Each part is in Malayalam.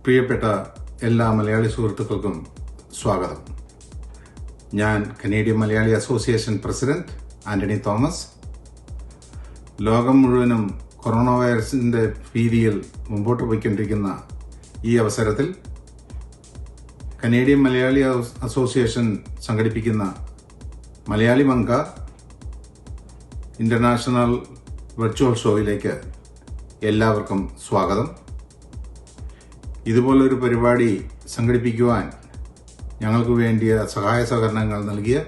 പ്രിയപ്പെട്ട എല്ലാ മലയാളി സുഹൃത്തുക്കൾക്കും സ്വാഗതം. ഞാൻ Canadian Malayali association president Antony Thomas. ലോകം മുഴുവനും കൊറോണ വൈറസിന്റെ ഭീതിയിൽ മുമ്പോട്ട് പോയിക്കൊണ്ടിരിക്കുന്ന ഈ അവസരത്തിൽ കനേഡിയൻ മലയാളി അസോസിയേഷൻ സംഘടിപ്പിക്കുന്ന മലയാളി മങ്ക ഇന്റർനാഷണൽ വെർച്വൽ ഷോയിലേക്ക് എല്ലാവർക്കും സ്വാഗതം. ഇതുപോലൊരു പരിപാടി സംഘടിപ്പിക്കുവാൻ ഞങ്ങൾക്ക് വേണ്ടിയ സഹായ സഹകരണങ്ങൾ നൽകിയ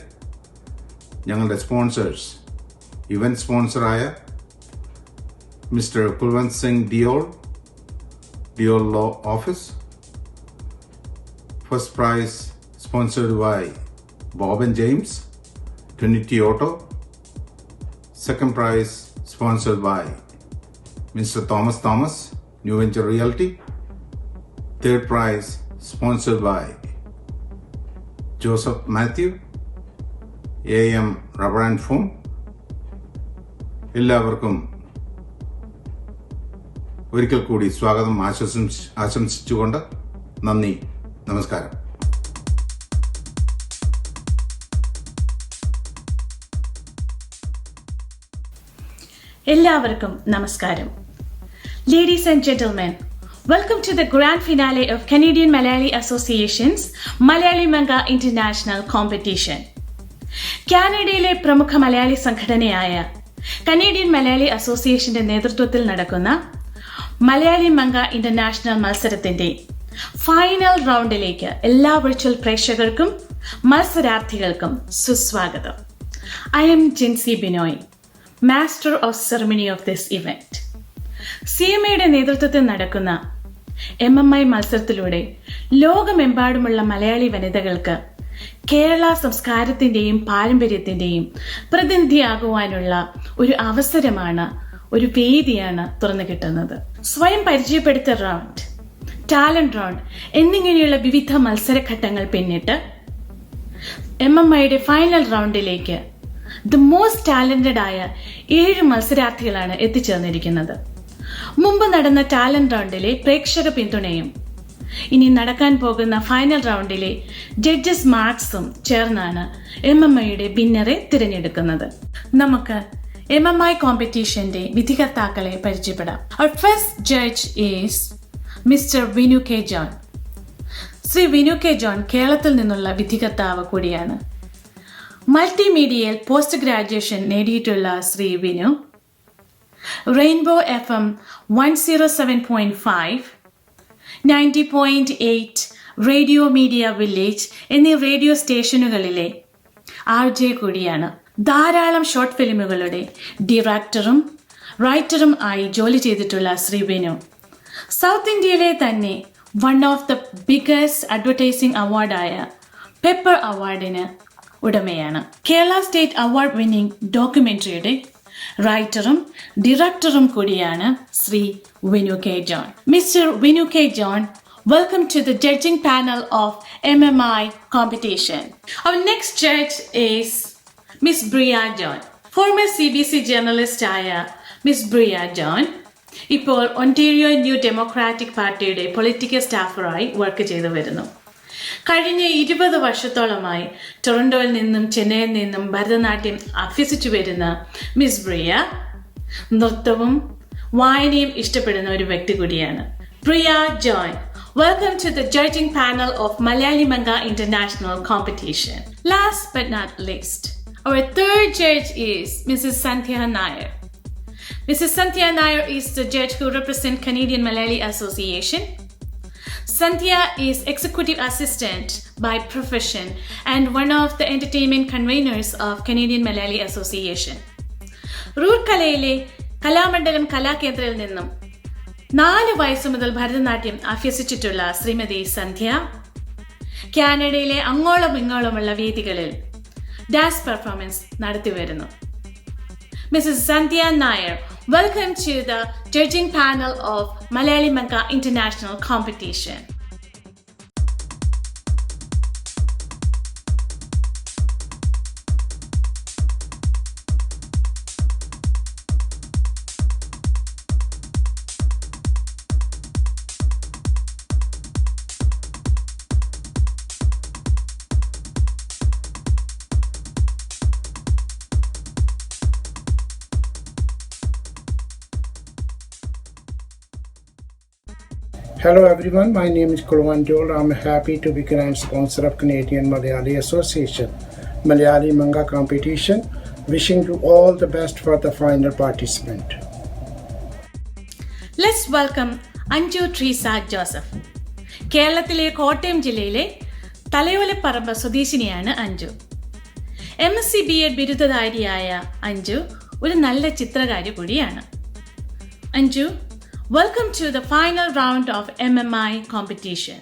ഞങ്ങളുടെ സ്പോൺസേഴ്സ്, ഇവന്റ് സ്പോൺസറായ mister Kulwant Singh Deol law office, first prize sponsored by Boban James, Trinity Auto, second prize sponsored by Mr. Thomas, New Venture Realty. Third prize sponsored by Joseph Matthew, AM Rubber and Foam. എല്ലാവർക്കും ഒരിക്കൽ കൂടി സ്വാഗതം ആശംസിച്ചുകൊണ്ട് നന്ദി, നമസ്കാരം. എല്ലാവർക്കും നമസ്കാരം. Ladies and gentlemen, welcome to the grand finale of Canadian Malayalee Association's Malayalee Manka International competition. കാനഡയിലെ പ്രമുഖ മലയാളി സംഘടനയായ കനേഡിയൻ മലയാളി അസോസിയേഷന്റെ നേതൃത്വത്തിൽ നടക്കുന്ന മലയാളി മങ്ക ഇന്റർനാഷണൽ മത്സരത്തിന്റെ ഫൈനൽ റൗണ്ടിലേക്ക് എല്ലാ വിർച്വൽ പ്രേക്ഷകർക്കും മത്സരാർത്ഥികൾക്കും സുസ്വാഗതം. I am Jincy Binoy, master of ceremony of this event. CMA നേതൃത്വത്തിൽ നടക്കുന്ന MMI മത്സരത്തിലൂടെ ലോകമെമ്പാടുമുള്ള മലയാളി വനിതകൾക്ക് കേരള സംസ്കാരത്തിന്റെയും പാരമ്പര്യത്തിന്റെയും പ്രതിനിധിയാകുവാനുള്ള ഒരു അവസരമാണ്, ഒരു വേദിയാണ് തുറന്നു കിട്ടുന്നത്. സ്വയം പരിചയപ്പെടുത്ത റൗണ്ട്, ടാലന്റ് റൗണ്ട് എന്നിങ്ങനെയുള്ള വിവിധ മത്സരഘട്ടങ്ങൾ പിന്നിട്ട് MMIയുടെ ഫൈനൽ റൗണ്ടിലേക്ക് ദ മോസ്റ്റ് ടാലന്റഡ് ആയ 7 മത്സരാർത്ഥികളാണ് എത്തിച്ചേർന്നിരിക്കുന്നത്. മുമ്പ് നടന്ന ടാലന്റ് റൗണ്ടിലെ പ്രേക്ഷക പിന്തുണയും ഇനി നടക്കാൻ പോകുന്ന ഫൈനൽ റൗണ്ടിലെ ജഡ്ജസ് മാർക്സും ചേർന്നാണ് MMIയുടെ വിന്നറെ തിരഞ്ഞെടുക്കുന്നത്. നമുക്ക് MMI കോമ്പറ്റീഷന്റെ വിധികർത്താക്കളെ പരിചയപ്പെടാം. Our first judge is Mr. Winner K. John. Shri Vinu K John കേരളത്തിൽ നിന്നുള്ള വിധികർത്താവ് കൂടിയാണ്. മൾട്ടിമീഡിയയിൽ പോസ്റ്റ് ഗ്രാജുവേഷൻ നേടിയിട്ടുള്ള Shri Vinu rainbow FM 107.5, 90.8, radio media village എന്നീ റേഡിയോ സ്റ്റേഷനുകളിലെ RJ കൂടിയാണ്. ധാരാളം ഷോർട്ട് ഫിലിമുകളുടെ ഡയറക്ടറും റൈറ്ററും ആയി ജോലി ചെയ്തിട്ടുള്ള ശ്രീ വിനു സൗത്ത് ഇന്ത്യയിലെ തന്നെ one of the biggest advertising അവാർഡായ പെപ്പർ അവാർഡിന് ഉടമയാണ്. കേരള സ്റ്റേറ്റ് അവാർഡ് വിന്നിംഗ് ഡോക്യുമെന്ററിയുടെ റൈറ്ററും ഡയറക്ടറും കൂടിയാണ് Shri Vinu K John. Mister Vinu K John, welcome to the judging panel of MMI competition. Our next judge is Miss Bria John. Former CBC journalist ആയ Miss Bria John ഇപ്പോൾ ഒന്റേറിയോ ന്യൂ ഡെമോക്രാറ്റിക് പാർട്ടിയുടെ പൊളിറ്റിക്കൽ സ്റ്റാഫറായി വർക്ക് ചെയ്തു വരുന്നു. കഴിഞ്ഞ 20 വർഷത്തോളമായി ടൊറന്റോയിൽ നിന്നും ചെന്നൈയിൽ നിന്നും ഭരതനാട്യം അഭ്യസിച്ചു വരുന്ന മിസ് ബ്രിയ നൃത്തവും വായനയും ഇഷ്ടപ്പെടുന്ന ഒരു വ്യക്തി കൂടിയാണ്. പ്രിയ John, welcome to the judging panel of Malayalee Manka International competition. Last but not least, our third judge is Mrs. Sandhya Nair. Mrs. Sandhya Nair is the judge who represents Canadian Malayalee Association. Sandhya is executive assistant by profession and one of the entertainment conveners of Canadian Malayalee Association. റൂർക്കലയിലെ കലാമണ്ഡലം കലാകേന്ദ്രയിൽ നിന്നും 4 വയസ്സ് മുതൽ ഭരതനാട്യം അഭ്യസിച്ചിട്ടുള്ള ശ്രീമതി സന്ധ്യ കാനഡയിലെ അങ്ങോളം ഇങ്ങോളമുള്ള വേദികളിൽ ഡാൻസ് പെർഫോമൻസ് നടത്തി വരുന്നു. Mrs. Sandhya Nair, welcome to the judging panel of Malayalee Manka International competition. Hello everyone, my name is Kulwan Jol. I'm happy to be grand sponsor of Canadian Malayalee Association Malayalee Manka competition. Wishing you all the best for the final participant. Let's welcome Anju Treesa Joseph. കേരളത്തിലെ കോട്ടയം ജില്ലയിലെ തലയോലപ്പറമ്പ് സ്വദേശിനിയാണ് അഞ്ജു. MSc BEd ബിരുദധാരിയായ അഞ്ജു ഒരു നല്ല ചിത്രകാരി കൂടിയാണ്. Anju, welcome to the final round of MMI competition.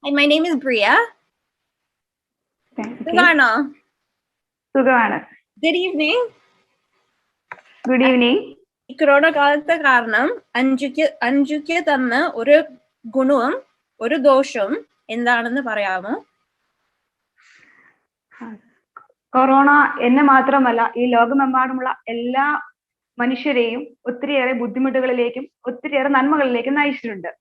Hi, my name is Bria. Sugana. Good evening. Good evening. ഈ കൊറോണ കാലത്തെ കാരണം അഞ്ജുക്ക് തന്ന ഒരു ഗുണവും ഒരു ദോഷവും എന്താണെന്ന് പറയാമോ? കൊറോണ എന്നെ മാത്രമല്ല ഈ ലോകമെമ്പാടുമുള്ള എല്ലാ മനുഷ്യരെയും ഒത്തിരിയേറെ ബുദ്ധിമുട്ടുകളിലേക്കും ഒത്തിരിയേറെ നന്മകളിലേക്കും നയിച്ചിട്ടുണ്ട്.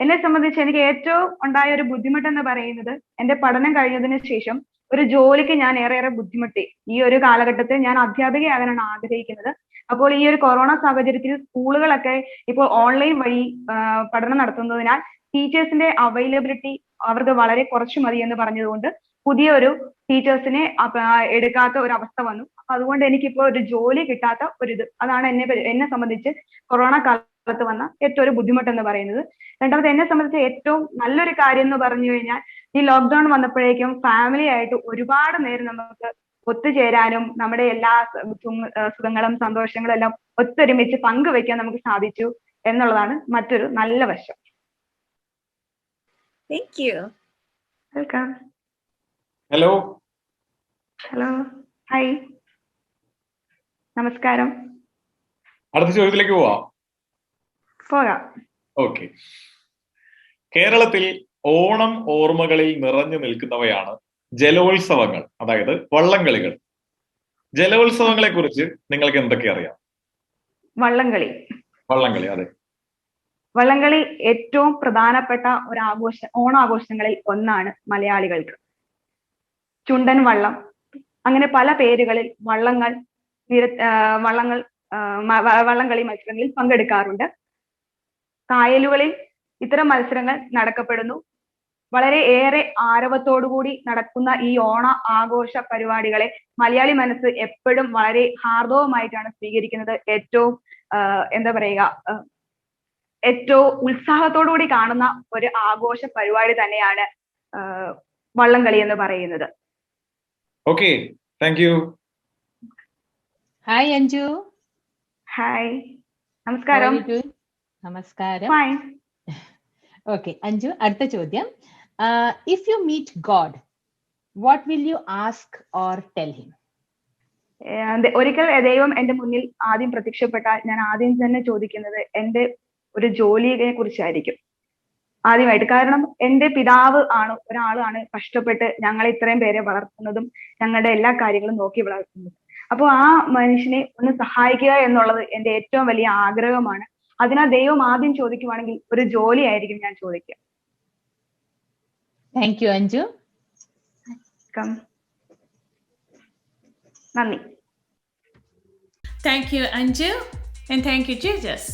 എന്നെ സംബന്ധിച്ച് എനിക്ക് ഏറ്റവും ഉണ്ടായ ഒരു ബുദ്ധിമുട്ടെന്ന് പറയുന്നത് എന്റെ പഠനം കഴിഞ്ഞതിന് ശേഷം ഒരു ജോലിക്ക് ഞാൻ ഏറെ ബുദ്ധിമുട്ടി. ഈ ഒരു കാലഘട്ടത്തിൽ ഞാൻ അധ്യാപികയാകാനാണ് ആഗ്രഹിക്കുന്നത്. അപ്പോൾ ഈ ഒരു കൊറോണ സാഹചര്യത്തിൽ സ്കൂളുകളൊക്കെ ഇപ്പോൾ ഓൺലൈൻ വഴി പഠനം നടത്തുന്നതിനാൽ ടീച്ചേഴ്സിന്റെ അവൈലബിലിറ്റി അവർക്ക് വളരെ കുറച്ചു മതി എന്ന് പറഞ്ഞതുകൊണ്ട് പുതിയൊരു ടീച്ചേഴ്സിനെ എടുക്കാത്ത ഒരു അവസ്ഥ വന്നു. അപ്പൊ അതുകൊണ്ട് എനിക്കിപ്പോ ഒരു ജോലി കിട്ടാത്ത അതാണ് എന്നെ സംബന്ധിച്ച് കൊറോണ കാലത്ത് വന്ന ഏറ്റവും ഒരു ബുദ്ധിമുട്ടെന്ന് പറയുന്നത്. രണ്ടാമത് എന്നെ സംബന്ധിച്ച് ഏറ്റവും നല്ലൊരു കാര്യം എന്ന് പറഞ്ഞു കഴിഞ്ഞാൽ ഈ ലോക്ക്ഡൌൺ വന്നപ്പോഴേക്കും ഫാമിലി ആയിട്ട് ഒരുപാട് നേരം നമുക്ക് ഒത്തുചേരാനും നമ്മുടെ എല്ലാ സുഖങ്ങളും സന്തോഷങ്ങളും എല്ലാം ഒത്തൊരുമിച്ച് പങ്കുവെക്കാൻ നമുക്ക് സാധിച്ചു എന്നുള്ളതാണ് മറ്റൊരു നല്ല വശം. Thank you. Welcome. Hello. Hi, നമസ്കാരം. അടുത്ത ചോദ്യത്തിലേക്ക് പോകാം. ഓക്കെ. കേരളത്തിൽ ഓണം ഓർമ്മകളിൽ നിറഞ്ഞു നിൽക്കുന്നവയാണ് ജലോത്സവങ്ങൾ, അതായത് വള്ളംകളികൾ. ജലോത്സവങ്ങളെ കുറിച്ച് നിങ്ങൾക്ക് എന്തൊക്കെ അറിയാം? വള്ളംകളി, അതെ. വള്ളംകളി ഏറ്റവും പ്രധാനപ്പെട്ട ഒരു ഓണാഘോഷങ്ങളിൽ ഒന്നാണ് മലയാളികൾക്ക്. ചുണ്ടൻ വള്ളം, അങ്ങനെ പല പേരുകളിൽ വള്ളംകളി മത്സരങ്ങളിൽ പങ്കെടുക്കാറുണ്ട്. കായലുകളിൽ ഇത്തരം മത്സരങ്ങൾ നടക്കപ്പെടുന്നു. വളരെ ഏറെ ആരവത്തോടുകൂടി നടക്കുന്ന ഈ ഓണ ആഘോഷ പരിപാടികളെ മലയാളി മനസ്സ് എപ്പോഴും വളരെ ഹാർദവമായിട്ടാണ് സ്വീകരിക്കുന്നത്. ഏറ്റവും ഏറ്റവും ഉത്സാഹത്തോടുകൂടി കാണുന്ന ഒരു ആഘോഷ പരിപാടി തന്നെയാണ് വള്ളംകളി എന്ന് പറയുന്നത്. Okay, thank you. Hi Anju. Hi, നമസ്കാരം. നമസ്കാരം. ഫൈൻ. ഓക്കെ അഞ്ജു, അടുത്ത ചോദ്യം. If you meet God, what will you ask or tell him? ഒരിക്കൽ ദൈവം എന്റെ മുന്നിൽ ആദ്യം പ്രത്യക്ഷപ്പെട്ടാൽ ഞാൻ ആദ്യം തന്നെ ചോദിക്കുന്നത് എന്റെ ഒരു ജോലിയെ കുറിച്ചായിരിക്കും ആദ്യമായിട്ട്. കാരണം എന്റെ പിതാവ് ഒരാളാണ് കഷ്ടപ്പെട്ട് ഞങ്ങളെ ഇത്രയും പേരെ വളർത്തുന്നതും ഞങ്ങളുടെ എല്ലാ കാര്യങ്ങളും നോക്കി വളർത്തുന്നതും. അപ്പോൾ ആ മനുഷ്യനെ ഒന്ന് സഹായിക്കുക എന്നുള്ളത് എന്റെ ഏറ്റവും വലിയ ആഗ്രഹമാണ്. അതിനാൽ ദൈവം ആദ്യം ചോദിക്കുവാണെങ്കിൽ ഒരു ജോലി ആയിരിക്കും ഞാൻ ചോദിക്കുക. Thank you Anju. നന്ദി. Thank you Anju and thank you Jesus.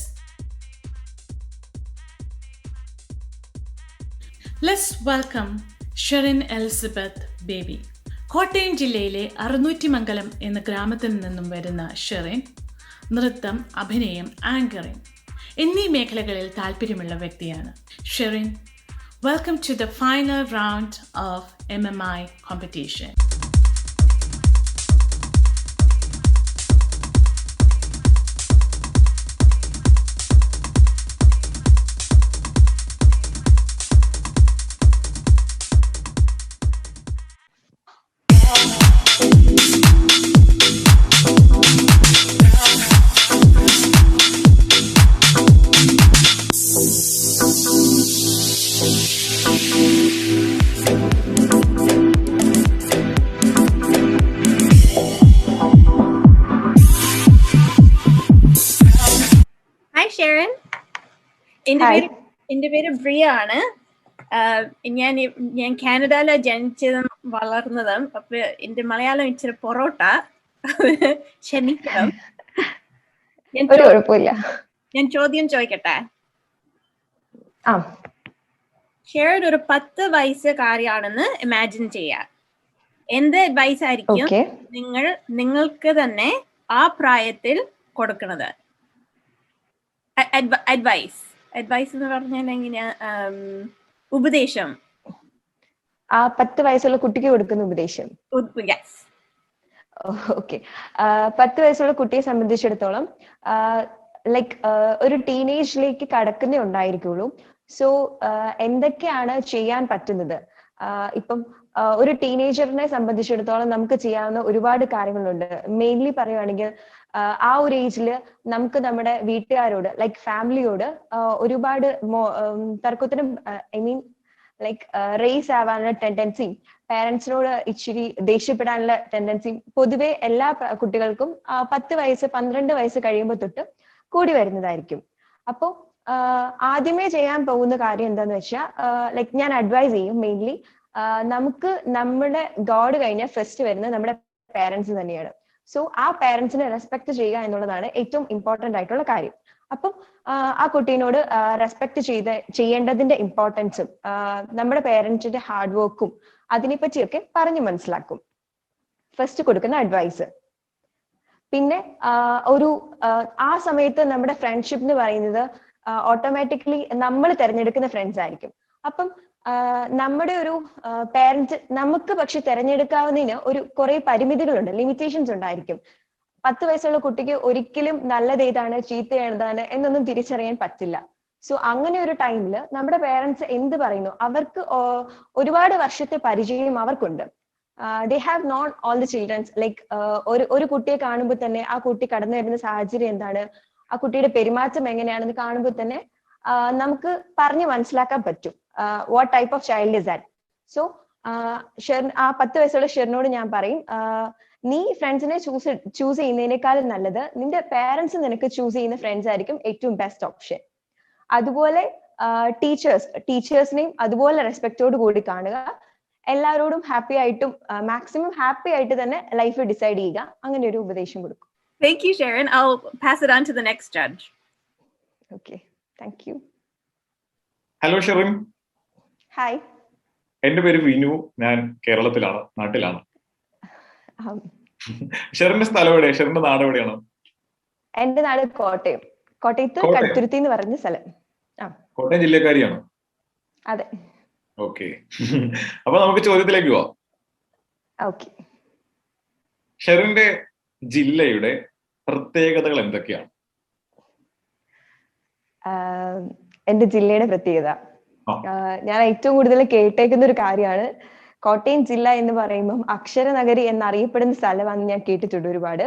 Let's welcome Sharon Elizabeth Baby, കോട്ടയം ജില്ലയിലെ അറുന്നൂറ്റിമംഗലം എന്ന ഗ്രാമത്തിൽ നിന്നും വരുന്ന ഷെറിൻ നൃത്തം, അഭിനയം, ആങ്കറിംഗ് എന്നീ മേഖലകളിൽ താല്പര്യമുള്ള വ്യക്തിയാണ്. Sherin, welcome to the final round of MMI competition. എന്റെ പേര് ബ്രിയ ആണ്. ഞാൻ കാനഡയില് ജനിച്ചതും വളർന്നതും. അപ്പൊ എന്റെ മലയാളം ഇച്ചിരി പൊറോട്ട, ക്ഷമിക്കണം. ഞാൻ ചോദ്യം ചോദിക്കട്ടെ? ഷെറിൻ ഒരു 10 വയസ്സുകാരിയാണെന്ന് ഇമാജിൻ ചെയ്യാം. എന്ത് അഡ്വൈസ് ആയിരിക്കും നിങ്ങൾക്ക് തന്നെ ആ പ്രായത്തിൽ കൊടുക്കുന്നത്? അഡ്വൈസ് എന്ന് പറഞ്ഞാൽ എങ്ങനെയാ? ഉപദേശം. ആ 10 വയസ്സുള്ള കുട്ടിക്ക് കൊടുക്കുന്ന ഉപദേശം. ഓക്കെ. 10 വയസ്സുള്ള കുട്ടിയെ സംബന്ധിച്ചിടത്തോളം ലൈക്ക് ഒരു ടീനേജിലേക്ക് കടക്കുന്നേ ഉണ്ടായിരിക്കുള്ളൂ. സോ എന്തൊക്കെയാണ് ചെയ്യാൻ പറ്റുന്നത്? ഇപ്പം ഒരു ടീനേജറിനെ സംബന്ധിച്ചിടത്തോളം നമുക്ക് ചെയ്യാവുന്ന ഒരുപാട് കാര്യങ്ങളുണ്ട്. മെയിൻലി പറയുകയാണെങ്കിൽ ആ ഒരു ഏജില് നമുക്ക് നമ്മുടെ വീട്ടുകാരോട് ലൈക്ക് ഫാമിലിയോട് ഒരുപാട് തർക്കത്തിനും ലൈക്ക് റേസ് ആവാനുള്ള ടെൻഡൻസിയും പാരന്റ്സിനോട് ഇച്ചിരി ദേഷ്യപ്പെടാനുള്ള ടെൻഡൻസിയും പൊതുവെ എല്ലാ കുട്ടികൾക്കും 10 വയസ്സ് 12 വയസ്സ് കഴിയുമ്പോൾ തൊട്ട് കൂടി വരുന്നതായിരിക്കും. അപ്പോ ആദ്യമേ ചെയ്യാൻ പോകുന്ന കാര്യം എന്താന്ന് വെച്ചാൽ ലൈക്ക് ഞാൻ അഡ്വൈസ് ചെയ്യും മെയിൻലി നമുക്ക് നമ്മുടെ ഗോഡ് കഴിഞ്ഞ ഫസ്റ്റ് വരുന്നത് നമ്മുടെ പേരൻസ് തന്നെയാണ്. സോ ആ പേരൻസിനെ റെസ്പെക്ട് ചെയ്യുക എന്നുള്ളതാണ് ഏറ്റവും ഇമ്പോർട്ടന്റ് ആയിട്ടുള്ള കാര്യം. അപ്പം ആ കുട്ടീനോട് റെസ്പെക്ട് ചെയ്യേണ്ടതിന്റെ ഇമ്പോർട്ടൻസും നമ്മുടെ പേരൻസിന്റെ ഹാർഡ് വർക്കും അതിനെപ്പറ്റിയൊക്കെ പറഞ്ഞു മനസ്സിലാക്കും. ഫസ്റ്റ് കൊടുക്കുന്ന അഡ്വൈസ്. പിന്നെ ആ സമയത്ത് നമ്മുടെ ഫ്രണ്ട്ഷിപ്പ് എന്ന് പറയുന്നത് ഓട്ടോമാറ്റിക്കലി നമ്മൾ തിരഞ്ഞെടുക്കുന്ന ഫ്രണ്ട്സ് ആയിരിക്കും. അപ്പം നമ്മുടെ ഒരു പേരന്റ് നമുക്ക് പക്ഷെ തിരഞ്ഞെടുക്കാവുന്നതിന് കുറെ പരിമിതികളുണ്ട്, ലിമിറ്റേഷൻസ് ഉണ്ടായിരിക്കും. 10 വയസ്സുള്ള കുട്ടിക്ക് ഒരിക്കലും നല്ലത് ഏതാണ് ചീത്ത ഏതാണ് എന്നൊന്നും തിരിച്ചറിയാൻ പറ്റില്ല. സോ അങ്ങനെ ഒരു ടൈമില് നമ്മുടെ പേരൻസ് എന്ത് പറയുന്നു, അവർക്ക് ഒരുപാട് വർഷത്തെ പരിചയം അവർക്കുണ്ട്. They have not all the childrens. Like ഒരു കുട്ടിയെ കാണുമ്പോൾ തന്നെ ആ കുട്ടി കടന്നു വരുന്ന സാഹചര്യം എന്താണ്, ആ കുട്ടിയുടെ പെരുമാറ്റം എങ്ങനെയാണെന്ന് കാണുമ്പോൾ തന്നെ നമുക്ക് പറഞ്ഞു മനസ്സിലാക്കാൻ പറ്റും what type of child is that. So ആ 10 വയസ്സുള്ള ഷെറിനോട് ഞാൻ പറയും, നീ ഫ്രണ്ട്സിനെ ചൂസ് ചെയ്യുന്നതിനേക്കാളും നല്ലത് നിന്റെ പേരൻസ് നിനക്ക് ചൂസ് ചെയ്യുന്ന ഫ്രണ്ട്സ് ആയിരിക്കും ഏറ്റവും ബെസ്റ്റ് ഓപ്ഷൻ. അതുപോലെ ടീച്ചേഴ്സിനെയും അതുപോലെ റെസ്പെക്റ്റോട് കൂടി കാണുക. എല്ലാവരോടും ഹാപ്പി ആയിട്ടും മാക്സിമം ഹാപ്പി ആയിട്ട് തന്നെ ലൈഫ് ഡിസൈഡ് ചെയ്യുക. അങ്ങനെ ഒരു ഉപദേശം കൊടുക്കും. Thank you, Sharon. I'll pass it on to the next judge. Okay, thank you. Hello Sherin. Hi. എന്റെ പേര് വിനു. ഞാൻ നാട്ടിലാണ്. ഷെറിന്റെ സ്ഥലം എവിടെയാണ്? ഷെറിന്റെ നാട് എവിടെയാണ്? എന്റെ നാട് കോട്ടയത്ത് കടുത്തുരുത്തി എന്ന് പറഞ്ഞ സ്ഥലം. കോട്ടയം ജില്ലക്കാരിയാണ്? അതെ. ഓക്കെ. അപ്പൊ നമുക്ക് ചോദ്യത്തിലേക്ക് പോവാം. ഓക്കെ. ഷെറിന്റെ ജില്ലയുടെ പ്രത്യേകതകൾ എന്തൊക്കെയാണ്? എന്റെ ജില്ലയുടെ പ്രത്യേകത ഞാൻ ഏറ്റവും കൂടുതൽ കേട്ടേക്കുന്ന ഒരു കാര്യമാണ്. കോട്ടയം ജില്ല എന്ന് പറയുമ്പം അക്ഷരനഗരി എന്നറിയപ്പെടുന്ന സ്ഥലമാണെന്ന് ഞാൻ കേട്ടിട്ടുണ്ട് ഒരുപാട്.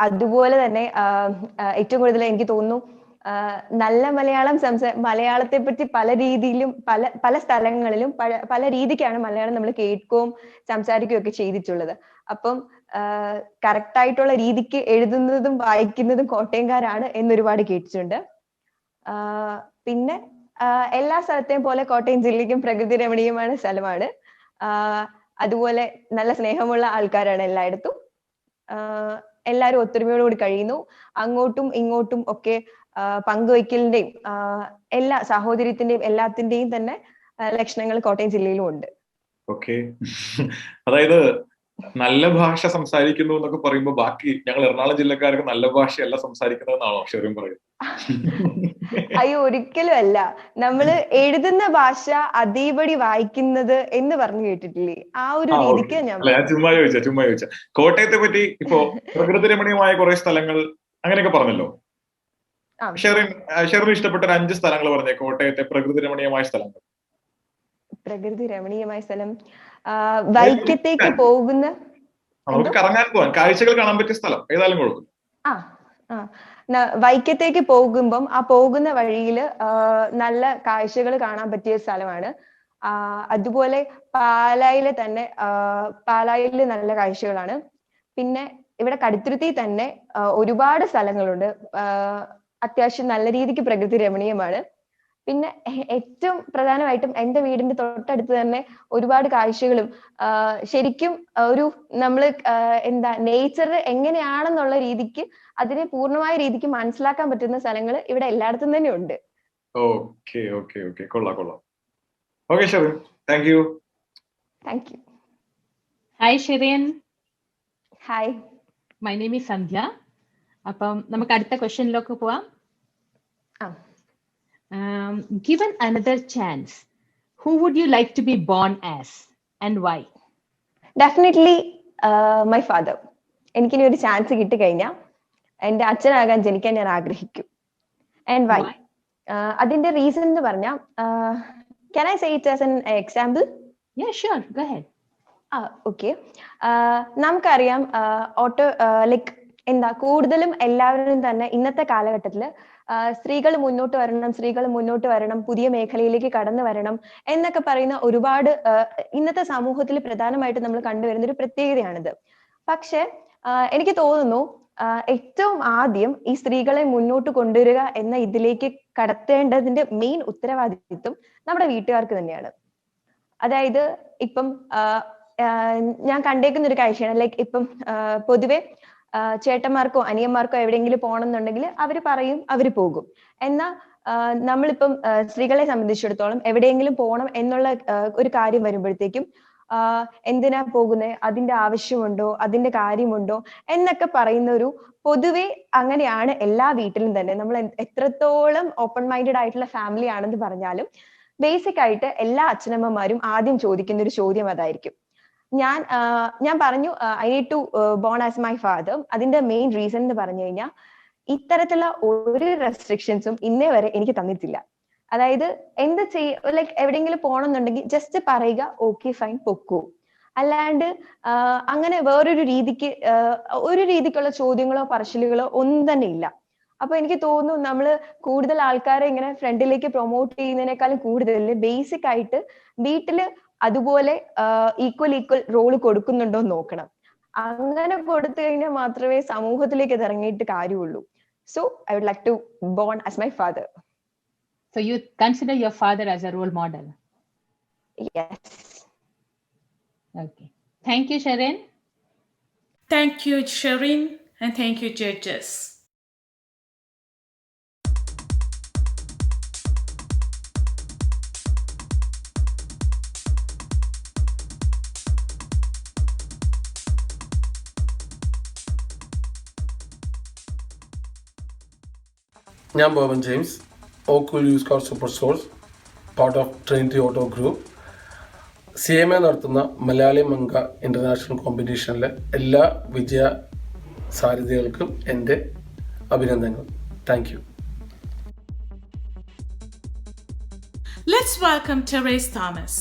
അതുപോലെ തന്നെ ഏറ്റവും കൂടുതൽ എനിക്ക് തോന്നുന്നു നല്ല മലയാളത്തെ പറ്റി പല രീതിയിലും പല സ്ഥലങ്ങളിലും പല രീതിക്കാണ് മലയാളം നമ്മൾ കേൾക്കുകയും സംസാരിക്കുകയും ഒക്കെ ചെയ്തിട്ടുള്ളത്. അപ്പം കറക്റ്റ് ആയിട്ടുള്ള രീതിക്ക് എഴുതുന്നതും വായിക്കുന്നതും കോട്ടയംകാരാണ് എന്നൊരുപാട് കേട്ടിട്ടുണ്ട്. പിന്നെ എല്ലാ സ്ഥലത്തെയും പോലെ കോട്ടയം ജില്ലയ്ക്കും പ്രകൃതി രമണീയമായ സ്ഥലമാണ്. അതുപോലെ നല്ല സ്നേഹമുള്ള ആൾക്കാരാണ് എല്ലായിടത്തും. എല്ലാവരും ഒത്തൊരുമയോടുകൂടി കഴിയുന്നു. അങ്ങോട്ടും ഇങ്ങോട്ടും ഒക്കെ പങ്കുവയ്ക്കലിന്റെയും എല്ലാ സാഹോദര്യത്തിന്റെയും എല്ലാത്തിന്റെയും തന്നെ ലക്ഷണങ്ങൾ കോട്ടയം ജില്ലയിലും ഉണ്ട്. ഓക്കെ. അതായത് നല്ല ഭാഷ സംസാരിക്കുന്നു എന്നൊക്കെ പറയുമ്പോ ബാക്കി ഞങ്ങൾ എറണാകുളം ജില്ലക്കാർക്ക് നല്ല ഭാഷയല്ല സംസാരിക്കുന്നതെന്നാണോ ഷെറിൻ പറയുന്നത്? അയ്യോ, ഒരിക്കലും അല്ല. നമ്മള് എഴുതുന്ന ഭാഷ അതേപടി വായിക്കുന്നത് എന്ന് പറഞ്ഞു കേട്ടിട്ടില്ലേ? ആ ഒരു രീതിക്ക് ഞാൻ ചുമ്മാ ചോദിച്ച. കോട്ടയത്തെ പറ്റി ഇപ്പോ പ്രകൃതി രമണീയമായ കുറെ സ്ഥലങ്ങൾ അങ്ങനെയൊക്കെ പറഞ്ഞല്ലോ. ഷെറിന് ഇഷ്ടപ്പെട്ട ഒരു 5 സ്ഥലങ്ങൾ പറഞ്ഞേ, കോട്ടയത്തെ പ്രകൃതി രമണീയമായ സ്ഥലങ്ങൾ. പ്രകൃതി രമണീയമായ സ്ഥലം വൈക്കത്തേക്ക് പോകുന്ന, നമുക്ക് കറങ്ങാൻ പോവാൻ, കാഴ്ചകൾ കാണാൻ പറ്റിയ സ്ഥലം ഏതായാലും കുഴപ്പമില്ല. വൈക്കത്തേക്ക് പോകുമ്പം ആ പോകുന്ന വഴിയിൽ നല്ല കാഴ്ചകൾ കാണാൻ പറ്റിയ സ്ഥലമാണ്. അതുപോലെ പാലായില് തന്നെ പാലായില് നല്ല കാഴ്ചകളാണ്. പിന്നെ ഇവിടെ കടുത്തുരുത്തി തന്നെ ഒരുപാട് സ്ഥലങ്ങളുണ്ട്, അത്യാവശ്യം നല്ല രീതിക്ക് പ്രകൃതി രമണീയമാണ്. പിന്നെ ഏറ്റവും പ്രധാനമായിട്ടും എന്റെ വീടിന്റെ തൊട്ടടുത്ത് തന്നെ ഒരുപാട് കാഴ്ചകളും ശരിക്കും ഒരു നമ്മള് നേച്ചർ എങ്ങനെയാണെന്നുള്ള രീതിക്ക് അതിനെ പൂർണ്ണമായ രീതിക്ക് മനസ്സിലാക്കാൻ പറ്റുന്ന സ്ഥലങ്ങൾ ഇവിടെ എല്ലായിടത്തും തന്നെ ഉണ്ട്. കൊള്ളാം. Okay Sherin, thank you. Hi Sherin. Hi, my name is Sandhya. അപ്പം നമുക്ക് അടുത്ത ക്വസ്റ്റ്യനിലേക്ക് പോവാം. Given another chance, who would you like to be born as and why? Definitely my father. എനിക്കിനി ഒരു ചാൻസ് കിട്ടിക്കഴിഞ്ഞാൽ എന്റെ അച്ഛനാകാൻ ജനിക്കാൻ ഞാൻ ആഗ്രഹിക്കും. And why? അതിന്റെ റീസൺ എന്ന് പറഞ്ഞാൽ, can I say it as an example? Yeah, sure, go ahead. Okay. നമുക്കറിയാം ലൈക്ക് കൂടുതലും എല്ലാവരും തന്നെ ഇന്നത്തെ കാലഘട്ടത്തില് സ്ത്രീകൾ മുന്നോട്ട് വരണം, പുതിയ മേഖലയിലേക്ക് കടന്നു വരണം എന്നൊക്കെ പറയുന്ന ഒരുപാട് ഇന്നത്തെ സമൂഹത്തിൽ പ്രധാനമായിട്ട് നമ്മൾ കണ്ടുവരുന്ന ഒരു പ്രത്യേകതയാണിത്. പക്ഷെ എനിക്ക് തോന്നുന്നു ഏറ്റവും ആദ്യം ഈ സ്ത്രീകളെ മുന്നോട്ട് കൊണ്ടുവരിക എന്ന ഇതിലേക്ക് കടത്തേണ്ടതിന്റെ മെയിൻ ഉത്തരവാദിത്വം നമ്മുടെ വീട്ടുകാർക്ക് തന്നെയാണ്. അതായത് ഇപ്പം ഞാൻ കണ്ടേക്കുന്ന ഒരു കാഴ്ചയാണ്, ലൈക്ക് ഇപ്പം പൊതുവെ ചേട്ടന്മാർക്കോ അനിയന്മാർക്കോ എവിടെയെങ്കിലും പോകണമെന്നുണ്ടെങ്കിൽ അവര് പോകും. എന്നാൽ നമ്മളിപ്പം സ്ത്രീകളെ സംബന്ധിച്ചിടത്തോളം എവിടെയെങ്കിലും പോകണം എന്നുള്ള ഒരു കാര്യം വരുമ്പോഴത്തേക്കും എന്തിനാ പോകുന്നത്, അതിന്റെ ആവശ്യമുണ്ടോ, അതിന്റെ കാര്യമുണ്ടോ എന്നൊക്കെ പറയുന്ന ഒരു പൊതുവെ അങ്ങനെയാണ് എല്ലാ വീട്ടിലും തന്നെ. നമ്മൾ എത്രത്തോളം ഓപ്പൺ മൈൻഡഡ് ആയിട്ടുള്ള ഫാമിലി ആണെന്ന് പറഞ്ഞാലും ബേസിക് ആയിട്ട് എല്ലാ അച്ഛനമ്മമാരും ആദ്യം ചോദിക്കുന്ന ഒരു ചോദ്യം അതായിരിക്കും. ഞാൻ പറഞ്ഞു I need to born as my father. അതിന്റെ മെയിൻ റീസൺ എന്ന് പറഞ്ഞു കഴിഞ്ഞാൽ ഇത്തരത്തിലുള്ള ഒരു റെസ്ട്രിക്ഷൻസും ഇന്നേ വരെ എനിക്ക് തന്നിട്ടില്ല. അതായത് എന്ത് ലൈക്ക് എവിടെയെങ്കിലും പോകണമെന്നുണ്ടെങ്കിൽ ജസ്റ്റ് പറയുക, ഓക്കെ ഫൈൻ പൊക്കോ. അല്ലാണ്ട് അങ്ങനെ വേറൊരു രീതിക്കുള്ള ചോദ്യങ്ങളോ പറച്ചിലുകളോ ഒന്നും തന്നെ ഇല്ല. അപ്പൊ എനിക്ക് തോന്നുന്നു നമ്മള് കൂടുതൽ ആൾക്കാരെ ഇങ്ങനെ ഫ്രണ്ടിലേക്ക് പ്രൊമോട്ട് ചെയ്യുന്നതിനേക്കാളും കൂടുതൽ ബേസിക് ആയിട്ട് വീട്ടില് അതുപോലെ ഈക്വൽ റോള് കൊടുക്കുന്നുണ്ടോ എന്ന് നോക്കണം. അങ്ങനെ കൊടുത്തു കഴിഞ്ഞാൽ മാത്രമേ സമൂഹത്തിലേക്ക് ഇത് ഇറങ്ങിയിട്ട് കാര്യമുള്ളൂ. So I would like to born as my father. So you consider your father as a role model? Yes. Okay. Thank you, Sherin. Thank you, Sherin, and thank you, judges. ഞാൻ Boban James, Oakville use car super stores, part of Trinity Auto group. CMA നടത്തുന്ന മലയാളി മങ്ക ഇൻ്റർനാഷണൽ കോമ്പറ്റീഷനിലെ എല്ലാ വിജയ സാധ്യതകൾക്കും എൻ്റെ അഭിനന്ദനങ്ങൾ. Thank you. Let's welcome Therese Thomas.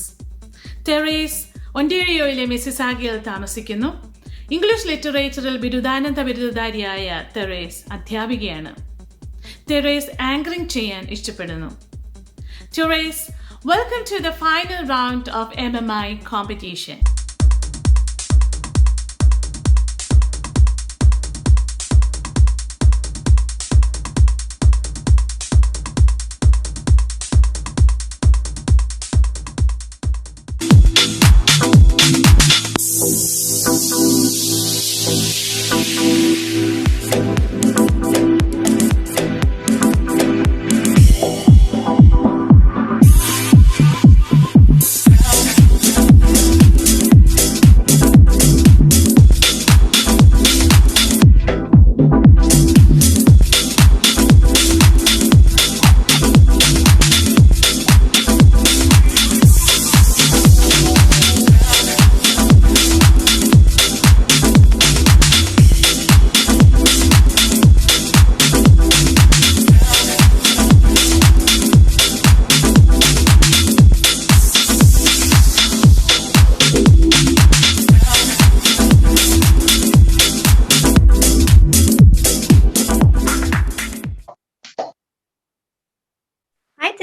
Therese ഒന്റാറിയോയിലെ മിസിസാഗയിൽ താമസിക്കുന്നു. ഇംഗ്ലീഷ് ലിറ്ററേച്ചറിൽ ബിരുദാനന്ത ബിരുദധാരിയായ തെരേസ് അധ്യാപികയാണ്. തെരേസ് ആങ്കറിംഗ് ചെയ്യാൻ ഇഷ്ടപ്പെടുന്നു. Therese, welcome to the final round of MMI competition.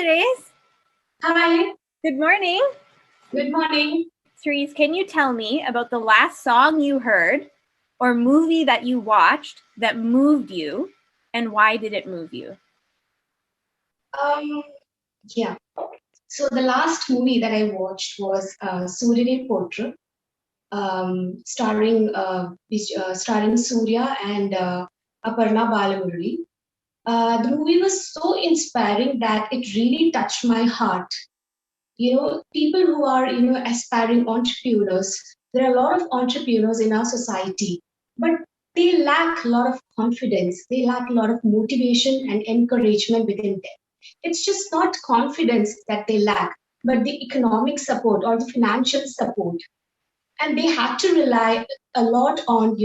Therese. Hi. Good morning. Good morning. Therese, can you tell me about the last song you heard or movie that you watched that moved you, and why did it move you? Yeah. So the last movie that I watched was Surya Potra, starring Surya and Aparna Balamurali. The movie was so inspiring that it really touched my heart. People who are, aspiring entrepreneurs, there are a lot of entrepreneurs in our society, but they lack a lot of confidence. They lack a lot of motivation and encouragement within them. It's just not confidence that they lack, but the economic support or the financial support. And they have to rely a lot on,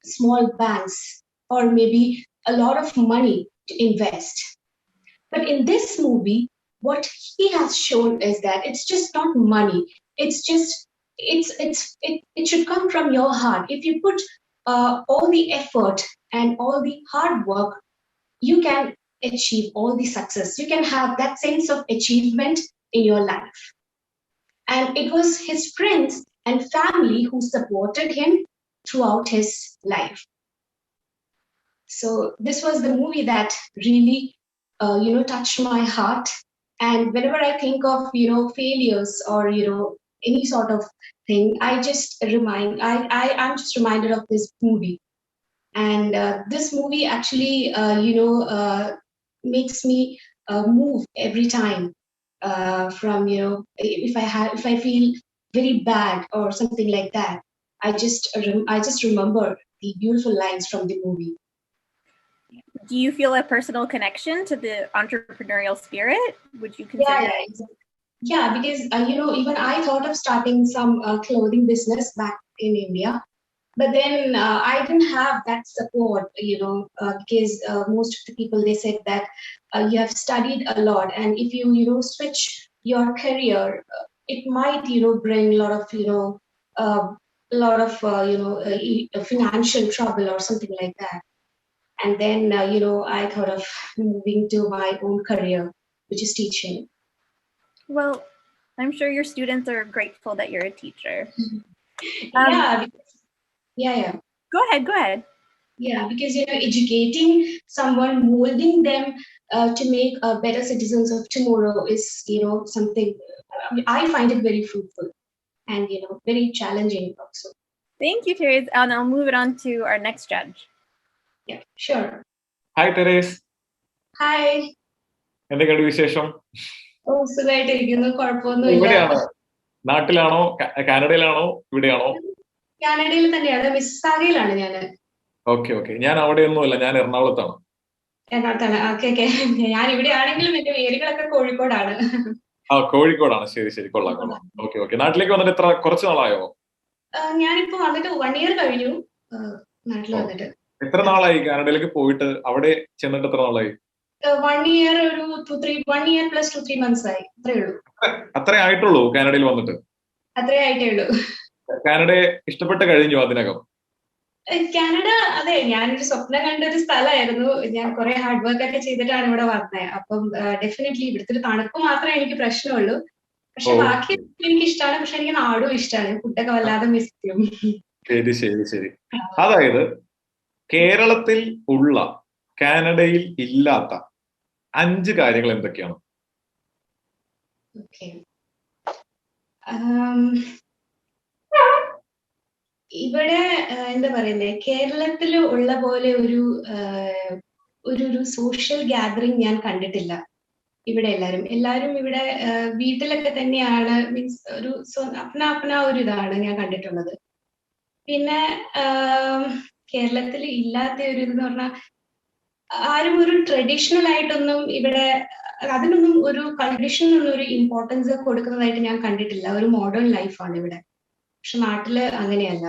small banks or maybe a lot of money to invest. But in this movie, what he has shown is that it's just not money. It's just it should come from your heart. If you put all the effort and all the hard work, you can achieve all the success. You can have that sense of achievement in your life. And it was his friends and family who supported him throughout his life. So this was the movie that really touched my heart. And whenever I think of, failures or, any sort of thing, I'm just reminded of this movie. And this movie actually, makes me move every time from, if I feel very bad or something like that, I just remember the beautiful lines from the movie. Do you feel a personal connection to the entrepreneurial spirit? Would you consider? Yeah, because even I thought of starting some clothing business back in India, but then I didn't have that support, because most of the people, they said that you have studied a lot, and if you switch your career, it might bring a lot of financial trouble or something like that. And then, I thought of moving to my own career, which is teaching. Well, I'm sure your students are grateful that you're a teacher. Yeah. Go ahead. Yeah, because, educating someone, molding them to make better citizens of tomorrow is, something I find it very fruitful and, very challenging also. Thank you, Therese. And I'll move it on to our next judge. Yeah, sure. Hi, Therese. Hi. എന്തൊക്കെയാണ് വിശേഷം? സുഖമായിട്ടിരിക്കുന്നു, കുഴപ്പമൊന്നുമില്ല. എവിടെയാണ്? നാട്ടിലാണോ, കാനഡയിലാണോ, ഇവിടെയാണോ? കാനഡയിൽ തന്നെയാണ്, മിസ്സാഗയിലാണ് ഞാൻ. ഓക്കെ. ഞാൻ അവിടെയൊന്നുമല്ല, ഞാൻ എറണാകുളത്താണ്. ഓക്കെ. ഞാൻ ഇവിടെ ആണെങ്കിലും എന്റെ വേരുകളൊക്കെ കോഴിക്കോടാണ്. കോഴിക്കോടാണ്. ശരി, കൊള്ളാം. ഓക്കെ. നാട്ടിലേക്ക് വന്നിട്ട് കുറച്ച് നാളായോ? ഞാനിപ്പോ വന്നിട്ട് 1 year കഴിഞ്ഞു നാട്ടിൽ വന്നിട്ട്. എത്ര നാളായി കാനഡയിലേക്ക് പോയിട്ട്? അവിടെ ചെന്നിട്ട് എത്ര നാളായി? 1 year, 1 year plus 2-3 months ആയി. അത്രേ ഉള്ളൂ. അത്രേ ആയിട്ടുള്ളൂ കാനഡയിൽ വന്നിട്ട്? അത്രേ ആയിട്ടേ ഉള്ളൂ. കാനഡയെ ഇഷ്ടപ്പെട്ട് കഴിഞ്ഞു അതിനകം? കാനഡ, അതെ, ഞാനൊരു സ്വപ്നം കണ്ട ഒരു സ്ഥലമായിരുന്നു. ഞാൻ കുറെ ഹാർഡ് വർക്ക് ഒക്കെ ചെയ്തിട്ടാണ് ഇവിടെ വന്നത്. അപ്പം ഡെഫിനറ്റ്ലി ഇവിടുത്തെ ഒരു തണുപ്പ് മാത്രമേ എനിക്ക് പ്രശ്നമുള്ളൂ. പക്ഷെ ബാക്കി എനിക്ക് ഇഷ്ടമാണ്. പക്ഷെ എനിക്ക് നാടും ഇഷ്ടമാണ്. ഫുഡൊക്കെ വല്ലാതെ മിസ് ചെയ്യും. ശരി. അതായത് കേരളത്തിൽ ഉള്ള കാനഡയിൽ ഇല്ലാത്ത 5 കാര്യങ്ങൾ എന്തൊക്കെയാണ്? ഇവിടെ എന്താ പറയുന്നത്, കേരളത്തിൽ ഉള്ള പോലെ ഒരു സോഷ്യൽ ഗാദറിങ് ഞാൻ കണ്ടിട്ടില്ല. ഇവിടെ എല്ലാരും ഇവിടെ വീട്ടിലൊക്കെ തന്നെയാണ്. മീൻസ് ഒരു അപ്പന ഒരു ഇതാണ് ഞാൻ കണ്ടിട്ടുള്ളത്. പിന്നെ കേരളത്തിൽ ഇല്ലാത്ത ഒരു ഇതെന്ന് പറഞ്ഞാൽ, ആരും ഒരു ട്രഡീഷണൽ ആയിട്ടൊന്നും ഇവിടെ അതിനൊന്നും ഒരു കൾച്ചറിനൊന്നും ഒരു ഇമ്പോർട്ടൻസ് കൊടുക്കുന്നതായിട്ട് ഞാൻ കണ്ടിട്ടില്ല. ഒരു മോഡേൺ ലൈഫാണ് ഇവിടെ. പക്ഷെ നാട്ടില് അങ്ങനെയല്ല.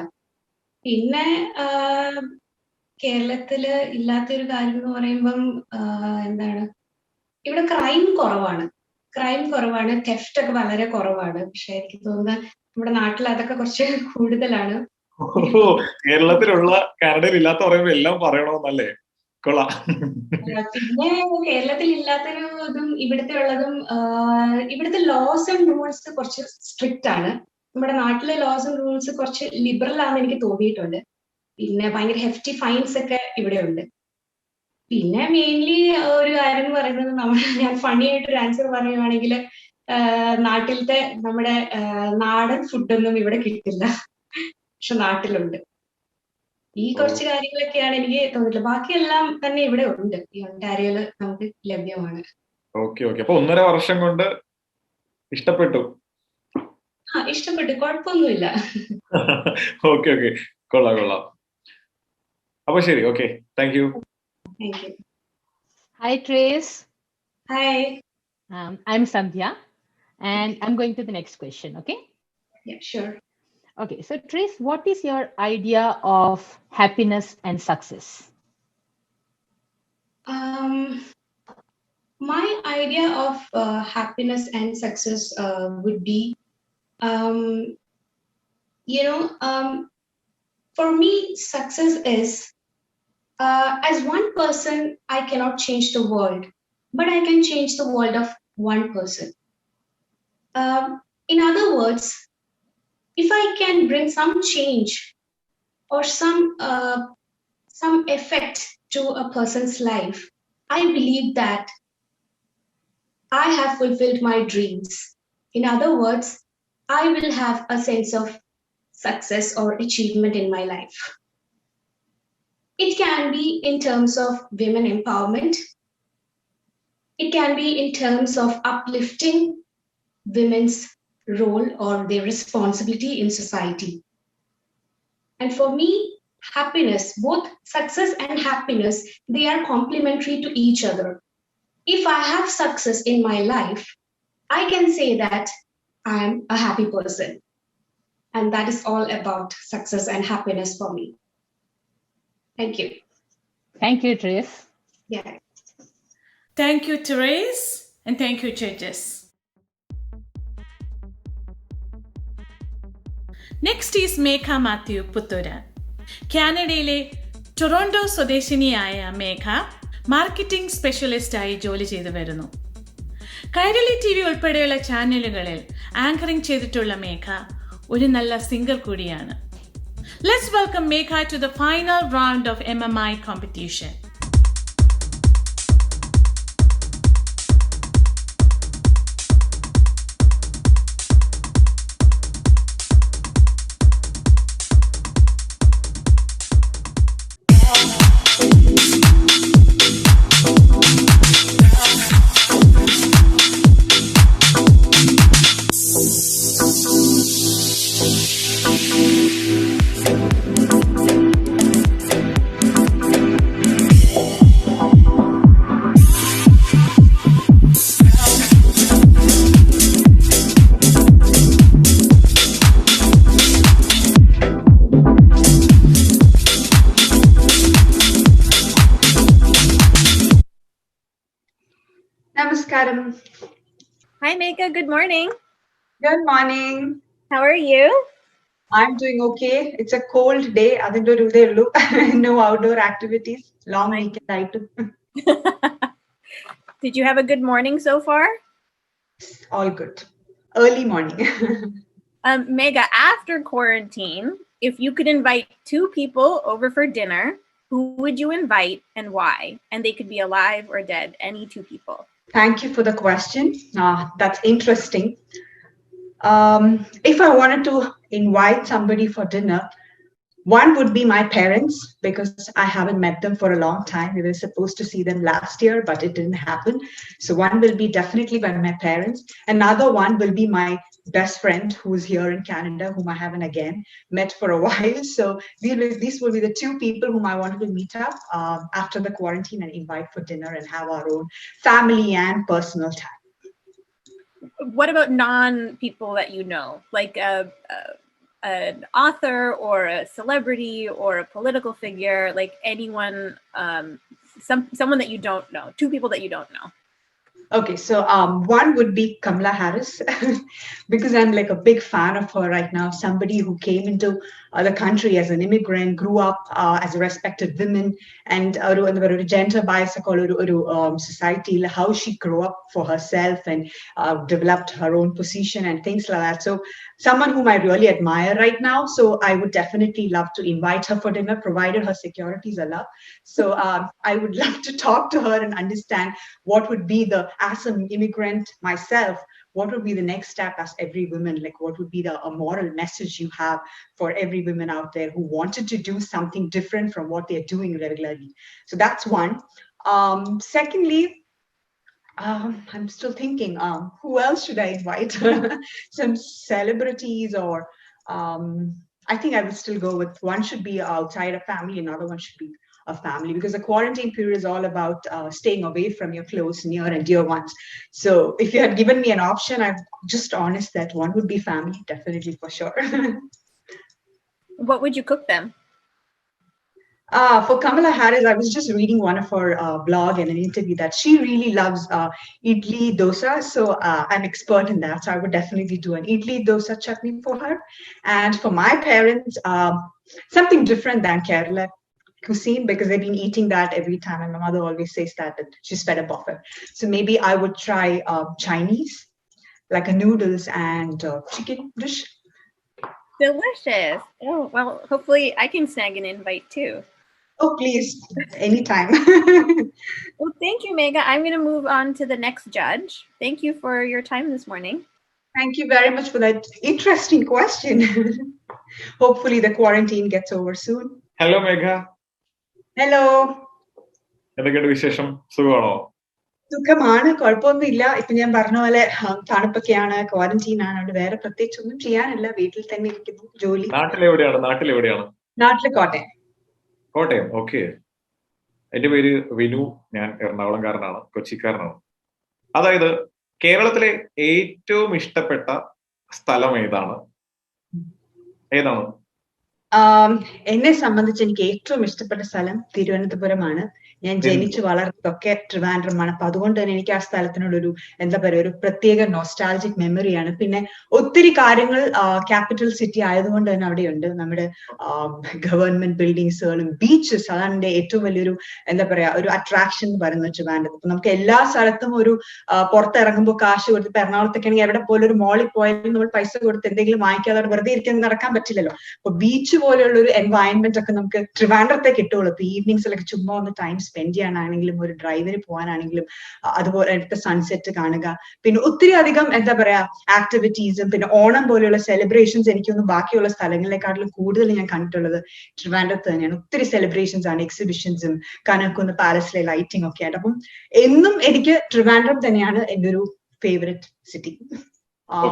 പിന്നെ കേരളത്തില് ഇല്ലാത്തൊരു കാര്യം എന്ന് പറയുമ്പം എന്താണ്, ഇവിടെ ക്രൈം കുറവാണ്. തെഫ്റ്റ് ഒക്കെ വളരെ കുറവാണ്. പക്ഷെ എനിക്ക് തോന്നുന്നത് നമ്മുടെ നാട്ടിൽ അതൊക്കെ കുറച്ച് കൂടുതലാണ്. കേരളത്തിലുള്ള കാനഡയിൽ ഇല്ലാത്ത പറയുമ്പോ എല്ലാം പറയണമെന്നല്ലേ? കൊള്ളാം. പിന്നെ കേരളത്തിൽ ഇല്ലാത്തൊരു ഇതും ഇവിടുത്തെ ഉള്ളതും ഇവിടുത്തെ ലോസ് ആൻഡ് റൂൾസ് കുറച്ച് സ്ട്രിക്റ്റ് ആണ്. നമ്മുടെ നാട്ടിലെ ലോസ് ആൻഡ് റൂൾസ് കുറച്ച് ലിബറൽ ആണെന്ന് എനിക്ക് തോന്നിയിട്ടുണ്ട്. പിന്നെ ഭയങ്കര ഹെഫ്റ്റി ഫൈൻസ് ഒക്കെ ഇവിടെ ഉണ്ട്. പിന്നെ മെയിൻലി ഒരു കാര്യം എന്ന് പറയുന്നത് ഞാൻ ഫണ്ണി ആയിട്ടൊരു ആൻസർ പറയുകയാണെങ്കിൽ നാട്ടിലത്തെ നമ്മുടെ നാടൻ ഫുഡൊന്നും ഇവിടെ കിട്ടില്ല, പക്ഷെ നാട്ടിലുണ്ട്. ഈ കുറച്ച് കാര്യങ്ങളൊക്കെയാണ് എനിക്ക് തോന്നിയിട്ടുള്ളത്. ബാക്കിയെല്ലാം തന്നെ ഇവിടെ ഉണ്ട്, ഈ ഒണ്ടാരിയോയില് നമുക്ക് ലഭ്യമാണ്. Okay okay. അപ്പൊ 1.5 വർഷം കൊണ്ട് ഇഷ്ടപ്പെട്ടു? ഇഷ്ടപ്പെട്ടു, കുഴപ്പമൊന്നുമില്ല. ഓക്കെ ഓക്കെ, കൊള്ളാം കൊള്ളാം. അപ്പൊ ശരി, okay, thank U. Thank you. Hi, Trace. Hi. I'm Sandhya, and I'm going to the next question, okay? Yeah, sure. Okay, so Trace, what is your idea of happiness and success? My idea of happiness and success would be, for me, success is, as one person, I cannot change the world, but I can change the world of one person. In other words, if I can bring some change or some effect to a person's life, I believe that I have fulfilled my dreams. In other words, I will have a sense of success or achievement in my life. It can be in terms of women empowerment. It can be in terms of uplifting women's role or their responsibility in society. And for me, happiness, both success and happiness, they are complementary to each other. If I have success in my life, I can say that I'm a happy person. And that is all about success and happiness for me. Thank you. Thank you, Trace. Yeah. Thank you, Therese, and thank you, judges. Next is Mekha Puthooran. കാനഡയിലെ ടൊറോണ്ടോ സ്വദേശിനിയായ മേഘ മാർക്കറ്റിംഗ് സ്പെഷ്യലിസ്റ്റായി ജോലി ചെയ്തു വരുന്നു. കൈരളി TV ഉൾപ്പെടെയുള്ള ചാനലുകളിൽ ആങ്കറിംഗ് ചെയ്തിട്ടുള്ള മേഘ ഒരു നല്ല സിംഗർ കൂടിയാണ്. Let's welcome Mekha to the final round of MMI competition. Namaskaram. Hi, Mekha. Good morning. Good morning. How are you? I'm doing okay. It's a cold day. No outdoor activities. Long weekend item. Did you have a good morning so far? All good. Early morning. Mekha, after quarantine, if you could invite 2 people over for dinner, who would you invite and why? And they could be alive or dead, any 2 people. Thank you for the question. That's interesting. If I wanted to invite somebody for dinner, one would be my parents, because I haven't met them for a long time. We were supposed to see them last year, but it didn't happen. So one will be definitely by my parents. Another one will be my best friend who's here in Canada, whom I haven't again met for a while. So these will be the 2 people whom I wanted to meet up after the quarantine and invite for dinner and have our own family and personal time. What about non-people that you know, like an author or a celebrity or a political figure, like anyone, someone that you don't know, 2 people that you don't know? Okay, so one would be Kamala Harris, because I'm like a big fan of her right now. Somebody who came into the country as an immigrant, grew up as a respected woman, and gender bias society, how she grew up for herself and developed her own position and things like that. So someone whom I really admire right now. So I would definitely love to invite her for dinner, provided her securities allow. So I would love to talk to her and understand what would be as an immigrant myself, what would be the next step as every woman? Like, what would be a moral message you have for every woman out there who wanted to do something different from what they're doing regularly? So that's one. Secondly, I'm still thinking, who else should I invite? Some celebrities, or I think I would still go with one should be outside a family, another one should be a family, because the quarantine period is all about staying away from your close, near and dear ones. So if you had given me an option, I'm just honest that one would be family, definitely, for sure. What would you cook them? For Kamala Harris, I was just reading one of her blog and an interview that she really loves idli dosa. So I'm expert in that. So I would definitely do an idli dosa chutney for her. And for my parents, something different than Kerala cuisine, because they've been eating that every time, and my mother always says that she's fed up of it. So maybe I would try Chinese, like a noodles and chicken dish. Delicious. Oh, well, hopefully I can snag an invite too. Oh, please, anytime. Well, thank you, Mekha. I'm going to move on to the next judge. Thank you for your time this morning. Thank you very much for that interesting question. Hopefully the quarantine gets over soon. Hello, Mekha. Hello. എന്തൊക്കെയുണ്ട് വിശേഷം? സുഖമാണോ? സുഖമാണ്, കുഴപ്പമൊന്നുമില്ല. ഇപ്പൊ ഞാൻ പറഞ്ഞ പോലെ തണുപ്പൊക്കെയാണ്, ക്വാറന്റീൻ ആണ്, അവിടെ വേറെ പ്രത്യേകിച്ച് ഒന്നും ചെയ്യാനില്ല, വീട്ടിൽ തന്നെ ഇരിക്കുന്നു. ജോലി. നാട്ടിലെവിടെയാണ്? നാട്ടില് കോട്ടയം. കോട്ടയം, ഓക്കെ. എന്റെ പേര് വിനു, ഞാൻ എറണാകുളംകാരനാണ്, കൊച്ചിക്കാരനാണ്. അതായത് കേരളത്തിലെ ഏറ്റവും ഇഷ്ടപ്പെട്ട സ്ഥലം ഏതാണ്? എന്നെ സംബന്ധിച്ച് എനിക്ക് ഏറ്റവും ഇഷ്ടപ്പെട്ട സ്ഥലം തിരുവനന്തപുരമാണ്. ഞാൻ ജനിച്ചു വളർന്നതൊക്കെ ട്രിവാൻഡ്രമാണ്. അപ്പൊ അതുകൊണ്ട് തന്നെ എനിക്ക് ആ സ്ഥലത്തിനോടൊരു എന്താ പറയുക, ഒരു പ്രത്യേക നോസ്റ്റാൾജിക് മെമ്മറിയാണ്. പിന്നെ ഒത്തിരി കാര്യങ്ങൾ ക്യാപിറ്റൽ സിറ്റി ആയതുകൊണ്ട് തന്നെ അവിടെയുണ്ട്. നമ്മുടെ ഗവൺമെന്റ് ബിൽഡിങ്സുകളും ബീച്ചസ്, അതാണ് എന്റെ ഏറ്റവും വലിയൊരു എന്താ പറയാ ഒരു അട്രാക്ഷൻ എന്ന് പറയുന്നത് ട്രിവാൻഡ്രത്ത്. അപ്പൊ നമുക്ക് എല്ലാ സ്ഥലത്തും ഒരു പുറത്തിറങ്ങുമ്പോൾ കാശ് കൊടുത്ത്, ഇപ്പൊ എറണാകുളത്തൊക്കെ ആണെങ്കിൽ എവിടെ പോലും ഒരു മോളിൽ പോയാലും നമ്മൾ പൈസ കൊടുത്ത് എന്തെങ്കിലും വാങ്ങിക്കാതെ വെറുതെ ഇരിക്കാൻ നടക്കാൻ പറ്റില്ലല്ലോ. അപ്പൊ ബീച്ച് പോലെയുള്ള ഒരു എൻവയൺമെന്റ് ഒക്കെ നമുക്ക് ട്രിവാൻഡ്രത്തെ കിട്ടുള്ളൂ. ഇപ്പൊ ഈവനിങ്സിലൊക്കെ ചുമ്മാ ഒന്ന് ടൈം സ്പെൻഡ് ചെയ്യാനാണെങ്കിലും ഒരു ഡ്രൈവിന് പോകാനാണെങ്കിലും അതുപോലെ അടുത്ത സൺസെറ്റ് കാണുക, പിന്നെ ഒത്തിരി അധികം എന്താ പറയാ ആക്ടിവിറ്റീസും, പിന്നെ ഓണം പോലെയുള്ള സെലിബ്രേഷൻസ് എനിക്കൊന്നും ബാക്കിയുള്ള സ്ഥലങ്ങളെക്കാട്ടിലും കൂടുതൽ ഞാൻ കണ്ടിട്ടുള്ളത് ട്രിവാൻഡ്രത്ത് തന്നെയാണ്. ഒത്തിരി സെലിബ്രേഷൻസ് ആണ്, എക്സിബിഷൻസും കനക്കുന്ന് പാലസിലെ ലൈറ്റിംഗ് ഒക്കെ ആയിട്ട്. അപ്പം എന്നും എനിക്ക് ട്രിവാൻഡ്രം തന്നെയാണ് എൻ്റെ ഒരു ഫേവറേറ്റ് സിറ്റി.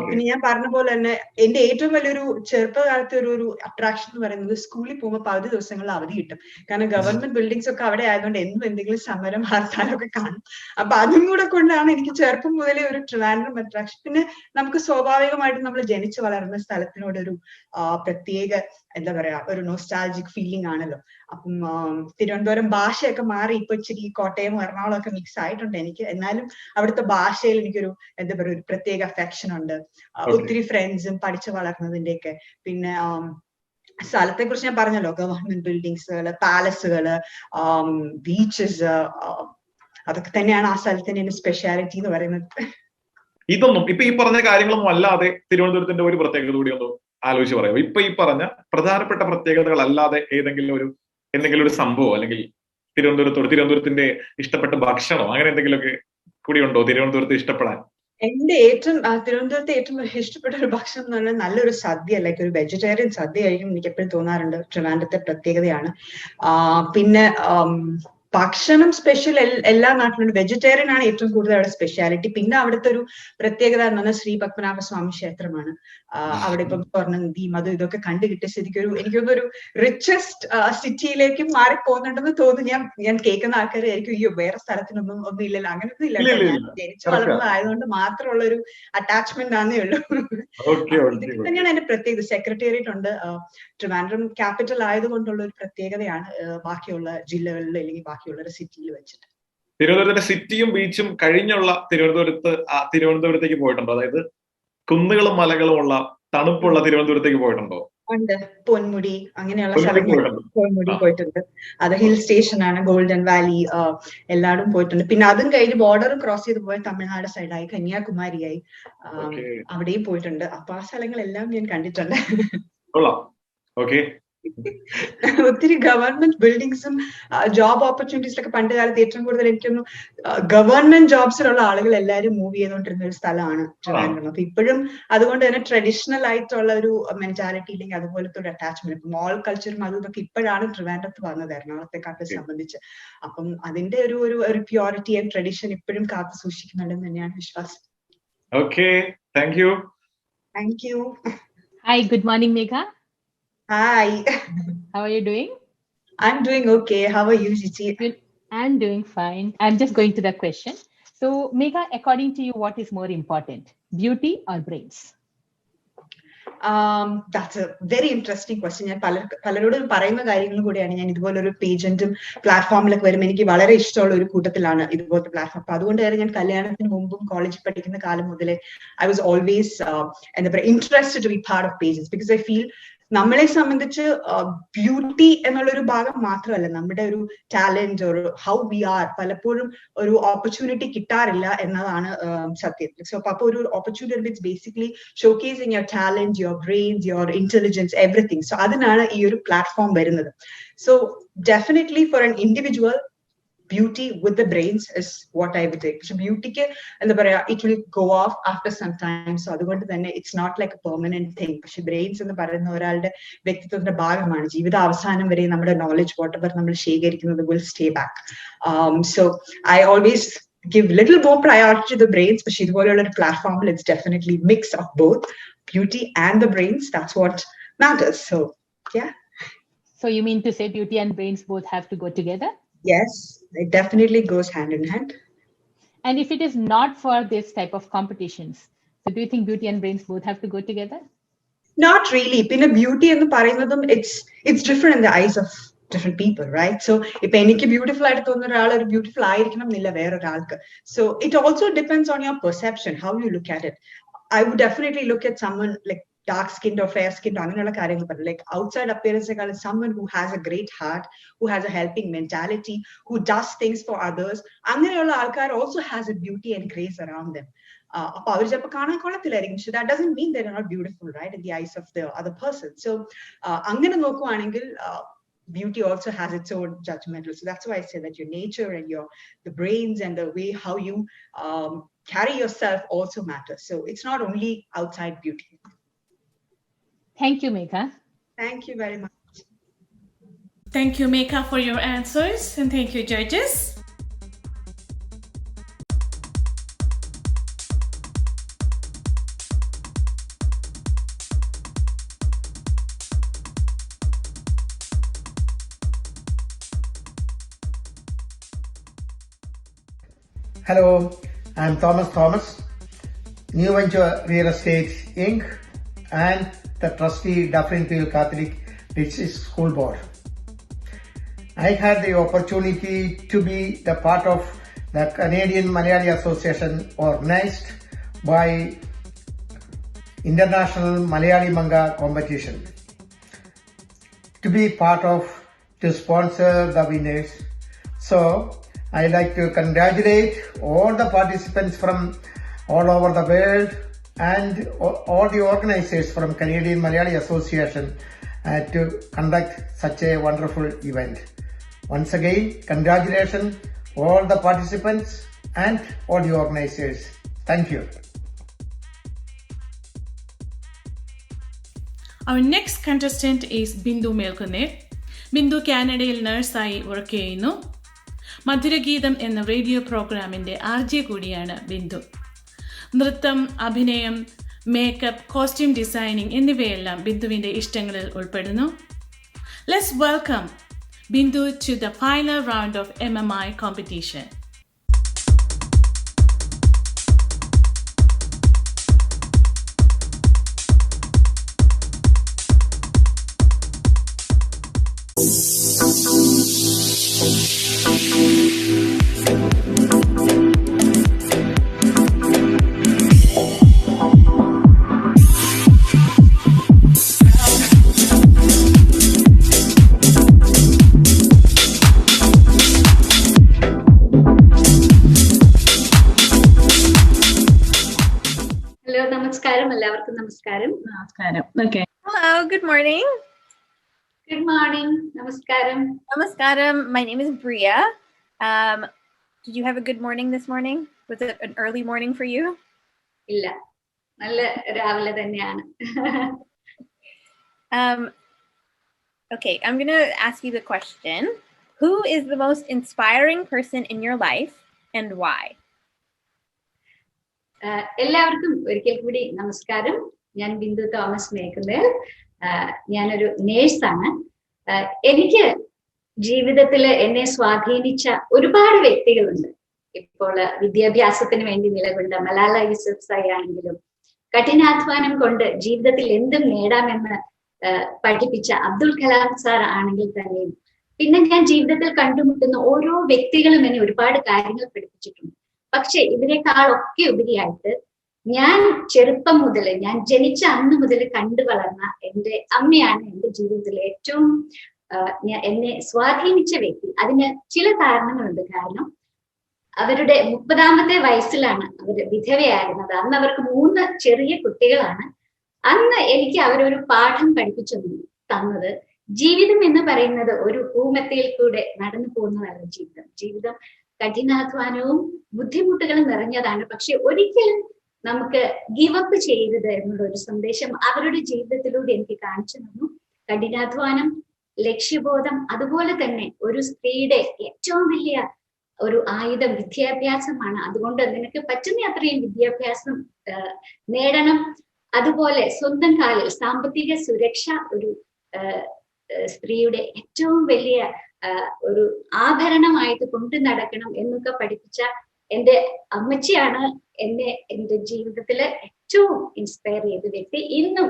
പിന്നെ ഞാൻ പറഞ്ഞ പോലെ തന്നെ എന്റെ ഏറ്റവും വലിയൊരു ചെറുപ്പകാലത്തെ ഒരു അട്രാക്ഷൻ എന്ന് പറയുന്നത് സ്കൂളിൽ പോകുമ്പോൾ പകുതി ദിവസങ്ങളിൽ അവധി കിട്ടും. കാരണം ഗവൺമെന്റ് ബിൽഡിങ്സ് ഒക്കെ അവിടെ ആയതുകൊണ്ട് എന്നും എന്തെങ്കിലും സമരം ഹർത്താലൊക്കെ കാണും. അപ്പൊ അതും കൂടെ കൊണ്ടാണ് എനിക്ക് ചെറുപ്പം മുതലേ ഒരു ട്രിവാൻഡ്രം അട്രാക്ഷൻ. പിന്നെ നമുക്ക് സ്വാഭാവികമായിട്ടും നമ്മൾ ജനിച്ചു വളർന്ന സ്ഥലത്തിനോടൊരു പ്രത്യേക എന്താ പറയാ ഒരു നോസ്റ്റാൾജിക് ഫീലിംഗ് ആണല്ലോ. അപ്പം തിരുവനന്തപുരം ഭാഷയൊക്കെ മാറി ഇപ്പൊ ഇച്ചിരി കോട്ടയം എറണാകുളം ഒക്കെ മിക്സ് ആയിട്ടുണ്ട് എനിക്ക്. എന്നാലും അവിടുത്തെ ഭാഷയിൽ എനിക്കൊരു എന്താ പറയുക ഒരു പ്രത്യേക അഫെക്ഷൻ ഉണ്ട്. ഒത്തിരി ഫ്രണ്ട്സും പഠിച്ചു വളർന്നതിന്റെ ഒക്കെ. പിന്നെ സ്ഥലത്തെ കുറിച്ച് ഞാൻ പറഞ്ഞല്ലോ, ഗവൺമെന്റ് ബിൽഡിങ്സുകള്, പാലസുകള്, ബീച്ചസ്, അതൊക്കെ തന്നെയാണ് ആ സ്ഥലത്തിന്റെ എന്റെ സ്പെഷ്യാലിറ്റി എന്ന് പറയുന്നത്. ഇതൊന്നും ഇപ്പൊ ഈ പറഞ്ഞ കാര്യങ്ങളൊന്നും അല്ലാതെ തിരുവനന്തപുരത്തിന്റെ ഒരു പ്രത്യേകത കൂടി ഒന്ന് ആലോചിച്ച് പറയാം. ഇപ്പൊ ഈ പറഞ്ഞ പ്രധാനപ്പെട്ട പ്രത്യേകതകൾ അല്ലാതെ എന്തെങ്കിലും ഒരു സംഭവം, അല്ലെങ്കിൽ തിരുവനന്തപുരത്തിന്റെ ഇഷ്ടപ്പെട്ട ഭക്ഷണമോ അങ്ങനെ എന്തെങ്കിലുമൊക്കെ കൂടി ഉണ്ടോ തിരുവനന്തപുരത്ത് ഇഷ്ടപ്പെടാൻ? എന്റെ തിരുവനന്തപുരത്തെ ഏറ്റവും ഇഷ്ടപ്പെട്ട ഒരു ഭക്ഷണം എന്ന് പറഞ്ഞാൽ നല്ലൊരു സദ്യ, ലൈക്ക് ഒരു വെജിറ്റേറിയൻ സദ്യ ആയിരിക്കും എനിക്ക് എപ്പോഴും തോന്നാറുണ്ട്. ട്രിവാൻഡ്രത്തെ പ്രത്യേകതയാണ്. പിന്നെ ഭക്ഷണം സ്പെഷ്യൽ എല്ലാ നാട്ടിലും വെജിറ്റേറിയൻ ആണ് ഏറ്റവും കൂടുതൽ അവിടെ സ്പെഷ്യാലിറ്റി. പിന്നെ അവിടുത്തെ ഒരു പ്രത്യേകത എന്ന് പറഞ്ഞാൽ ശ്രീ പത്മനാഭസ്വാമി ക്ഷേത്രമാണ്. അവിടെ ഇപ്പം സ്വർണ്ണനദിയും അതും ഇതൊക്കെ കണ്ടു കിട്ടിയ സ്ഥിതിക്ക് എനിക്കൊന്നൊരു റിച്ചസ്റ്റ് സിറ്റിയിലേക്ക് മാറിപ്പോകുന്നുണ്ടെന്ന് തോന്നുന്നു. ഞാൻ കേൾക്കുന്ന ആൾക്കാരായിരിക്കും അയ്യോ വേറെ സ്ഥലത്തിനൊന്നും ഒന്നും ഇല്ലല്ലോ, അങ്ങനൊന്നും ഇല്ല. ഞാൻ ജനിച്ചു വളർന്നതായതുകൊണ്ട് മാത്രമുള്ള ഒരു അറ്റാച്ച്മെന്റ് ആണേ ഉള്ളൂ. ഇതൊക്കെ തന്നെയാണ് എന്റെ പ്രത്യേകത. സെക്രട്ടേറിയറ്റ് ഉണ്ട്. ട്രിവാൻഡ്രം ക്യാപിറ്റൽ ആയതുകൊണ്ടുള്ള ഒരു പ്രത്യേകതയാണ് ബാക്കിയുള്ള ജില്ലകളിൽ അല്ലെങ്കിൽ ബാക്കിയുള്ള സിറ്റിയിൽ വെച്ചിട്ട്. തിരുവനന്തപുരത്തിന്റെ സിറ്റിയും ബീച്ചും കഴിഞ്ഞുള്ള തിരുവനന്തപുരത്തേക്ക് പോയിട്ടുണ്ടോ? അതായത് കുന്നുകളും മലകളും ഉള്ള തണുപ്പുള്ള തിരുവനന്തപുരത്തേക്ക് പോയിട്ടുണ്ടോ? ഉണ്ട് പൊന്മുടി അങ്ങനെയുള്ള പൊന്മുടി സ്ഥലങ്ങൾ പോയിട്ടുണ്ട്. പൊന്മുടി ആ. പോയിട്ടുണ്ട്. അത് ഹിൽ സ്റ്റേഷൻ ആണ്, ഗോൾഡൻ വാലി എല്ലായിടും പോയിട്ടുണ്ട്. പിന്നെ അതും കഴിഞ്ഞ് ബോർഡർ ക്രോസ് ചെയ്ത് പോയ തമിഴ്നാട് സൈഡായി കന്യാകുമാരിയായി Okay. അവിടെയും പോയിട്ടുണ്ട്. അപ്പൊ ആ സ്ഥലങ്ങളെല്ലാം ഞാൻ കണ്ടിട്ടുണ്ട്. കൊള്ളാം. ഓക്കെ. ഒത്തിരി ഗവൺമെന്റ് ബിൽഡിങ്സും ജോബ് ഓപ്പർച്യൂണിറ്റീസിലൊക്കെ പണ്ട് കാലത്ത് ഏറ്റവും കൂടുതൽ എനിക്കൊന്നും ഗവൺമെന്റ് ജോബ്സിലുള്ള ആളുകൾ എല്ലാവരും മൂവ് ചെയ്തുകൊണ്ടിരുന്ന ഒരു സ്ഥലമാണ് ട്രിവാൻഡ്രം. അപ്പൊ ഇപ്പോഴും അതുകൊണ്ട് തന്നെ ട്രഡീഷണൽ ആയിട്ടുള്ള ഒരു മെന്റാലിറ്റി ഇല്ലെങ്കിൽ അതുപോലത്തെ ഒരു അറ്റാച്ച്മെന്റ്, ഇപ്പൊ മോൾ കൾച്ചറും അതും ഇതൊക്കെ ഇപ്പോഴാണ് ട്രിവാൻഡ്രത്ത് വന്നത് എറണാകുളത്തെക്കാട്ടെ സംബന്ധിച്ച്. അപ്പം അതിന്റെ ഒരു പ്യൂരിറ്റി ആൻഡ് ട്രഡീഷൻ ഇപ്പോഴും കാത്തു സൂക്ഷിക്കുന്നുണ്ടെന്ന് തന്നെയാണ് വിശ്വാസം. Okay, thank U. Thank you. Hi, good morning, Mekha. Hi. How are you doing? I'm doing okay. How are you, Gigi? I'm doing fine. I'm just going to the question. So, Mekha, according to you, what is more important, beauty or brains? That's a very interesting question. ഞാൻ പലരോടും പറയുന്ന കാര്യങ്ങളും കൂടിയാണ്. ഞാൻ ഇതുപോലൊരു പേജന്റും പ്ലാറ്റ്ഫോമിലൊക്കെ വരുമ്പോൾ എനിക്ക് വളരെ ഇഷ്ടമുള്ള ഒരു കൂട്ടത്തിലാണ് ഇതുപോലത്തെ പ്ലാറ്റ്ഫോം. അപ്പൊ അതുകൊണ്ട് തന്നെ ഞാൻ കല്യാണത്തിന് മുമ്പും കോളേജിൽ പഠിക്കുന്ന കാലം മുതലേ I was always എന്താ പറയുക interested to be part of pages because I feel നമ്മളെ സംബന്ധിച്ച് ബ്യൂട്ടി എന്നുള്ള ഒരു ഭാഗം മാത്രമല്ല, നമ്മുടെ ഒരു ടാലന്റ് ഒരു ഹൗ വി ആർ പലപ്പോഴും ഒരു ഓപ്പർച്യൂണിറ്റി കിട്ടാറില്ല എന്നതാണ് സത്യം. സോ അപ്പൊ ഒരു opportunity it's basically showcasing your talent, your brains, your intelligence, everything. So അതിനാണ് ഈ ഒരു പ്ലാറ്റ്ഫോം വരുന്നത്. So definitely for an individual beauty with the brains is what I would take. പക്ഷെ ബ്യൂട്ടിക്ക് എന്താ പറയാ, it will go off after some time. So അതുകൊണ്ട് തന്നെ it's not like a permanent thing. പക്ഷെ ബ്രെയിൻസ് എന്ന് പറയുന്ന ഒരാളുടെ വ്യക്തിത്വത്തിന്റെ ഭാഗമാണ്. ജീവിത അവസാനം വരെ നമ്മുടെ നോളജ് whatever നമ്മൾ ശേഖരിക്കുന്നത് will stay back. So I always give little more priority to the brains. പക്ഷെ ഇതുപോലെയുള്ള ഒരു പ്ലാറ്റ്ഫോമിൽ it's definitely mix of both beauty and the brains. That's what matters. So yeah. So you mean to say beauty and brains both have to go together? Yes, it definitely goes hand in hand. And if it is not for this type of competitions, so do you think beauty and brains both have to go together? Not really. Pinna beauty എന്ന് പറയുന്നതും it's different in the eyes of different people, right? So ഇപ്പൊ എനിക്ക് ബ്യൂട്ടിഫുൾ ആയിട്ട് തോന്നുന്ന ഒരാൾ ഒരു ബ്യൂട്ടിഫുൾ ആയിരിക്കണം എന്നില്ല വേറൊരാൾക്ക്. So it also depends on your perception, how you look at it. I would definitely look at someone like dark skinned or fair skinned അങ്ങനെയുള്ള കാര്യങ്ങൾ പറഞ്ഞു. Like outside appearance is someone who has a great heart, who has a helping mentality, who does things for others. അങ്ങനെയുള്ള ആൾക്കാർ also has a beauty and grace around them. അപ്പൊ അവർ ചിലപ്പോൾ കാണാൻ കൊള്ളത്തില്ലായിരിക്കും. So that doesn't mean they're not beautiful, right, in the eyes of the other person. So അങ്ങനെ നോക്കുവാണെങ്കിൽ beauty also has its own judgmental. So that's why I say that your nature and the brains and the way how you carry yourself also matters. So it's not only outside beauty. Thank you, Mekha. Thank you very much. Thank you, Mekha, for your answers, and thank you, judges. Hello, I'm Thomas, New Venture Real Estate Inc. and the trustee Dufferin Catholic District School Board. I had the opportunity to be the part of the Canadian Malayalee Association organized by International Malayalee Manka competition. To be part of, to sponsor the winners. So, I'd like to congratulate all the participants from all over the world and all the organizers from Canadian Malayalee Association to conduct such a wonderful event. Once again, congratulations all the participants and all the organizers. Thank you. Our next contestant is Bindu Mekkunnel. Bindu കാനഡയിൽ നഴ്സായി വർക്ക് ചെയ്യുന്നു. മധുരഗീതം എന്ന റേഡിയോ പ്രോഗ്രാമിൻ്റെ RJ കൂടിയാണ് ബിന്ദു. നൃത്തം, അഭിനയം, മേക്കപ്പ്, കോസ്റ്റ്യൂം ഡിസൈനിങ് എന്നിവയെല്ലാം ബിന്ദുവിൻ്റെ ഇഷ്ടങ്ങളിൽ ഉൾപ്പെടുന്നു. Let's welcome Bindu to the final round of MMI competition. Namaskaram. Namaskaram. Okay. Hello, good morning. Good morning. Namaskaram. Namaskaram. My name is Bria. Did you have a good morning this morning? Was it an early morning for you? Illa. Nalla ravale thanneyana. Okay, I'm going to ask you the question. Who is the most inspiring person in your life and why? എല്ലാവർക്കും ഒരിക്കൽ കൂടി നമസ്കാരം. ഞാൻ ബിന്ദു തോമസ് മേക്കുന്നേൽ. ഞാനൊരു നേഴ്സാണ്. എനിക്ക് ജീവിതത്തിൽ എന്നെ സ്വാധീനിച്ച ഒരുപാട് വ്യക്തികളുണ്ട്. ഇപ്പോൾ വിദ്യാഭ്യാസത്തിന് വേണ്ടി നിലകൊണ്ട മലാലായി ആണെങ്കിലും കഠിനാധ്വാനം കൊണ്ട് ജീവിതത്തിൽ എന്തും നേടാമെന്ന് പഠിപ്പിച്ച അബ്ദുൽ കലാം സാർ ആണെങ്കിൽ തന്നെയും പിന്നെ ഞാൻ ജീവിതത്തിൽ കണ്ടുമുട്ടുന്ന ഓരോ വ്യക്തികളും എന്നെ ഒരുപാട് കാര്യങ്ങൾ പഠിപ്പിച്ചിട്ടുണ്ട്. പക്ഷെ ഇതിനേക്കാളൊക്കെ ഉപരിയായിട്ട് ഞാൻ ചെറുപ്പം മുതൽ ഞാൻ ജനിച്ച അന്ന് മുതൽ കണ്ടു വളർന്ന എൻ്റെ അമ്മയാണ് എൻ്റെ ജീവിതത്തിലെ ഏറ്റവും എന്നെ സ്വാധീനിച്ച വ്യക്തി. അതിന് ചില കാരണങ്ങളുണ്ട്. കാരണം അവരുടെ 30ാമത്തെ വയസ്സിലാണ് അവർ വിധവയായിരുന്നത്. അന്ന് അവർക്ക് 3 ചെറിയ കുട്ടികളാണ്. അന്ന് എനിക്ക് അവരൊരു പാഠം പഠിപ്പിച്ചു തന്നത് ജീവിതം എന്ന് പറയുന്നത് ഒരു ഭൂമത്തിയിൽ കൂടെ നടന്നു പോകുന്നതല്ല ജീവിതം. ജീവിതം കഠിനാധ്വാനവും ബുദ്ധിമുട്ടുകളും നിറഞ്ഞതാണ്. പക്ഷെ ഒരിക്കലും നമുക്ക് ഗിവ് അപ്പ് ചെയ്യരുത് എന്നുള്ള ഒരു സന്ദേശം അവരുടെ ജീവിതത്തിലൂടെ എനിക്ക് കാണിച്ചു തന്നു. കഠിനാധ്വാനം, ലക്ഷ്യബോധം, അതുപോലെ തന്നെ ഒരു സ്ത്രീയുടെ ഏറ്റവും വലിയ ഒരു ആയുധം വിദ്യാഭ്യാസമാണ്. അതുകൊണ്ട് നിനക്ക് പറ്റുന്ന അത്രയും വിദ്യാഭ്യാസം നേടണം. അതുപോലെ സ്വന്തം കാലിൽ സാമ്പത്തിക സുരക്ഷ ഒരു സ്ത്രീയുടെ ഏറ്റവും വലിയ ഒരു ആഭരണമായിട്ട് കൊണ്ടു നടക്കണം എന്നൊക്കെ പഠിപ്പിച്ച എൻ്റെ അമ്മച്ചിയാണ് എന്നെ എൻ്റെ ജീവിതത്തിൽ ഏറ്റവും ഇൻസ്പയർ ചെയ്ത വ്യക്തി. ഇന്നും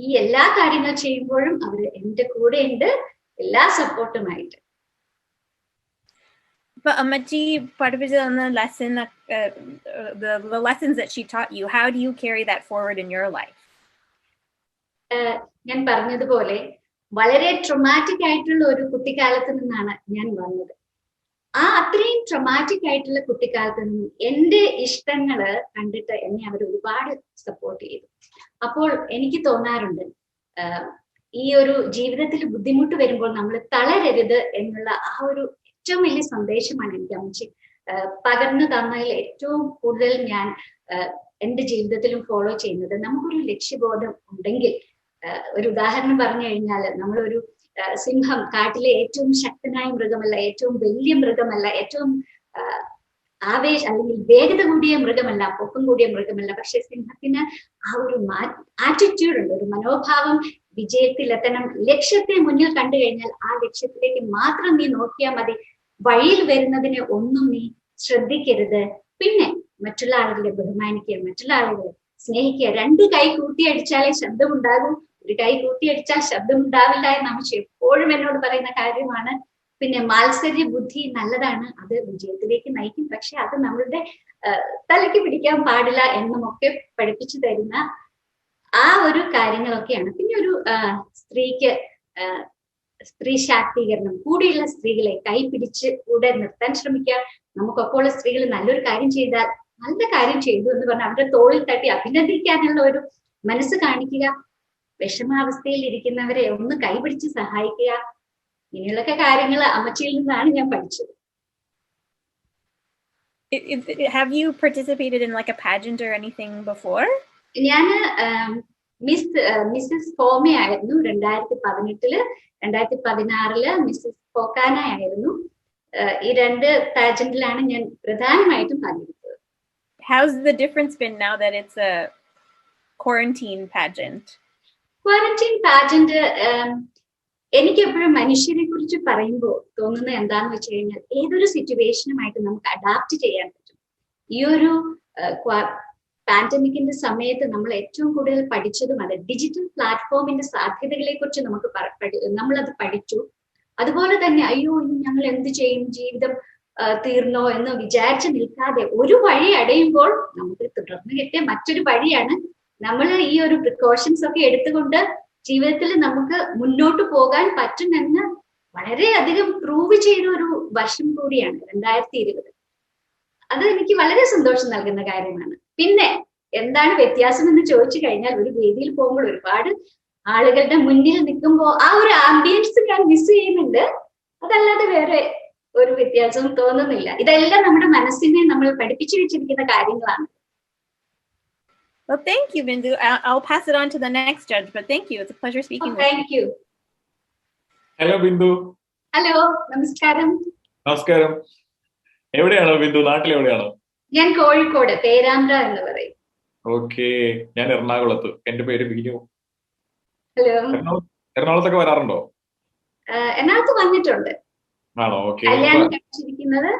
ഈ എല്ലാ കാര്യങ്ങൾ ചെയ്യുമ്പോഴും അവർ എൻ്റെ കൂടെ ഉണ്ട്, എല്ലാ സപ്പോർട്ടുമായിട്ട്. But Ammachi, പഠിപ്പിച്ച lesson, the lessons that she taught you, how do you carry that forward in your life? ഞാൻ പറഞ്ഞതുപോലെ വളരെ ട്രോമാറ്റിക് ആയിട്ടുള്ള ഒരു കുട്ടിക്കാലത്ത് നിന്നാണ് ഞാൻ വന്നത്. ആ അത്രയും ട്രോമാറ്റിക് ആയിട്ടുള്ള കുട്ടിക്കാലത്ത് നിന്നും എൻ്റെ ഇഷ്ടങ്ങള് കണ്ടിട്ട് എന്നെ അവർ ഒരുപാട് സപ്പോർട്ട് ചെയ്തു. അപ്പോൾ എനിക്ക് തോന്നാറുണ്ട് ഈ ഒരു ജീവിതത്തിൽ ബുദ്ധിമുട്ട് വരുമ്പോൾ നമ്മൾ തളരരുത് എന്നുള്ള ആ ഒരു ഏറ്റവും വലിയ സന്ദേശമാണ് എനിക്ക് അമ്മച്ചി പകർന്നു തന്നതിൽ ഏറ്റവും കൂടുതൽ ഞാൻ എൻ്റെ ജീവിതത്തിലും ഫോളോ ചെയ്യുന്നത്. നമുക്കൊരു ലക്ഷ്യബോധം ഉണ്ടെങ്കിൽ, ഒരു ഉദാഹരണം പറഞ്ഞു കഴിഞ്ഞാൽ, നമ്മളൊരു സിംഹം കാട്ടിലെ ഏറ്റവും ശക്തനായ മൃഗമല്ല, ഏറ്റവും വലിയ മൃഗമല്ല, ഏറ്റവും അല്ലെങ്കിൽ വേഗത കൂടിയ മൃഗമല്ല, പൊക്കം കൂടിയ മൃഗമല്ല. പക്ഷെ സിംഹത്തിന് ആ ഒരു ആറ്റിറ്റ്യൂഡ് ഉണ്ട്, ഒരു മനോഭാവം. വിജയത്തിലെത്തണം, ലക്ഷ്യത്തെ മുന്നിൽ കണ്ടു കഴിഞ്ഞാൽ ആ ലക്ഷ്യത്തിലേക്ക് മാത്രം നീ നോക്കിയാൽ മതി. വഴിയിൽ വരുന്നതിനെ ഒന്നും നീ ശ്രദ്ധിക്കരുത്. പിന്നെ മറ്റുള്ള ആളുകളെ ബഹുമാനിക്കുക, മറ്റുള്ള ആളുകളെ സ്നേഹിക്കുക. 2 കൈ കൂട്ടിയടിച്ചാലേ ശബ്ദമുണ്ടാകും, 1 കൈ കൂട്ടിയടിച്ചാൽ ശബ്ദമുണ്ടാവില്ല എന്ന് അമ്മച്ചി എപ്പോഴും എന്നോട് പറയുന്ന കാര്യമാണ്. പിന്നെ മാത്സര്യ ബുദ്ധി നല്ലതാണ്, അത് വിജയത്തിലേക്ക് നയിക്കും. പക്ഷെ അത് നമ്മളുടെ തലയ്ക്ക് പിടിക്കാൻ പാടില്ല എന്നുമൊക്കെ പഠിപ്പിച്ചു തരുന്ന ആ ഒരു കാര്യങ്ങളൊക്കെയാണ്. പിന്നെ ഒരു സ്ത്രീക്ക് സ്ത്രീ ശാക്തീകരണം, കൂടെയുള്ള സ്ത്രീകളെ കൈപിടിച്ച് കൂടെ നിർത്താൻ ശ്രമിക്കുക. നമുക്കൊക്കെ ഉള്ള സ്ത്രീകൾ നല്ലൊരു കാര്യം ചെയ്താൽ നല്ല കാര്യം ചെയ്തു എന്ന് പറഞ്ഞാൽ അവരുടെ തോളിൽ തട്ടി അഭിനന്ദിക്കാനുള്ള ഒരു മനസ്സ് കാണിക്കുക. വിഷമാവസ്ഥയിൽ ഇരിക്കുന്നവരെ ഒന്ന് കൈപിടിച്ച് സഹായിക്കുക. ഇങ്ങനെയുള്ളൊക്കെ കാര്യങ്ങൾ അമ്മച്ചിയിൽ നിന്നാണ് ഞാൻ പഠിച്ചത്. Have you participated in like a pageant or anything before? ഞാൻ മിസ്സസ് ഫോമെ ആയിരുന്നു 2018. 2016 മിസ്സസ് ഫോക്കാന ആയിരുന്നു. ഈ 2 പാജന്റിലാണ് ഞാൻ പ്രധാനമായിട്ടും പങ്കെടുത്തത്. How's the difference been now that it's a quarantine pageant? Quarantine pageant, എനിക്ക് എപ്പോഴും മനുഷ്യരെ കുറിച്ച് പറയുമ്പോൾ തോന്നുന്നത് എന്താന്ന് വെച്ച് കഴിഞ്ഞാൽ ഏതൊരു സിറ്റുവേഷനുമായിട്ട് നമുക്ക് അഡാപ്റ്റ് ചെയ്യാൻ പറ്റും. ഈ ഒരു പാൻഡമിക്കിന്റെ സമയത്ത് നമ്മൾ ഏറ്റവും കൂടുതൽ പഠിച്ചതും അത് ഡിജിറ്റൽ പ്ലാറ്റ്ഫോമിന്റെ സാധ്യതകളെ കുറിച്ച് നമ്മളത് പഠിച്ചു. അതുപോലെ തന്നെ അയ്യോ ഇനി ഞങ്ങൾ എന്ത് ചെയ്യും, ജീവിതം തീർന്നോ എന്ന് വിചാരിച്ച് നിൽക്കാതെ ഒരു വഴി അടയുമ്പോൾ നമുക്ക് തുടർന്ന് കിട്ടിയ മറ്റൊരു വഴിയാണ്. നമ്മൾ ഈ ഒരു പ്രിക്കോഷൻസ് ഒക്കെ എടുത്തുകൊണ്ട് ജീവിതത്തിൽ നമുക്ക് മുന്നോട്ട് പോകാൻ പറ്റുമെന്ന് വളരെയധികം പ്രൂവ് ചെയ്ത ഒരു വർഷം കൂടിയാണ് 2020. അത് എനിക്ക് വളരെ സന്തോഷം നൽകുന്ന കാര്യമാണ്. പിന്നെ എന്താണ് വ്യത്യാസം എന്ന് ചോദിച്ചു കഴിഞ്ഞാൽ, ഒരു വേദിയിൽ പോകുമ്പോൾ ഒരുപാട് ആളുകളുടെ മുന്നിൽ നിൽക്കുമ്പോൾ ആ ഒരു ആംബിയൻസ് ഞാൻ മിസ് ചെയ്യുന്നുണ്ട്. അതല്ലാതെ വേറെ ഒരു വ്യത്യാസവും തോന്നുന്നില്ല. ഇതെല്ലാം നമ്മുടെ മനസ്സിനെ നമ്മൾ പഠിപ്പിച്ചു വെച്ചിരിക്കുന്ന കാര്യങ്ങളാണ്. Well, thank you, Bindu. I'll pass it on to the next judge, but thank you. It's a pleasure speaking with you. Thank you. Hello Bindu. Hello, നമസ്കാരം. നമസ്കാരം. എവിടെയാണോ ബിന്ദു? നാട്ടിൽ എവിടെയാണോ? ഞാൻ കോഴിക്കോട്, പേരാമ്പ്ര എന്ന് പറയും. ഓക്കെ, ഞാൻ എറണാകുളത്ത്. എന്റെ പേര് ബിനു. ഹലോ. എറണാകുളത്തൊക്കെ വരാറുണ്ടോ? എറണാകുളത്ത് വന്നിട്ടുണ്ട്. ആണോ? ഓക്കെ. കല്യാണം കഴിച്ചിരിക്കുന്നത്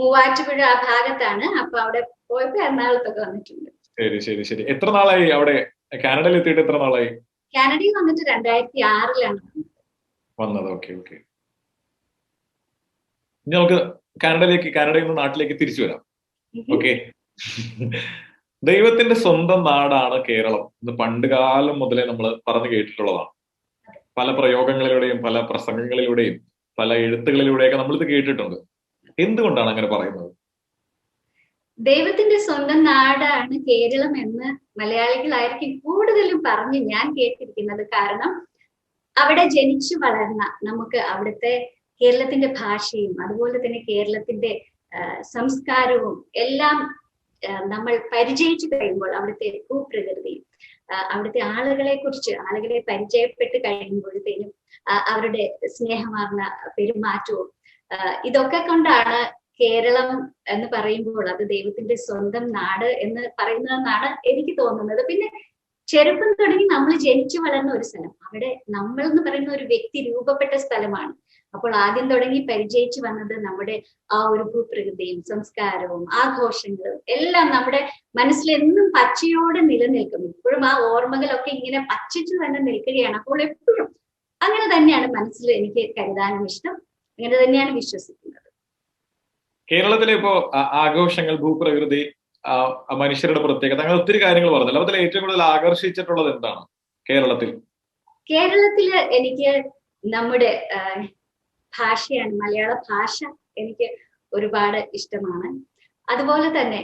മൂവാറ്റുപുഴ ആ ഭാഗത്താണ്. അപ്പൊ അവിടെ പോയപ്പോ എറണാകുളത്തൊക്കെ വന്നിട്ടുണ്ട്. ശരി ശരി ശരി. എത്ര നാളായി അവിടെ? കാനഡയിൽ എത്തിയിട്ട് എത്ര നാളായി? കാനഡയിൽ വന്നിട്ട് 2006 വന്നത്. Okay okay. ഇനി നമുക്ക് കാനഡയിൽ നിന്ന് നാട്ടിലേക്ക് തിരിച്ചു വരാം. ഓക്കെ. ദൈവത്തിന്റെ സ്വന്തം നാടാണ് കേരളം എന്ന് പണ്ട് കാലം മുതലേ നമ്മൾ പറഞ്ഞു കേട്ടിട്ടുള്ളതാണ്. പല പ്രയോഗങ്ങളിലൂടെയും പല പ്രസംഗങ്ങളിലൂടെയും പല എഴുത്തുകളിലൂടെയൊക്കെ നമ്മളിത് കേട്ടിട്ടുണ്ട്. എന്തുകൊണ്ടാണ് അങ്ങനെ പറയുന്നത്? ദൈവത്തിന്റെ സ്വന്തം നാടാണ് കേരളം എന്ന് മലയാളികളായിരിക്കും കൂടുതലും പറഞ്ഞ് ഞാൻ കേട്ടിരിക്കുന്നത്. കാരണം അവിടെ ജനിച്ചു വളർന്ന നമുക്ക് അവിടുത്തെ കേരളത്തിന്റെ ഭാഷയും അതുപോലെ തന്നെ കേരളത്തിന്റെ സംസ്കാരവും എല്ലാം നമ്മൾ പരിചയിച്ചു കഴിയുമ്പോൾ, അവിടുത്തെ ഭൂപ്രകൃതിയും അവിടുത്തെ ആളുകളെ പരിചയപ്പെട്ട് കഴിയുമ്പോഴത്തേനും അവരുടെ സ്നേഹമാർന്ന പെരുമാറ്റവും ഇതൊക്കെ കൊണ്ടാണ് കേരളം എന്ന് പറയുമ്പോൾ അത് ദൈവത്തിന്റെ സ്വന്തം നാട് എന്ന് പറയുന്നതെന്നാണ് എനിക്ക് തോന്നുന്നത്. പിന്നെ ചെറുപ്പം തുടങ്ങി നമ്മൾ ജനിച്ചു വളർന്ന ഒരു സ്ഥലം, അവിടെ നമ്മൾ എന്ന് പറയുന്ന ഒരു വ്യക്തി രൂപപ്പെട്ട സ്ഥലമാണ്. അപ്പോൾ ആദ്യം തുടങ്ങി പരിചയിച്ചു വന്നത് നമ്മുടെ ആ ഒരു ഭൂപ്രകൃതിയും സംസ്കാരവും ആഘോഷങ്ങളും എല്ലാം നമ്മുടെ മനസ്സിൽ എന്നും പച്ചയോടെ നിലനിൽക്കും. ഇപ്പോഴും ആ ഓർമ്മകളൊക്കെ ഇങ്ങനെ പച്ചിച്ചു തന്നെ നിൽക്കുകയാണ്. അപ്പോൾ എപ്പോഴും അങ്ങനെ തന്നെയാണ് മനസ്സിൽ എനിക്ക് കരുതാനും ഇഷ്ടം, അങ്ങനെ തന്നെയാണ് വിശ്വസിക്കുന്നത്. കേരളത്തിലെ ഇപ്പോ ആഘോഷങ്ങൾ, ഭൂപ്രകൃതി, മനുഷ്യരുടെ പ്രത്യേകത, അങ്ങനെ ഒത്തിരി കാര്യങ്ങൾ പറഞ്ഞല്ലോ. അതിൽ ഏറ്റവും കൂടുതൽ ആകർഷിച്ചിട്ടുള്ളത് എന്താണ് കേരളത്തിൽ? കേരളത്തില് എനിക്ക് നമ്മുടെ ഭാഷയാണ്, മലയാള ഭാഷ എനിക്ക് ഒരുപാട് ഇഷ്ടമാണ്. അതുപോലെ തന്നെ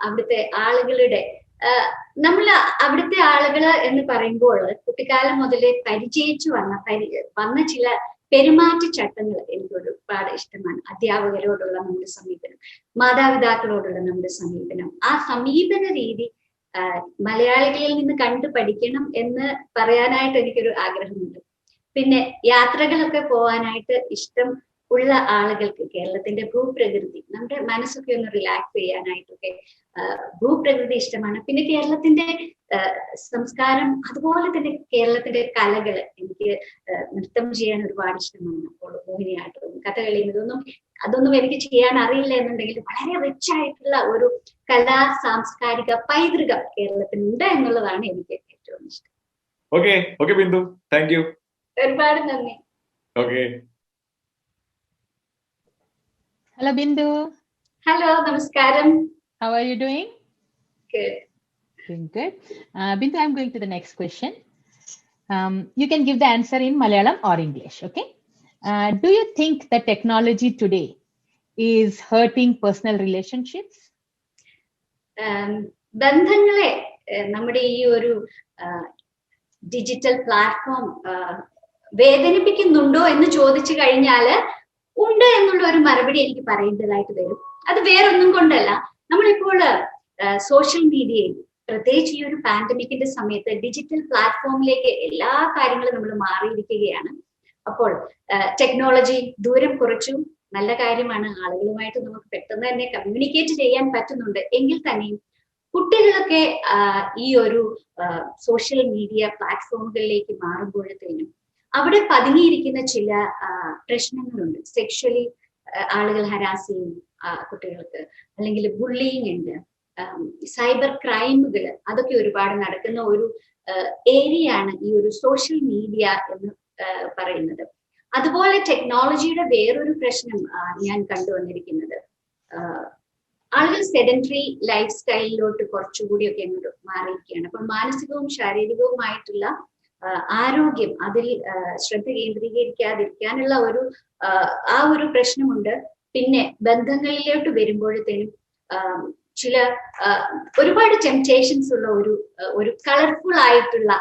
അവിടുത്തെ ആളുകളുടെ അവിടുത്തെ ആളുകള് എന്ന് പറയുമ്പോൾ കുട്ടിക്കാലം മുതലേ പരിചയിച്ചു വന്ന ചില പെരുമാറ്റച്ചട്ടങ്ങൾ എനിക്ക് ഒരുപാട് ഇഷ്ടമാണ്. അധ്യാപകരോടുള്ള നമ്മുടെ സമീപനം, മാതാപിതാക്കളോടുള്ള നമ്മുടെ സമീപനം, ആ സമീപന രീതി മലയാളികളിൽ നിന്ന് കണ്ടു പഠിക്കണം എന്ന് പറയാനായിട്ട് എനിക്കൊരു ആഗ്രഹമുണ്ട്. പിന്നെ യാത്രകളൊക്കെ പോകാനായിട്ട് ഇഷ്ടം ഉള്ള ആളുകൾക്ക് കേരളത്തിന്റെ ഭൂപ്രകൃതി, നമ്മുടെ മനസ്സൊക്കെ ഒന്ന് റിലാക്സ് ചെയ്യാനായിട്ടൊക്കെ ഭൂപ്രകൃതി ഇഷ്ടമാണ്. പിന്നെ കേരളത്തിന്റെ സംസ്കാരം, അതുപോലെ തന്നെ കേരളത്തിന്റെ കലകള്, എനിക്ക് നൃത്തം ചെയ്യാൻ ഒരുപാട് ഇഷ്ടമാണ്. അപ്പോൾ മോഹിനിയാട്ടവും കഥകളിയും അതൊന്നും എനിക്ക് ചെയ്യാൻ അറിയില്ല എന്നുണ്ടെങ്കിൽ വളരെ റിച്ച് ആയിട്ടുള്ള ഒരു കലാ സാംസ്കാരിക പൈതൃകം കേരളത്തിനുണ്ട് എന്നുള്ളതാണ് എനിക്ക് ഏറ്റവും ഇഷ്ടം. Okay Bindu, thank you. ഒരുപാട് നന്ദി. Okay. Hello, Bindu. Hello, namaskaram. How are you doing? Good. Doing good. Bindu, I'm going to the next question. You can give the answer in Malayalam or English, okay? Do you think that technology today is hurting personal relationships? ബന്ധങ്ങളെ നമ്മുടെ ഈ ഒരു ഡിജിറ്റൽ പ്ലാറ്റ്ഫോം വേദനിപ്പിക്കുന്നുണ്ടോ എന്ന് ചോദിച്ചു കഴിഞ്ഞാല് ഉണ്ട് എന്നുള്ള ഒരു മറുപടി എനിക്ക് പറയേണ്ടതായിട്ട് വരും. അത് വേറൊന്നും കൊണ്ടല്ല, നമ്മളിപ്പോൾ സോഷ്യൽ മീഡിയയിൽ പ്രത്യേകിച്ച് ഈ ഒരു പാൻഡമിക്കിന്റെ സമയത്ത് ഡിജിറ്റൽ പ്ലാറ്റ്ഫോമിലേക്ക് എല്ലാ കാര്യങ്ങളും നമ്മൾ മാറിയിരിക്കുകയാണ്. അപ്പോൾ ടെക്നോളജി ദൂരം കുറച്ചു, നല്ല കാര്യമാണ്. ആളുകളുമായിട്ട് നമുക്ക് പെട്ടെന്ന് തന്നെ കമ്മ്യൂണിക്കേറ്റ് ചെയ്യാൻ പറ്റുന്നുണ്ട്. എങ്കിൽ തന്നെയും കുട്ടികളൊക്കെ ഈ ഒരു സോഷ്യൽ മീഡിയ പ്ലാറ്റ്ഫോമുകളിലേക്ക് മാറുമ്പോഴത്തേനും അവിടെ പതുങ്ങിയിരിക്കുന്ന ചില പ്രശ്നങ്ങളുണ്ട്. സെക്ഷലി ആളുകൾ ഹരാസ് ചെയ്യും കുട്ടികൾക്ക്, അല്ലെങ്കിൽ ബുള്ളിങ് ഉണ്ട്, സൈബർ ക്രൈമുകൾ, അതൊക്കെ ഒരുപാട് നടക്കുന്ന ഒരു ഏരിയയാണ് ഈ ഒരു സോഷ്യൽ മീഡിയ എന്ന് പറയുന്നത്. അതുപോലെ ടെക്നോളജിയുടെ വേറൊരു പ്രശ്നം ഞാൻ കണ്ടുവന്നിരിക്കുന്നത്, ആളുകൾ സെഡൻറ്ററി ലൈഫ് സ്റ്റൈലിലോട്ട് കുറച്ചുകൂടിയൊക്കെ അങ്ങോട്ട് മാറിയിരിക്കുകയാണ്. അപ്പോൾ മാനസികവും ശാരീരികവുമായിട്ടുള്ള ആരോഗ്യം, അതിൽ ശ്രദ്ധ കേന്ദ്രീകരിക്കാതിരിക്കാനുള്ള ഒരു പ്രശ്നമുണ്ട്. പിന്നെ ബന്ധങ്ങളിലോട്ട് വരുമ്പോഴത്തേനും ചില ഒരുപാട് ടെംപ്റ്റേഷൻസ് ഉള്ള ഒരു കളർഫുൾ ആയിട്ടുള്ള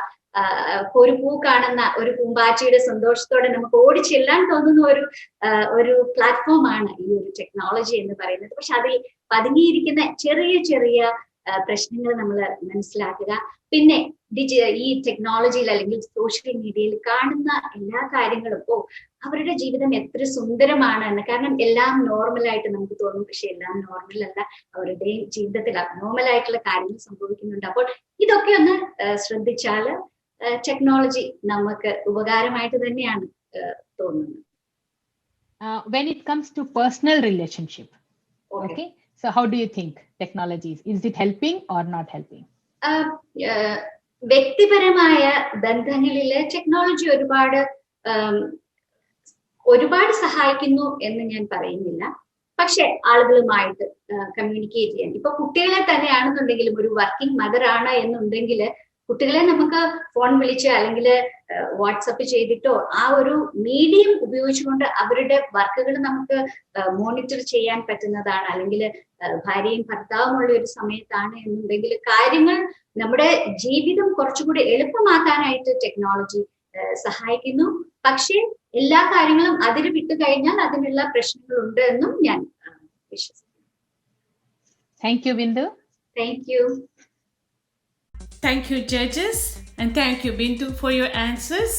ഒരു പൂ കാണുന്ന ഒരു പൂമ്പാറ്റയുടെ സന്തോഷത്തോടെ നമുക്ക് ഓടിച്ചെല്ലാൻ തോന്നുന്ന ഒരു പ്ലാറ്റ്ഫോമാണ് ഈ ഒരു ടെക്നോളജി എന്ന് പറയുന്നത്. പക്ഷെ അതിൽ പതുങ്ങിയിരിക്കുന്ന ചെറിയ ചെറിയ പ്രശ്നങ്ങൾ നമ്മൾ മനസ്സിലാക്കുക. പിന്നെ ഈ ടെക്നോളജിയിൽ അല്ലെങ്കിൽ സോഷ്യൽ മീഡിയയിൽ കാണുന്ന എല്ലാ കാര്യങ്ങളും അവരുടെ ജീവിതം എത്ര സുന്ദരമാണ് എന്ന്. കാരണം എല്ലാം നോർമലായിട്ട് നമുക്ക് തോന്നും, പക്ഷെ എല്ലാം നോർമൽ അല്ല. അവരുടെ ജീവിതത്തിൽ അബ്നോർമൽ ആയിട്ടുള്ള കാര്യങ്ങൾ സംഭവിക്കുന്നുണ്ട്. അപ്പോൾ ഇതൊക്കെ ഒന്ന് ശ്രദ്ധിച്ചാൽ ടെക്നോളജി നമുക്ക് ഉപകാരമായിട്ട് തന്നെയാണ് തോന്നുന്നത്. When it comes to personal relationship, okay, so how do you think technology is it helping or not helping? വ്യക്തിപരമായ ബന്ധങ്ങളിലെ ടെക്നോളജി ഒരുപാട് സഹായിക്കുന്നു എന്ന് ഞാൻ പറയുന്നില്ല. പക്ഷെ ആളുകളുമായിട്ട് കമ്മ്യൂണിക്കേറ്റ് ചെയ്യാൻ, ഇപ്പൊ കുട്ടികളെ തന്നെയാണെന്നുണ്ടെങ്കിലും ഒരു വർക്കിംഗ് മദർ ആണ് എന്നുണ്ടെങ്കിൽ കുട്ടികളെ നമുക്ക് ഫോൺ വിളിച്ച് അല്ലെങ്കിൽ വാട്സപ്പ് ചെയ്തിട്ടോ ആ ഒരു മീഡിയം ഉപയോഗിച്ചുകൊണ്ട് അവരുടെ വർക്കുകൾ നമുക്ക് മോണിറ്റർ ചെയ്യാൻ പറ്റുന്നതാണ്. അല്ലെങ്കിൽ ഭാര്യയും ഭർത്താവുമുള്ള ഒരു സമയത്താണ് എന്നുണ്ടെങ്കിൽ കാര്യങ്ങൾ നമ്മുടെ ജീവിതം കുറച്ചുകൂടി എളുപ്പമാക്കാനായിട്ട് ടെക്നോളജി സഹായിക്കുന്നു. പക്ഷേ എല്ലാ കാര്യങ്ങളും അതിന് വിട്ടു കഴിഞ്ഞാൽ അതിനുള്ള പ്രശ്നങ്ങളുണ്ട് എന്നും ഞാൻ വിശ്വസിക്കുന്നു. Thank you, Bindu. Thank you. Thank you, judges, and thank you, Bindu, for your answers.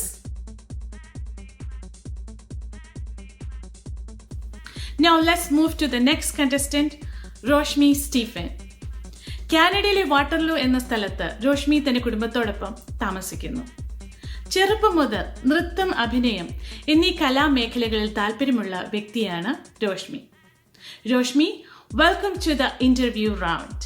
Now let's move to the next contestant, Rosmi Stephen. കാനഡയിലെ വാട്ടർലൂ എന്ന സ്ഥലത്ത് റോഷ്മി തന്റെ കുടുംബത്തോടൊപ്പം താമസിക്കുന്നു. ചെറുപ്പം മുതൽ നൃത്തം, അഭിനയം എന്നീ കലാമേഖലകളിൽ താല്പര്യമുള്ള വ്യക്തിയാണ് Roshmi. Roshmi, welcome to the interview round.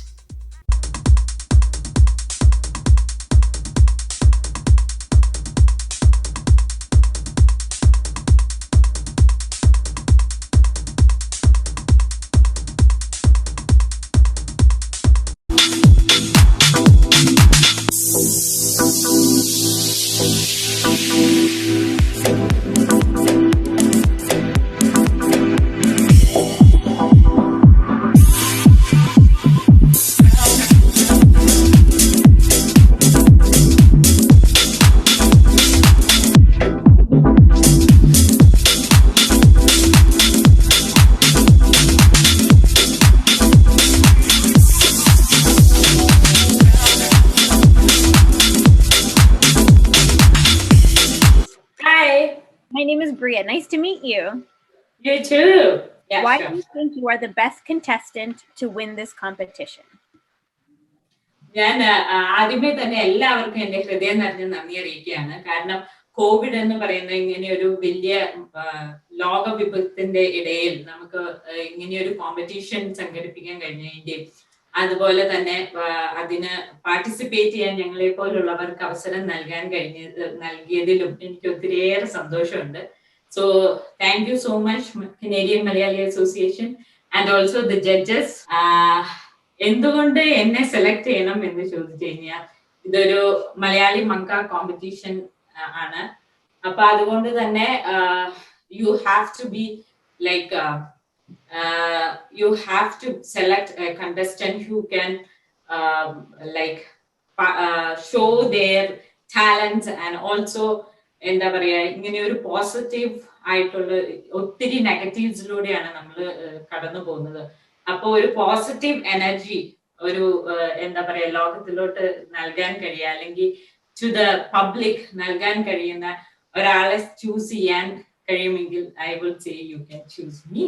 Nice to meet you. You too. Yeah, Why sure. do you think you are the best contestant to win this competition? ഞാൻ ആദ്യമേ തന്നെ എല്ലാവർക്കും എന്റെ ഹൃദയം നിറഞ്ഞ നന്ദി അറിയിക്കുകയാണ്. കാരണം കോവിഡ് എന്ന് പറയുന്ന ഇങ്ങനെ ഒരു വലിയ ലോക വിപത്തിന്റെ ഇടയിൽ നമുക്ക് ഇങ്ങനെയൊരു കോമ്പറ്റീഷൻ സംഘടിപ്പിക്കാൻ കഴിഞ്ഞതിന്റെയും അതുപോലെ തന്നെ അതിന് പാർട്ടിസിപ്പേറ്റ് ചെയ്യാൻ ഞങ്ങളെ പോലുള്ളവർക്ക് അവസരം നൽകിയതിലും എനിക്ക് ഒത്തിരിയേറെ സന്തോഷമുണ്ട്. So thank you so much, Canadian Malayalee Association, and also the judges. എന്തുകൊണ്ട് എന്നെ സെലക്ട് ചെയ്യണം എന്ന് ചോദിച്ചു കഴിഞ്ഞാൽ ഇതൊരു മലയാളി മങ്ക കോമ്പറ്റീഷൻ ആണ്. അപ്പൊ അതുകൊണ്ട് തന്നെ you have to be like you have to select a contestant who can show their talents and also എന്താ പറയാ ഇങ്ങനെ ഒരു പോസിറ്റീവ് ആയിട്ടുള്ള ഒത്തിരി നെഗറ്റീവ്സിലൂടെയാണ് നമ്മൾ കടന്നു പോകുന്നത്. അപ്പൊ ഒരു പോസിറ്റീവ് എനർജി ഒരു എന്താ പറയാ ലോകത്തിലോട്ട് നൽകാൻ കഴിയുക അല്ലെങ്കിൽ ടു ദ പബ്ലിക് നൽകാൻ കഴിയുന്ന ഒരാളെ ചൂസ് ചെയ്യാൻ കഴിയുമെങ്കിൽ I would say you can choose me.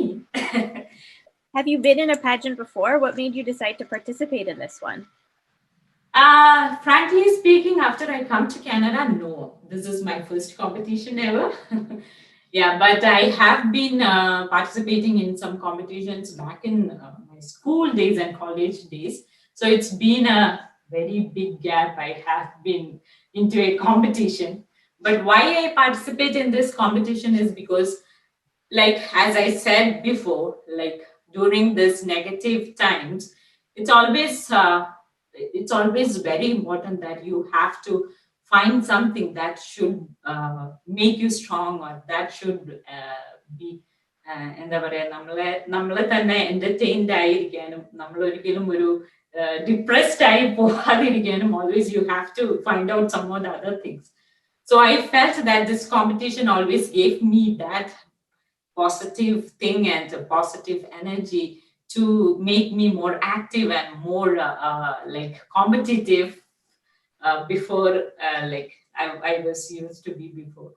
Have you been in a pageant before? What made you decide to participate in this one? Frankly speaking, after I come to Canada, no. This is my first competition ever. Yeah, but I have been participating in some competitions back in my school days and college days. So it's been a very big gap. I have been into a competition. But why I participate in this competition is because, like, as I said before, like during this negative times, it's always very important that you have to find something that should make you strong or that should be എന്താ പറയാ, നമ്മളെ തന്നെ എന്റർടൈൻഡ് ആയിരിക്കാനും, നമ്മൾ ഒരിക്കലും ഒരു ഡിപ്രസ്ഡ് ആയി പോകാതിരിക്കാനും, always you have to find out some of the other things. So I felt that this competition always gave me that positive thing and a positive energy to make me more active and more like competitive before like I was used to be before.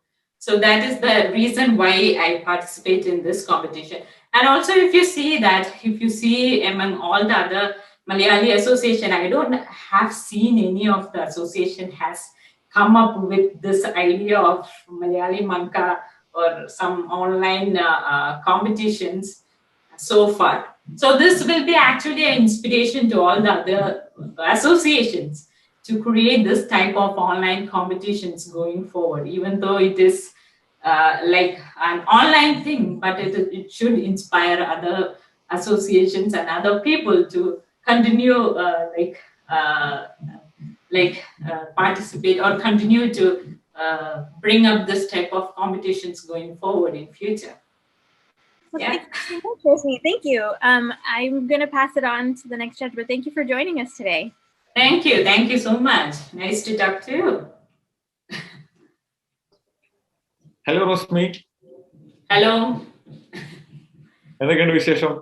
So that is the reason why I participate in this competition. And also, if you see among all the other Malayalee Association, I don't have seen any of the association has come up with this idea of Malayalee Manka or some online competitions so far. So this will be actually an inspiration to all the other associations to create this type of online competitions going forward, even though it is like an online thing, but it should inspire other associations and other people to continue participate or continue to bring up this type of competitions going forward in future. Well, Yeah. thank you so much, Rosmi. Thank you. I'm going to pass it on to the next judge, but thank you for joining us today. Thank you so much. Nice to talk to you. Hello Rosmi, Hello. എന്തൊക്കെയുണ്ട് വിശേഷം?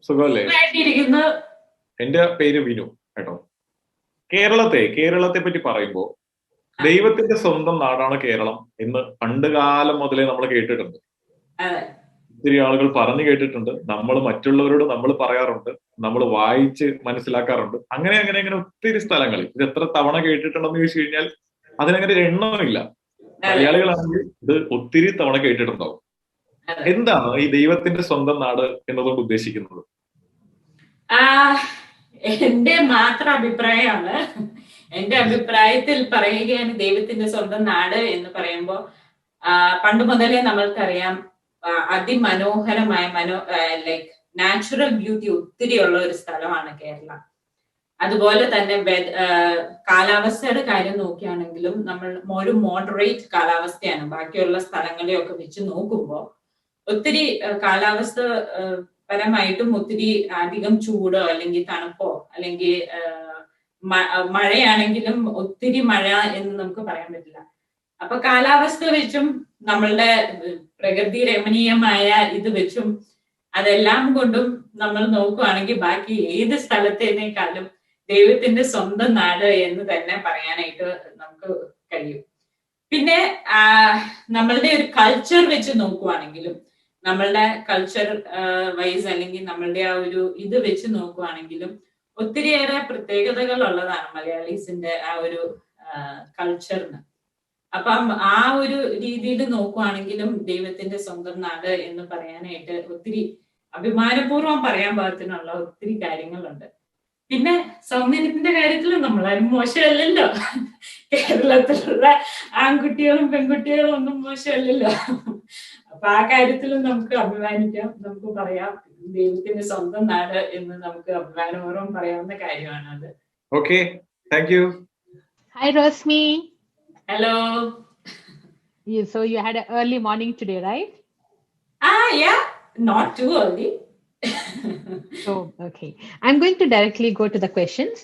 സുഖമല്ലേ? സുഖമായിട്ടിരിക്കുന്നു. എന്റെ പേര് വിനു കേട്ടോ. കേരളത്തെ പറ്റി പറയുമ്പോൾ ദൈവത്തിന്റെ സ്വന്തം നാടാണ് കേരളം എന്ന് പണ്ട് കാലം മുതലേ നമ്മൾ കേട്ടിട്ടുണ്ട്. ഒത്തിരി ആളുകൾ പറഞ്ഞു കേട്ടിട്ടുണ്ട്. നമ്മൾ മറ്റുള്ളവരോട് നമ്മൾ പറയാറുണ്ട്, നമ്മൾ വായിച്ച് മനസ്സിലാക്കാറുണ്ട്. അങ്ങനെ ഒത്തിരി സ്ഥലങ്ങളിൽ ഇത് എത്ര തവണ കേട്ടിട്ടുണ്ടെന്ന് ചോദിച്ചു കഴിഞ്ഞാൽ അതിനങ്ങനെ ഒരു എണ്ണമില്ല. മലയാളികളാണെങ്കിൽ ഇത് ഒത്തിരി തവണ കേട്ടിട്ടുണ്ടാവും. എന്താണ് ഈ ദൈവത്തിന്റെ സ്വന്തം നാട് എന്നതുകൊണ്ട് ഉദ്ദേശിക്കുന്നത്? എന്റെ മാത്രം അഭിപ്രായമാണ്. എന്റെ അഭിപ്രായത്തിൽ പറയുകയാണ്, ദൈവത്തിന്റെ സ്വന്തം നാട് എന്ന് പറയുമ്പോൾ പണ്ട് മുതലേ നമ്മൾക്കറിയാം അതിമനോഹരമായ ലൈക്ക് നാച്ചുറൽ ബ്യൂട്ടി ഒത്തിരി ഉള്ള ഒരു സ്ഥലമാണ് കേരളം. അതുപോലെ തന്നെ കാലാവസ്ഥയുടെ കാര്യം നോക്കുകയാണെങ്കിലും നമ്മൾ ഒരു മോഡറേറ്റ് കാലാവസ്ഥയാണ് ബാക്കിയുള്ള സ്ഥലങ്ങളെയൊക്കെ വെച്ച് നോക്കുമ്പോൾ. ഒത്തിരി കാലാവസ്ഥ പരമായിട്ടും ഒത്തിരി അധികം ചൂടോ അല്ലെങ്കിൽ തണുപ്പോ അല്ലെങ്കിൽ മഴയാണെങ്കിലും ഒത്തിരി മഴ എന്ന് നമുക്ക് പറയാൻ പറ്റില്ല. അപ്പൊ കാലാവസ്ഥ വെച്ചും നമ്മളുടെ പ്രകൃതി രമണീയമായ ഇത് വെച്ചും അതെല്ലാം കൊണ്ടും നമ്മൾ നോക്കുകയാണെങ്കിൽ ബാക്കി ഏത് സ്ഥലത്തേക്കാളും ദൈവത്തിന്റെ സ്വന്തം നാട് എന്ന് തന്നെ പറയാനായിട്ട് നമുക്ക് കഴിയും. പിന്നെ നമ്മളുടെ ഒരു കൾച്ചർ വെച്ച് നോക്കുവാണെങ്കിലും, നമ്മളുടെ കൾച്ചർ വൈസ് അല്ലെങ്കിൽ നമ്മളുടെ ആ ഒരു ഇത് വെച്ച് നോക്കുവാണെങ്കിലും ഒത്തിരിയേറെ പ്രത്യേകതകൾ ഉള്ളതാണ് മലയാളീസിന്റെ ആ ഒരു കൾച്ചറിന്. അപ്പം ആ ഒരു രീതിയിൽ നോക്കുവാണെങ്കിലും ദൈവത്തിന്റെ സ്വന്തം നാട് എന്ന് പറയാനായിട്ട് ഒത്തിരി അഭിമാനപൂർവ്വം പറയാൻ പാകത്തിനുള്ള ഒത്തിരി കാര്യങ്ങളുണ്ട്. പിന്നെ സൗന്ദര്യത്തിന്റെ കാര്യത്തിൽ നമ്മളാരും മോശമല്ലല്ലോ. കേരളത്തിലുള്ള ആൺകുട്ടികളും പെൺകുട്ടികളും ഒന്നും മോശമല്ലല്ലോ. അപ്പൊ ആ കാര്യത്തിലും നമുക്ക് അഭിമാനിക്കാം. നമുക്ക് പറയാം ദൈവത്തിന്റെ സ്വന്തം നാട് എന്ന് നമുക്ക് അഭിമാനപൂർവ്വം പറയാവുന്ന കാര്യമാണ് അത്. Okay, thank U. Hi, Rosmi. Hello. So you had an early morning today, right? Yeah, not too early. Oh, okay. I'm going to directly go to the questions.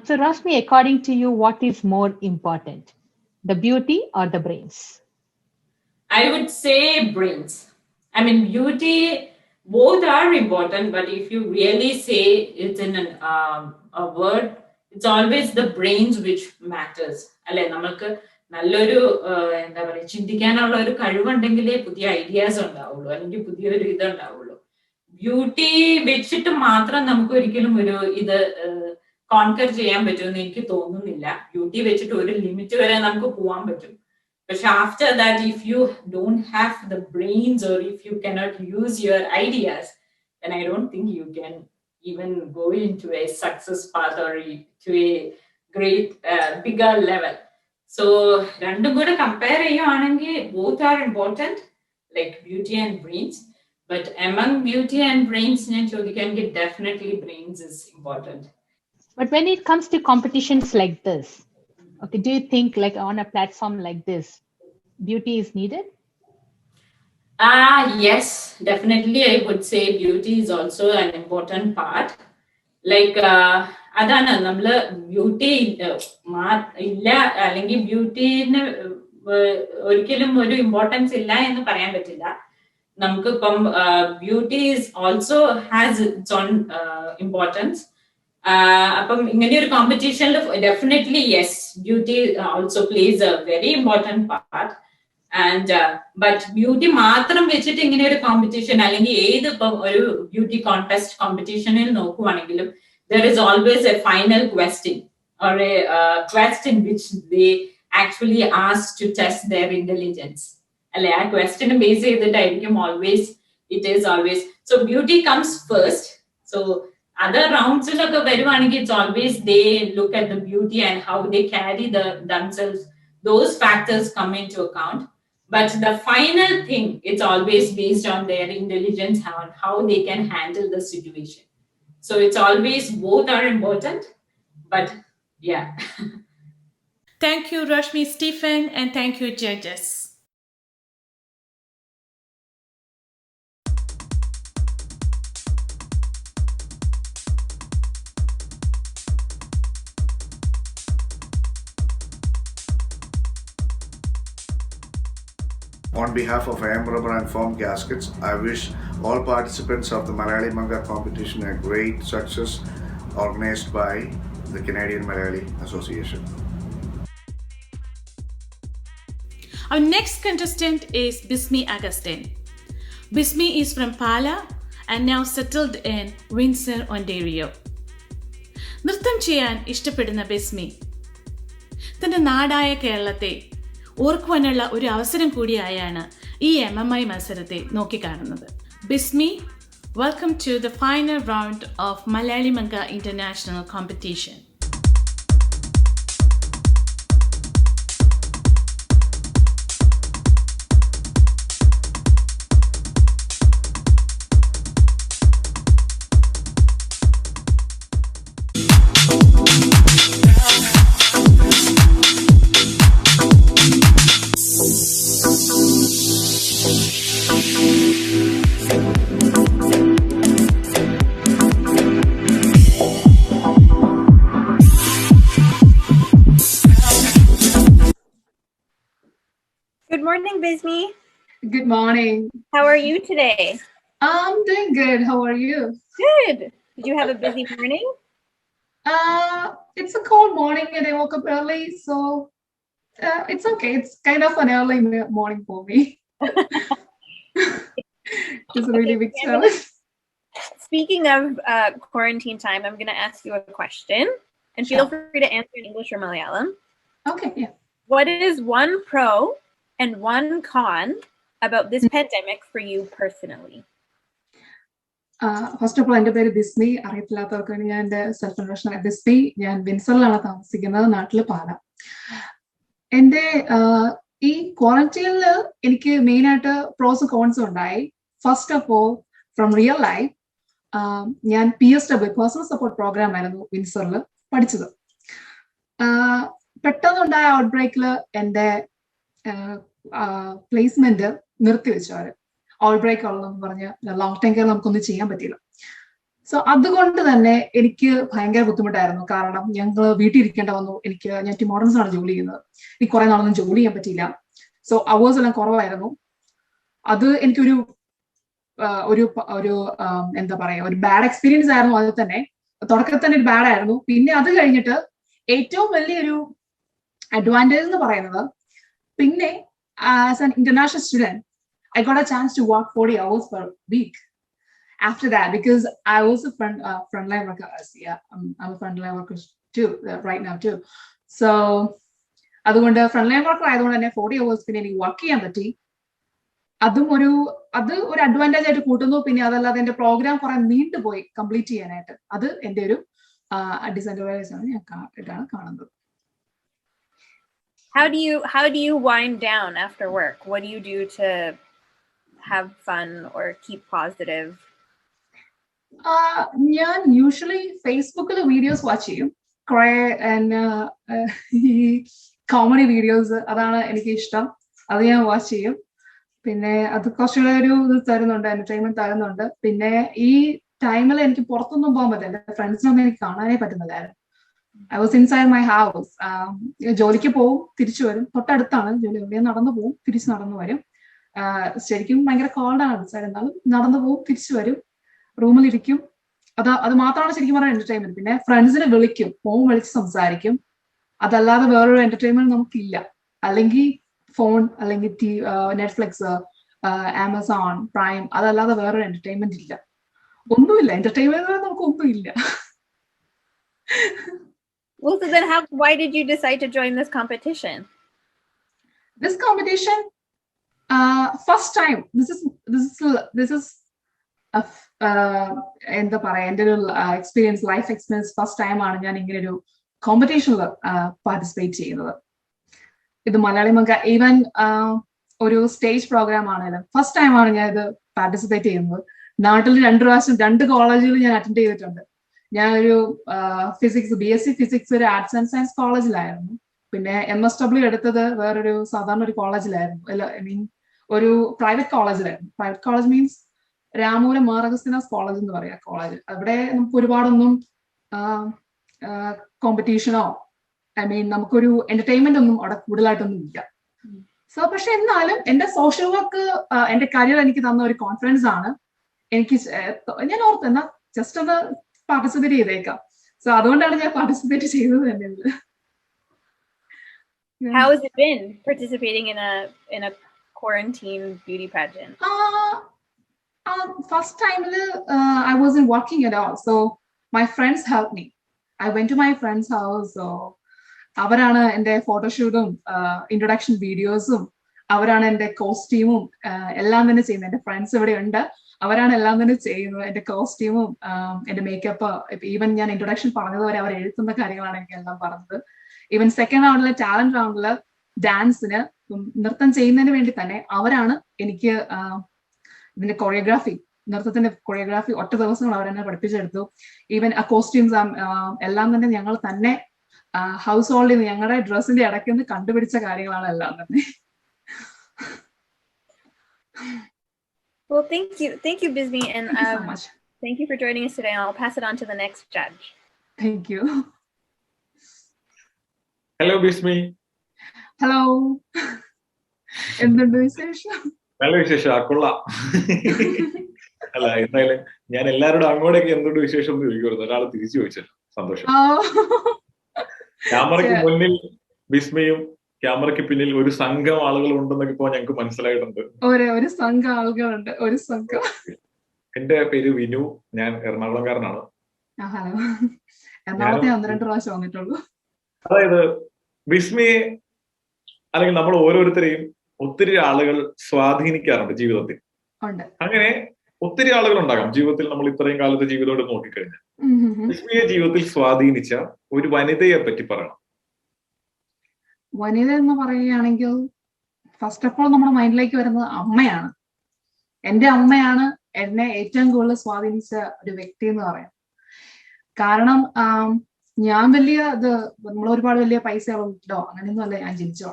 So Rosmi, according to you, what is more important, the beauty or the brains? I would say brains. I mean, beauty, both are important, but if you really say it in a word, it's always the brains which matters. അല്ലെ, നമുക്ക് നല്ലൊരു എന്താ പറയുക, ചിന്തിക്കാനുള്ള ഒരു കഴിവുണ്ടെങ്കിലേ പുതിയ ഐഡിയാസ് ഉണ്ടാവുള്ളൂ, അല്ലെങ്കിൽ പുതിയൊരു ഇതുണ്ടാവുള്ളൂ. ബ്യൂട്ടി വെച്ചിട്ട് മാത്രം നമുക്ക് ഒരിക്കലും ഒരു ഇത് കോൺകർ ചെയ്യാൻ പറ്റുമെന്ന് എനിക്ക് തോന്നുന്നില്ല. ബ്യൂട്ടി വെച്ചിട്ട് ഒരു ലിമിറ്റ് വരെ നമുക്ക് പോകാൻ പറ്റും. പക്ഷെ after that if you don't have the brains or if you cannot use your ideas, then I don't think you can even go into a success path or to a great bigger level. So രണ്ടും കൂടെ കമ്പയർ ചെയ്യുവാണെങ്കിൽ both are important, like beauty and brains. But among beauty and brains, ഞാൻ ചോദിക്കാമെങ്കിൽ definitely brains is important. But when it comes to competitions like this, okay, do you think like on a platform like this, beauty is needed? Yes, definitely I would say beauty is also an important part. Like അതാണ് നമ്മള് ബ്യൂട്ടി ഇല്ല അല്ലെങ്കിൽ ബ്യൂട്ടിന് ഒരിക്കലും ഒരു ഇമ്പോർട്ടൻസ് ഇല്ല എന്ന് പറയാൻ പറ്റില്ല. നമുക്കിപ്പം beauty is also has its own importance. അപ്പം ഇങ്ങനെ ഒരു കോമ്പറ്റീഷനിൽ definitely yes, beauty also plays a very important part. And but beauty മാത്രം വെച്ചിട്ട് ഇങ്ങനെ ഒരു കോമ്പറ്റീഷൻ അല്ലെങ്കിൽ ഏത് ഇപ്പം ഒരു ബ്യൂട്ടി കോൺടെസ്റ്റ് കോമ്പറ്റീഷനിൽ നോക്കുവാണെങ്കിലും there is always a final question or a question which they actually ask to test their intelligence. A question based on always, it is always. So beauty comes first. So other rounds it's always they look at the beauty and how they carry themselves. Those factors come into account. But the final thing, it's always based on their intelligence, how they can handle the situation. So it's always both are important, but yeah. Thank you, Rosmi, Stephen, and thank you, judges. On behalf of AM Rubber and Foam Gaskets, I wish all participants of the Malayalee Manka competition a great success organized by the Canadian Malayalee Association. Our next contestant is Bismi Augustine. Bismi is from Pala and now settled in Windsor, Ontario. നൃത്തം ചെയ്യാൻ ഇഷ്ടപ്പെടുന്ന ബിസ്മി തന്റെ നാടായ കേരളത്തെ ഓർക്കുവാനുള്ള ഒരു അവസരം കൂടിയായാണ് ഈ MMI മത്സരത്തെ നോക്കിക്കാണുന്നത്. Bismi, welcome to the final round of Malayalee Manka International competition. Good morning, Bismi. Good morning. How are you today? I'm doing good. How are you? Good. Did you have a busy morning? It's a cold morning and I woke up early, so it's okay. It's kind of an early morning for me. It's a really big challenge. Speaking of quarantine time, I'm going to ask you a question, and feel free to answer in English or Malayalam. Okay, yeah. What is one pro and one con about this pandemic for you personally? First of all, എൻ്റെ പേര് ബിസ്മി. അറിയത്തില്ലാത്തവർക്ക് ഞാൻ എൻ്റെ സെൽഫ് ഇൻട്രൊഡക്ഷൻ. ബിസ്മി, ഞാൻ വിൻസറിലാണ് താമസിക്കുന്നത്, നാട്ടിൽ പാല. എൻ്റെ ഈ ക്വാറന്റൈനിൽ എനിക്ക് മെയിനായിട്ട് പ്രോസും കോൺസും ഉണ്ടായി. First of all, from real life, ഞാൻ PSW പേഴ്സണൽ സപ്പോർട്ട് പ്രോഗ്രാം ആയിരുന്നു വിൻസറിൽ പഠിച്ചത്. പെട്ടെന്നുണ്ടായ ഔട്ട് ബ്രേക്കിൽ എൻ്റെ പ്ലേസ്മെന്റ് നിർത്തിവെച്ചു. അവര് ഔട്ട് ബ്രേക്ക് ഉള്ളതെന്ന് പറഞ്ഞ് ലോങ് ടൈം കെയർ നമുക്കൊന്നും ചെയ്യാൻ പറ്റില്ല. സോ അതുകൊണ്ട് തന്നെ എനിക്ക് ഭയങ്കര ബുദ്ധിമുട്ടായിരുന്നു. കാരണം ഞങ്ങൾ വീട്ടിൽ ഇരിക്കേണ്ട വന്നു. ഞാൻ മോഡേൺസ് ആണ് ജോലി ചെയ്യുന്നത്. എനിക്ക് കുറെ നാളൊന്നും ജോലി ചെയ്യാൻ പറ്റിയില്ല. സോ അവേഴ്സ് എല്ലാം കുറവായിരുന്നു. അത് എനിക്കൊരു ഒരു എന്താ പറയാ, ഒരു ബാഡ് എക്സ്പീരിയൻസ് ആയിരുന്നു. അത് തന്നെ തുടക്കത്തിൽ തന്നെ ഒരു ബാഡ് ആയിരുന്നു. പിന്നെ അത് കഴിഞ്ഞിട്ട് ഏറ്റവും വലിയൊരു അഡ്വാൻറ്റേജ് എന്ന് പറയുന്നത്, പിന്നെ as an international student I got a chance to work 40 hours per week after that, because I was a frontline worker. Yeah, I'm a frontline worker too right now too. So അതുകൊണ്ട് ഫ്രണ്ട്ലൈൻ വർക്കർ ആയതുകൊണ്ട് തന്നെ 40 hours പിന്നെ എനിക്ക് വർക്ക് ചെയ്യാൻ പറ്റി. അത് ഒരു അഡ്വാൻറ്റേജ് ആയിട്ട് കൂട്ടുന്നു. പിന്നെ അതല്ലാതെ എന്റെ പ്രോഗ്രാം കുറെ നീണ്ടുപോയി കംപ്ലീറ്റ് ചെയ്യാനായിട്ട്. അത് എന്റെ ഒരു ഡിസഡ്വാൻറ്റേജ് ആണ് ഞാൻ കാണുന്നത്. How do you wind down after work? What do you do to have fun or keep positive? ഞാൻ യൂഷ്വലി ഫേസ്ബുക്കിൽ വീഡിയോസ് വാച്ച് ചെയ്യും. കുറെ ഈ കോമഡി വീഡിയോസ്, അതാണ് എനിക്ക് ഇഷ്ടം. അത് ഞാൻ വാച്ച് ചെയ്യും. പിന്നെ അത് കുറച്ചുകൂടെ ഒരു ഇത് തരുന്നുണ്ട്, എന്റർടൈൻമെന്റ് തരുന്നുണ്ട്. പിന്നെ ഈ ടൈമിൽ എനിക്ക് പുറത്തൊന്നും പോകാൻ പറ്റില്ല, എന്റെ ഫ്രണ്ട്സിനൊന്നും എനിക്ക് കാണാനേ പറ്റുന്നില്ലായിരുന്നു. I was inside my house. ജോലിക്ക് പോവും, തിരിച്ചു വരും. തൊട്ടടുത്താണ് ജോലി, എവിടെയും നടന്നു പോവും, തിരിച്ചു നടന്നു വരും. ശരിക്കും ഭയങ്കര കോൾഡാണ് ഡിസൈഡ്, എന്നാലും നടന്നു പോവും, തിരിച്ചു വരും, റൂമിലിരിക്കും. അത് മാത്രമാണ് ശരിക്കും പറഞ്ഞ എന്റർടൈൻമെന്റ്. പിന്നെ ഫ്രണ്ട്സിനെ വിളിക്കും, ഫോൺ വിളിച്ച് സംസാരിക്കും. അതല്ലാതെ വേറൊരു എന്റർടൈൻമെന്റ് നമുക്കില്ല. അല്ലെങ്കിൽ ഫോൺ, അല്ലെങ്കിൽ നെറ്റ്ഫ്ലിക്സ്, ആമസോൺ പ്രൈം, അതല്ലാതെ വേറൊരു എന്റർടൈൻമെന്റ് ഇല്ല. ഒന്നുമില്ല, എന്റർടൈൻമെന്റ് നമുക്ക് ഒന്നുമില്ല. Well, so then why did you decide to join this competition? This competition, first time. This is എന്താ പറയാ, എൻ്റെ ഒരു experience, life experience. First time ആണ് ഞാൻ ഇങ്ങനെ ഒരു കോമ്പറ്റീഷനിൽ പാർട്ടിസിപ്പേറ്റ് ചെയ്യുന്നത്. ഇത് മലയാളി മങ്ക ഈവൻ ഒരു സ്റ്റേജ് പ്രോഗ്രാം ആണെങ്കിലും ഫസ്റ്റ് ടൈം ആണ് ഞാൻ ഇത് പാർട്ടിസിപ്പേറ്റ് ചെയ്യുന്നത്. നാട്ടിൽ 2 പ്രാവശ്യം 2 കോളേജുകൾ ഞാൻ അറ്റൻഡ് ചെയ്തിട്ടുണ്ട്. ഞാനൊരു ഫിസിക്സ്, BSc ഫിസിക്സ് ഒരു ആർട്സ് ആൻഡ് സയൻസ് കോളേജിലായിരുന്നു. പിന്നെ MSW എടുത്തത് വേറൊരു സാധാരണ ഒരു കോളേജിലായിരുന്നു. അല്ല, ഐ മീൻ ഒരു പ്രൈവറ്റ് കോളേജിലായിരുന്നു. പ്രൈവറ്റ് കോളേജ് മീൻസ് രാമൂരം മാറഗസ്തിനാസ് കോളേജ് എന്ന് പറയാ കോളേജ്. അവിടെ നമുക്ക് ഒരുപാടൊന്നും കോമ്പറ്റീഷനോ ഐ മീൻ നമുക്കൊരു എന്റർടൈൻമെന്റ് ഒന്നും അവിടെ കൂടുതലായിട്ടൊന്നും ഇല്ല. സോ പക്ഷെ എന്നാലും എന്റെ സോഷ്യൽ വർക്ക് എന്റെ കരിയർ എനിക്ക് തന്ന ഒരു കോൺഫിഡൻസ് ആണ്. എനിക്ക് ഞാൻ ഓർത്ത് എന്നാ ജസ്റ്റ് ഒന്ന് പാർട്ടിസിപ്പേറ്റ് ചെയ്തേക്കാം. സോ അതുകൊണ്ടാണ് ഞാൻ പാർട്ടിസിപ്പേറ്റ് ചെയ്തത് തന്നെ. How has it been participating in a quarantine beauty pageant? First time I wasn't working at all, so my friends helped me. I went to my friend's house. അവരാണ് എൻ്റെ ഫോട്ടോഷൂട്ടും ഇൻട്രൊഡക്ഷൻ വീഡിയോസും അവരാണ് എൻ്റെ കോസ്റ്റ്യൂമും എല്ലാം തന്നെ ചെയ്യുന്നത്. എൻ്റെ ഫ്രണ്ട്സ് ഇവിടെ ഉണ്ട്, അവരാണ് എല്ലാം തന്നെ ചെയ്യുന്നത്. എൻ്റെ കോസ്റ്റ്യൂമും എൻ്റെ മേക്കപ്പ്, ഈവൻ ഞാൻ ഇൻട്രൊഡക്ഷൻ പറഞ്ഞതുവരെ അവർ എഴുതുന്ന കാര്യങ്ങളാണ് എനിക്ക് എല്ലാം പറഞ്ഞത്. ഈവൻ സെക്കൻഡ് റൗണ്ടിലെ ടാലന്റ് റൗണ്ടില് ഡാൻസിന് നൃത്തം ചെയ്യുന്നതിന് വേണ്ടി തന്നെ അവരാണ് എനിക്ക് ഇതിന്റെ കൊറിയോഗ്രാഫി, നൃത്തത്തിന്റെ കൊറിയോഗ്രാഫി ഒറ്റ ദിവസങ്ങൾ അവരെന്നെ പഠിപ്പിച്ചെടുത്തു. ഈവൻ ആ കോസ്റ്റ്യൂംസ് എല്ലാം തന്നെ ഞങ്ങൾ തന്നെ ഹൗസ് ഹോൾഡിൽ നിന്ന് ഞങ്ങളുടെ ഡ്രസ്സിന്റെ ഇടയ്ക്ക് നിന്ന് കണ്ടുപിടിച്ച കാര്യങ്ങളാണ് എല്ലാം തന്നെ. Well, thank you, Bismi, and thank you so much. Thank you for joining us today. I'll pass it on to the next judge. Thank you. Hello, Bismi. Hello. എന്തുണ്ട് വിശേഷം? നല്ല വിശേഷം, കൊള്ളാം. അല്ല, എന്തായാലും ഞാൻ എല്ലാവരോടും അങ്ങോട്ടേക്ക് എന്തുകൊണ്ട് വിശേഷം എന്ന് ചോദിക്കുമായിരുന്നു. ഒരാൾ തിരിച്ചു ചോദിച്ചല്ലോ, സന്തോഷം. ക്യാമറയ്ക്ക് മുന്നിൽ ബിസ്മിയും ക്യാമറയ്ക്ക് പിന്നിൽ ഒരു സംഘം ആളുകൾ ഉണ്ടെന്നൊക്കെ ഇപ്പോ ഞങ്ങൾക്ക് മനസ്സിലായിട്ടുണ്ട്. ഒരു സംഘം ആളുകളുണ്ട്, ഒരു സംഘം. എന്റെ പേര് വിനു, ഞാൻ എറണാകുളംകാരനാണ്. എറണാകുളത്തെ 1-2 പ്രാവശ്യം വന്നിട്ടുള്ളൂ. അതായത് ബിസ്മിയെ അല്ലെങ്കിൽ നമ്മൾ ഓരോരുത്തരെയും ഒത്തിരി ആളുകൾ സ്വാധീനിക്കാറുണ്ട് ജീവിതത്തിൽ. അങ്ങനെ ഒത്തിരി ആളുകൾ ഉണ്ടാകാം ജീവിതത്തിൽ. നമ്മൾ ഇത്രയും കാലത്തെ ജീവിതത്തോട് നോക്കിക്കഴിഞ്ഞാൽ ബിസ്മിയെ ജീവിതത്തിൽ സ്വാധീനിച്ച ഒരു വനിതയെ പറ്റി പറയണം. വനിത എന്ന് പറയുകയാണെങ്കിൽ ഫസ്റ്റ് ഓഫ് ഓൾ നമ്മുടെ മൈൻഡിലേക്ക് വരുന്നത് അമ്മയാണ്. എന്റെ അമ്മയാണ് എന്നെ ഏറ്റവും കൂടുതൽ സ്വാധീനിച്ച ഒരു വ്യക്തി എന്ന് പറയാം. കാരണം ഞാൻ നമ്മൾ ഒരുപാട് വലിയ പൈസകളോ അങ്ങനെയൊന്നും അല്ല ഞാൻ ജനിച്ചോ.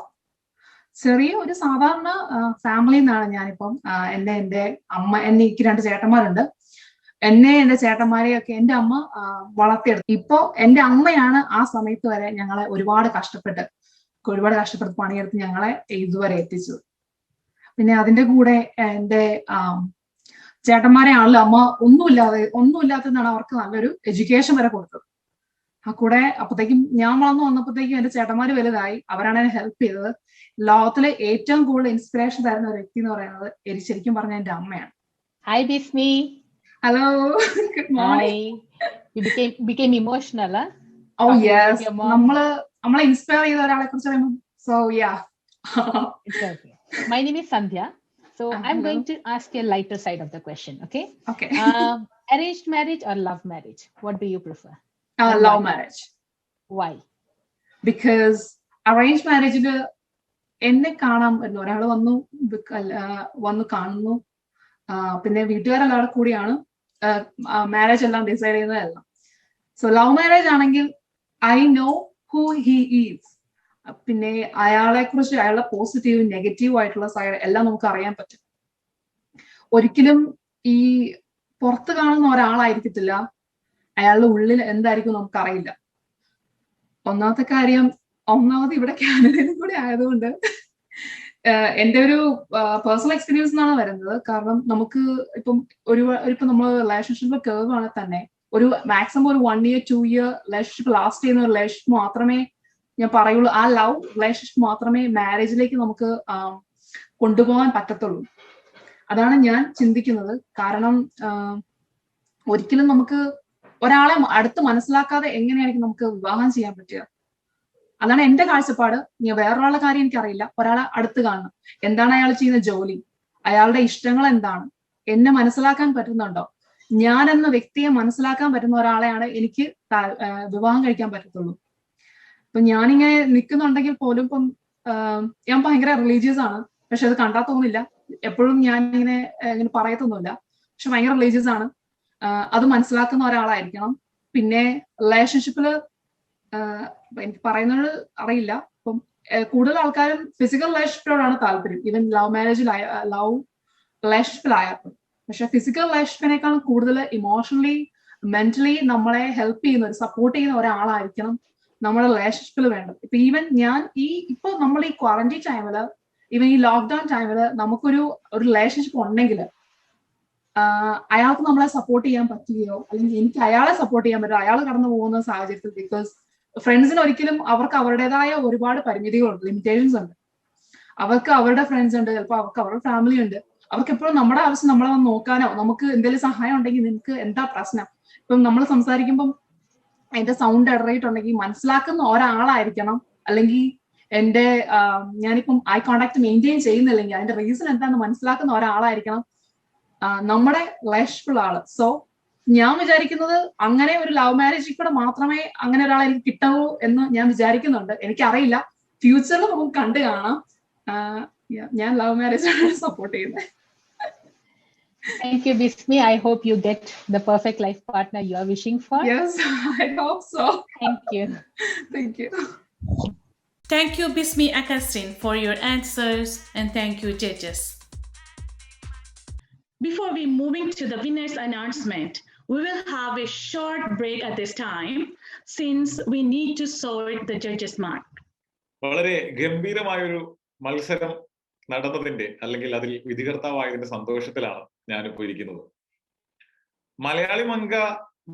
ചെറിയ ഒരു സാധാരണ ഫാമിലിയിൽ നിന്നാണ് ഞാനിപ്പം. എൻ്റെ അമ്മ, എനിക്ക് 2 ചേട്ടന്മാരുണ്ട്. എൻ്റെ ചേട്ടന്മാരെയൊക്കെ എൻ്റെ അമ്മ വളർത്തിയെടുത്തു. ഇപ്പോ എൻ്റെ അമ്മയാണ് ആ സമയത്ത് വരെ ഞങ്ങളെ ഒരുപാട് കഷ്ടപ്പെട്ട് പണിയെടുത്ത് ഞങ്ങളെ ഇതുവരെ എത്തിച്ചത്. പിന്നെ അതിന്റെ കൂടെ എൻ്റെ ചേട്ടന്മാരെ ആണല്ലോ അമ്മ ഒന്നുമില്ലാത്തതാണ് അവർക്ക് നല്ലൊരു എഡ്യൂക്കേഷൻ വരെ കൊടുത്തത്. ആ കൂടെ അപ്പത്തേക്കും ഞാൻ വളർന്നു വന്നപ്പോഴത്തേക്കും എൻ്റെ ചേട്ടന്മാര് വലുതായി, അവരാണ് എന്നെ ഹെൽപ്പ് ചെയ്തത്. ലോകത്തിലെ ഏറ്റവും കൂടുതൽ ഇൻസ്പിറേഷൻ തരുന്ന ഒരു വ്യക്തി എന്ന് പറയുന്നത് ശരിക്കും പറഞ്ഞ എൻ്റെ അമ്മയാണ്. Hi, Bismi. Hello. Good morning. Hi. You became emotional, huh? Oh yes. നമ്മളെ ഇൻസ്പയർ ചെയ്ത ഒരാളെ കുറിച്ച് പറയുമ്പോൾ so yeah. It's okay. My name is Sandhya. So I'm going to ask you a lighter side of the question, okay? Okay. Arranged marriage or love marriage? What do you prefer? Love marriage. Why? Because arranged marriage എന്നെ കാണാൻ പറ്റുന്നു, ഒരാൾ വന്നു കാണുന്നു, പിന്നെ വീട്ടുകാരെല്ലാവരും കൂടിയാണ് മാരേജ് എല്ലാം ഡിസൈഡ് ചെയ്യുന്നതെല്ലാം. സോ ലവ് മാരേജ് ആണെങ്കിൽ I know who he is. പിന്നെ അയാളെ കുറിച്ച്, അയാളുടെ പോസിറ്റീവ് നെഗറ്റീവ് ആയിട്ടുള്ള സൈഡ് എല്ലാം നമുക്ക് അറിയാൻ പറ്റും. ഒരിക്കലും ഈ പുറത്ത് കാണുന്ന ഒരാളായിരിക്കത്തില്ല, അയാളുടെ ഉള്ളിൽ എന്തായിരിക്കും നമുക്കറിയില്ല. ഒന്നാമത് ഇവിടെ കാനഡയിലും കൂടെ ആയതുകൊണ്ട് എന്റെ ഒരു പേഴ്സണൽ എക്സ്പീരിയൻസ് എന്നാണ് വരുന്നത്. കാരണം നമുക്ക് ഇപ്പം നമ്മൾ റിലേഷൻഷിപ്പ് കേർവ് ആണെങ്കിൽ തന്നെ ഒരു മാക്സിമം ഒരു 1 year 2 year റിലേഷൻഷിപ്പ് ലാസ്റ്റ് ചെയ്യുന്ന ഒരു റിലേഷൻഷിപ്പ് മാത്രമേ ഞാൻ പറയുള്ളൂ. ആ ലവ് റിലേഷൻഷിപ്പ് മാത്രമേ മാരേജിലേക്ക് നമുക്ക് കൊണ്ടുപോകാൻ പറ്റത്തുള്ളൂ. അതാണ് ഞാൻ ചിന്തിക്കുന്നത്. കാരണം ഒരിക്കലും നമുക്ക് ഒരാളെ അടുത്ത് മനസ്സിലാക്കാതെ എങ്ങനെയായിരിക്കും നമുക്ക് വിവാഹം ചെയ്യാൻ പറ്റുക? അതാണ് എന്റെ കാഴ്ചപ്പാട്. വേറൊരാളുടെ കാര്യം എനിക്കറിയില്ല. ഒരാളെ അടുത്ത് കാണണം, എന്താണ് അയാൾ ചെയ്യുന്ന ജോലി, അയാളുടെ ഇഷ്ടങ്ങൾ എന്താണ്, എന്നെ മനസ്സിലാക്കാൻ പറ്റുന്നുണ്ടോ, ഞാൻ എന്ന വ്യക്തിയെ മനസ്സിലാക്കാൻ പറ്റുന്ന ഒരാളെയാണ് എനിക്ക് വിവാഹം കഴിക്കാൻ പറ്റത്തുള്ളൂ. ഇപ്പൊ ഞാനിങ്ങനെ നിൽക്കുന്നുണ്ടെങ്കിൽ പോലും ഇപ്പം ഞാൻ ഭയങ്കര റിലീജിയസ് ആണ്, പക്ഷെ അത് കണ്ടാൽ തോന്നില്ല. എപ്പോഴും ഞാൻ ഇങ്ങനെ പറയത്തൊന്നുമില്ല, പക്ഷെ ഭയങ്കര റിലീജിയസ് ആണ്. അത് മനസ്സിലാക്കുന്ന ഒരാളായിരിക്കണം. പിന്നെ റിലേഷൻഷിപ്പില് എനിക്ക് പറയുന്നത് അറിയില്ല. ഇപ്പം കൂടുതൽ ആൾക്കാരും ഫിസിക്കൽ റിലേഷൻഷിപ്പിനോടാണ് താല്പര്യം, ഈവൻ ലവ് റിലേഷൻഷിപ്പിലായപ്പോൾ. പക്ഷെ ഫിസിക്കൽ റിലേഷൻഷിപ്പിനേക്കാളും കൂടുതൽ ഇമോഷണലി മെന്റലി നമ്മളെ ഹെൽപ്പ് ചെയ്യുന്ന സപ്പോർട്ട് ചെയ്യുന്ന ഒരാളായിരിക്കണം നമ്മുടെ റിലേഷൻഷിപ്പിൽ വേണ്ടത്. ഇപ്പൊ ഈവൻ ഞാൻ ഇപ്പൊ നമ്മൾ ഈ ക്വാറന്റൈൻ ടൈമില്, ഈവൻ ഈ ലോക്ക്ഡൌൺ ടൈമില് നമുക്കൊരു റിലേഷൻഷിപ്പ് ഉണ്ടെങ്കിൽ അയാൾക്ക് നമ്മളെ സപ്പോർട്ട് ചെയ്യാൻ പറ്റുകയോ അല്ലെങ്കിൽ എനിക്ക് അയാളെ സപ്പോർട്ട് ചെയ്യാൻ പറ്റുമോ അയാൾ കടന്നു പോകുന്ന സാഹചര്യത്തിൽ? ബിക്കോസ് ഫ്രണ്ട്സിന് ഒരിക്കലും അവർക്ക് അവരുടേതായ ഒരുപാട് പരിമിതികളുണ്ട്, ലിമിറ്റേഷൻസ് ഉണ്ട്. അവർക്ക് അവരുടെ ഫ്രണ്ട്സ് ഉണ്ട്, ചിലപ്പോൾ അവർക്ക് അവരുടെ ഫാമിലി ഉണ്ട്. അവർക്ക് എപ്പോഴും നമ്മുടെ ആവശ്യം നമ്മളെ നോക്കാനോ നമുക്ക് എന്തെങ്കിലും സഹായം ഉണ്ടെങ്കിൽ നിനക്ക് എന്താ പ്രശ്നം, ഇപ്പം നമ്മൾ സംസാരിക്കുമ്പം എന്റെ സൗണ്ട് ഇടറിയിട്ടുണ്ടെങ്കിൽ മനസ്സിലാക്കുന്ന ഒരാളായിരിക്കണം. അല്ലെങ്കിൽ ഞാനിപ്പം ഐ കോണ്ടാക്ട് മെയിൻറ്റെയിൻ ചെയ്യുന്നില്ലെങ്കിൽ അതിന്റെ റീസൺ എന്താണെന്ന് മനസ്സിലാക്കുന്ന ഒരാളായിരിക്കണം നമ്മുടെ റിലേഷൻഷിപ്പുള്ള ആള്. സോ ഞാൻ വിചാരിക്കുന്നത് അങ്ങനെ ഒരു ലവ് മാരേജിൽ കൂടെ മാത്രമേ അങ്ങനെ ഒരാളെ എനിക്ക് കിട്ടാവൂ എന്ന് ഞാൻ വിചാരിക്കുന്നുണ്ട്. എനിക്കറിയില്ല, ഫ്യൂച്ചറിൽ നമുക്ക് കണ്ടു കാണാം. ഞാൻ ലവ് മാരേജ് സപ്പോർട്ട് ചെയ്യുന്നത്. Thank you, Bismi. I hope you get the perfect life partner you are wishing for. Yes, I hope so. Thank you. Thank you. Thank you, Bismi Augustine, for your answers, and thank you, judges. Before we moving to the winners announcement, we will have a short break at this time since we need to sort the judges' mark. വളരെ ഗംഭീരമായൊരു മത്സരം നടന്നതിന്റെ അല്ലെങ്കിൽ അതിൽ വിധികർത്താവായതിന്റെ സന്തോഷത്തിലാണ് ഞാനിപ്പോ ഇരിക്കുന്നത്. മലയാളി മങ്ക